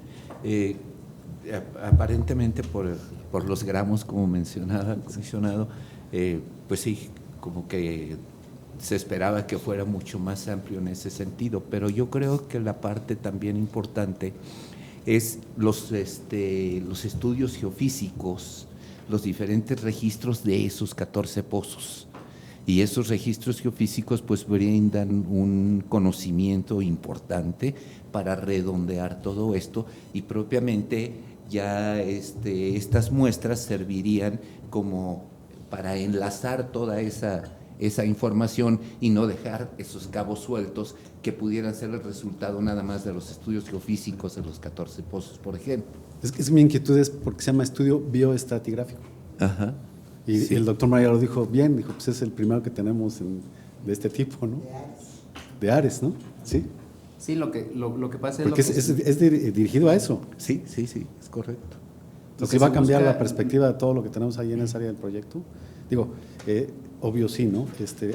aparentemente por los gramos, como mencionaba el comisionado, pues sí, como que se esperaba que fuera mucho más amplio en ese sentido, pero yo creo que la parte también importante es los estudios geofísicos, los diferentes registros de esos 14 pozos. Y esos registros geofísicos pues brindan un conocimiento importante para redondear todo esto, y propiamente ya estas muestras servirían como para enlazar toda esa información y no dejar esos cabos sueltos que pudieran ser el resultado nada más de los estudios geofísicos de los 14 pozos, por ejemplo. Es mi inquietud es porque se llama estudio bioestratigráfico. Ajá. Y sí. El doctor María lo dijo bien, dijo, pues es el primero que tenemos de este tipo, ¿no? De Ares, ¿no? Sí. Sí, lo que pasa es… Porque es dirigido a eso. Sí, es correcto. Entonces, ¿va a cambiar la perspectiva de todo lo que tenemos ahí en esa área del proyecto? Digo, obvio sí, ¿no?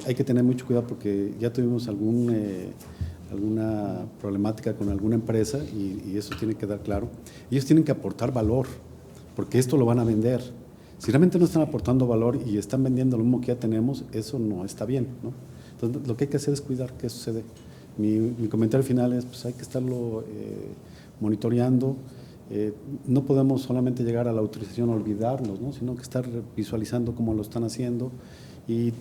Hay que tener mucho cuidado porque ya tuvimos alguna problemática con alguna empresa y eso tiene que dar claro. Ellos tienen que aportar valor, porque esto lo van a vender. Si realmente no están aportando valor y están vendiendo lo mismo que ya tenemos, eso no está bien, ¿no? Entonces, lo que hay que hacer es cuidar que eso se dé. Mi comentario final es, pues hay que estarlo monitoreando. No podemos solamente llegar a la autorización, olvidarnos, ¿no? Sino que estar visualizando cómo lo están haciendo y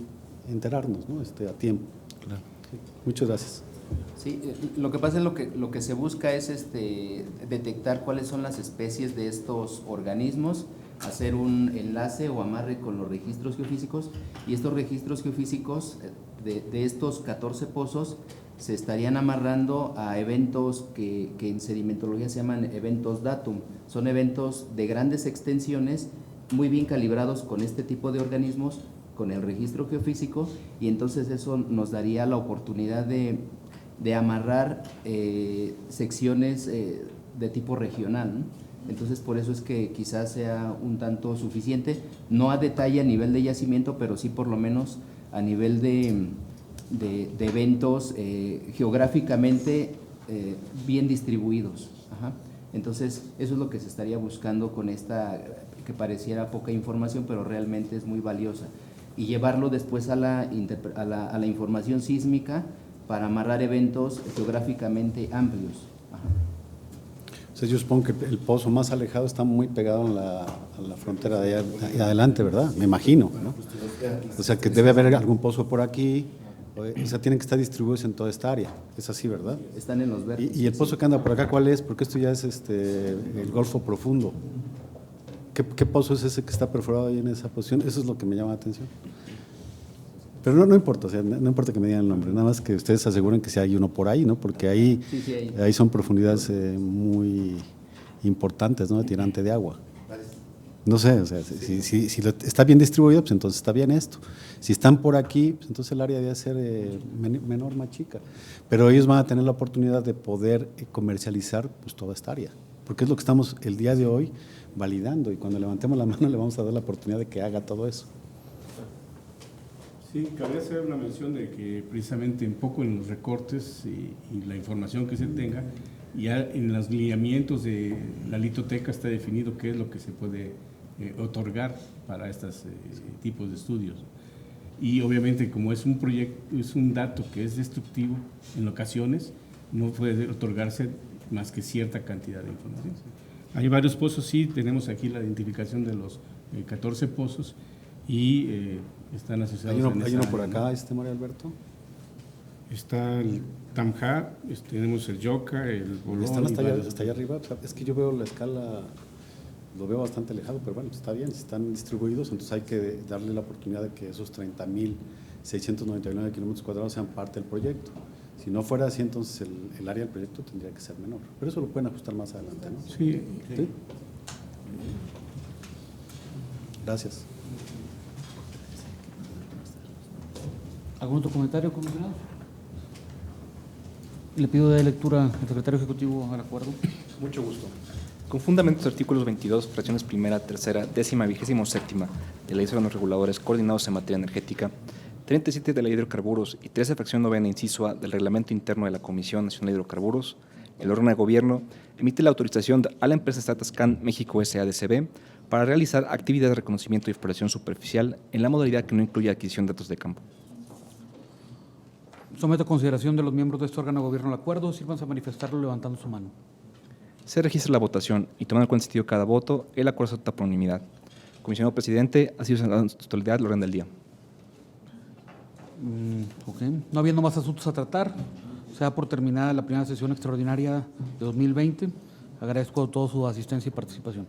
enterarnos, ¿no? A tiempo. Claro. Sí. Muchas gracias. Sí, lo que pasa es lo que se busca es detectar cuáles son las especies de estos organismos, hacer un enlace o amarre con los registros geofísicos, y estos registros geofísicos de estos 14 pozos se estarían amarrando a eventos que en sedimentología se llaman eventos datum. Son eventos de grandes extensiones, muy bien calibrados con este tipo de organismos, con el registro geofísico, y entonces eso nos daría la oportunidad de amarrar secciones de tipo regional, ¿no? Entonces, por eso es que quizás sea un tanto suficiente, no a detalle a nivel de yacimiento, pero sí por lo menos a nivel de eventos geográficamente bien distribuidos. Ajá. Entonces, eso es lo que se estaría buscando con esta, que pareciera poca información, pero realmente es muy valiosa. Y llevarlo después a la información sísmica para amarrar eventos geográficamente amplios. Ajá. O sea, yo supongo que el pozo más alejado está muy pegado a la frontera de allá adelante, ¿verdad? Me imagino, ¿no? O sea, que debe haber algún pozo por aquí. O sea, tienen que estar distribuidos en toda esta área. Es así, ¿verdad? Están en los verdes. ¿Y el pozo que anda por acá cuál es? Porque esto ya es el Golfo Profundo. ¿Qué pozo es ese que está perforado ahí en esa posición? Eso es lo que me llama la atención. Pero no importa, o sea, no importa que me digan el nombre, nada más que ustedes aseguren que si hay uno por ahí, ¿no? Porque ahí, ahí son profundidades muy importantes, ¿no? De tirante de agua. No sé, o sea, si está bien distribuido, pues entonces está bien esto. Si están por aquí, pues entonces el área debe ser menor, más chica. Pero ellos van a tener la oportunidad de poder comercializar pues toda esta área, porque es lo que estamos el día de hoy validando, y cuando levantemos la mano le vamos a dar la oportunidad de que haga todo eso. Sí, cabría hacer una mención de que precisamente un poco en los recortes y la información que se tenga, ya en los lineamientos de la litoteca está definido qué es lo que se puede otorgar para estos tipos de estudios. Y obviamente como es un proyecto, es un dato que es destructivo en ocasiones, no puede otorgarse más que cierta cantidad de información. Hay varios pozos, sí, tenemos aquí la identificación de los 14 pozos y están asociados Hay en uno esa por área, acá, ¿no? María Alberto. Está el Tamja, tenemos el Yoca, el Bolón. Están y varios hasta allá arriba. O sea, es que yo veo la escala, lo veo bastante alejado, pero bueno, está bien, si están distribuidos, entonces hay que darle la oportunidad de que esos 30.699 kilómetros cuadrados sean parte del proyecto. Si no fuera así, entonces el área del proyecto tendría que ser menor. Pero eso lo pueden ajustar más adelante, ¿no? Sí. ¿Sí? Gracias. ¿Algún otro comentario, comisionado? Le pido de lectura al secretario ejecutivo al acuerdo. Mucho gusto. Con fundamentos artículos 22, fracciones primera, tercera, décima, 27ª de la Ley de órganos reguladores coordinados en materia energética, 37 de la Ley de Hidrocarburos y 13 fracción novena inciso A del Reglamento Interno de la Comisión Nacional de Hidrocarburos, el órgano de gobierno emite la autorización a la empresa Statascan México S.A.D.C.B. para realizar actividades de reconocimiento y exploración superficial en la modalidad que no incluye adquisición de datos de campo. Someto a consideración de los miembros de este órgano de gobierno el acuerdo. Sírvanse a manifestarlo levantando su mano. Se registra la votación y tomando en cuenta el sentido de cada voto, el acuerdo se adopta por unanimidad. Comisionado presidente, ha sido sancionado en su totalidad el orden del día. Ok. No habiendo más asuntos a tratar, se da por terminada la primera sesión extraordinaria de 2020. Agradezco a todos su asistencia y participación.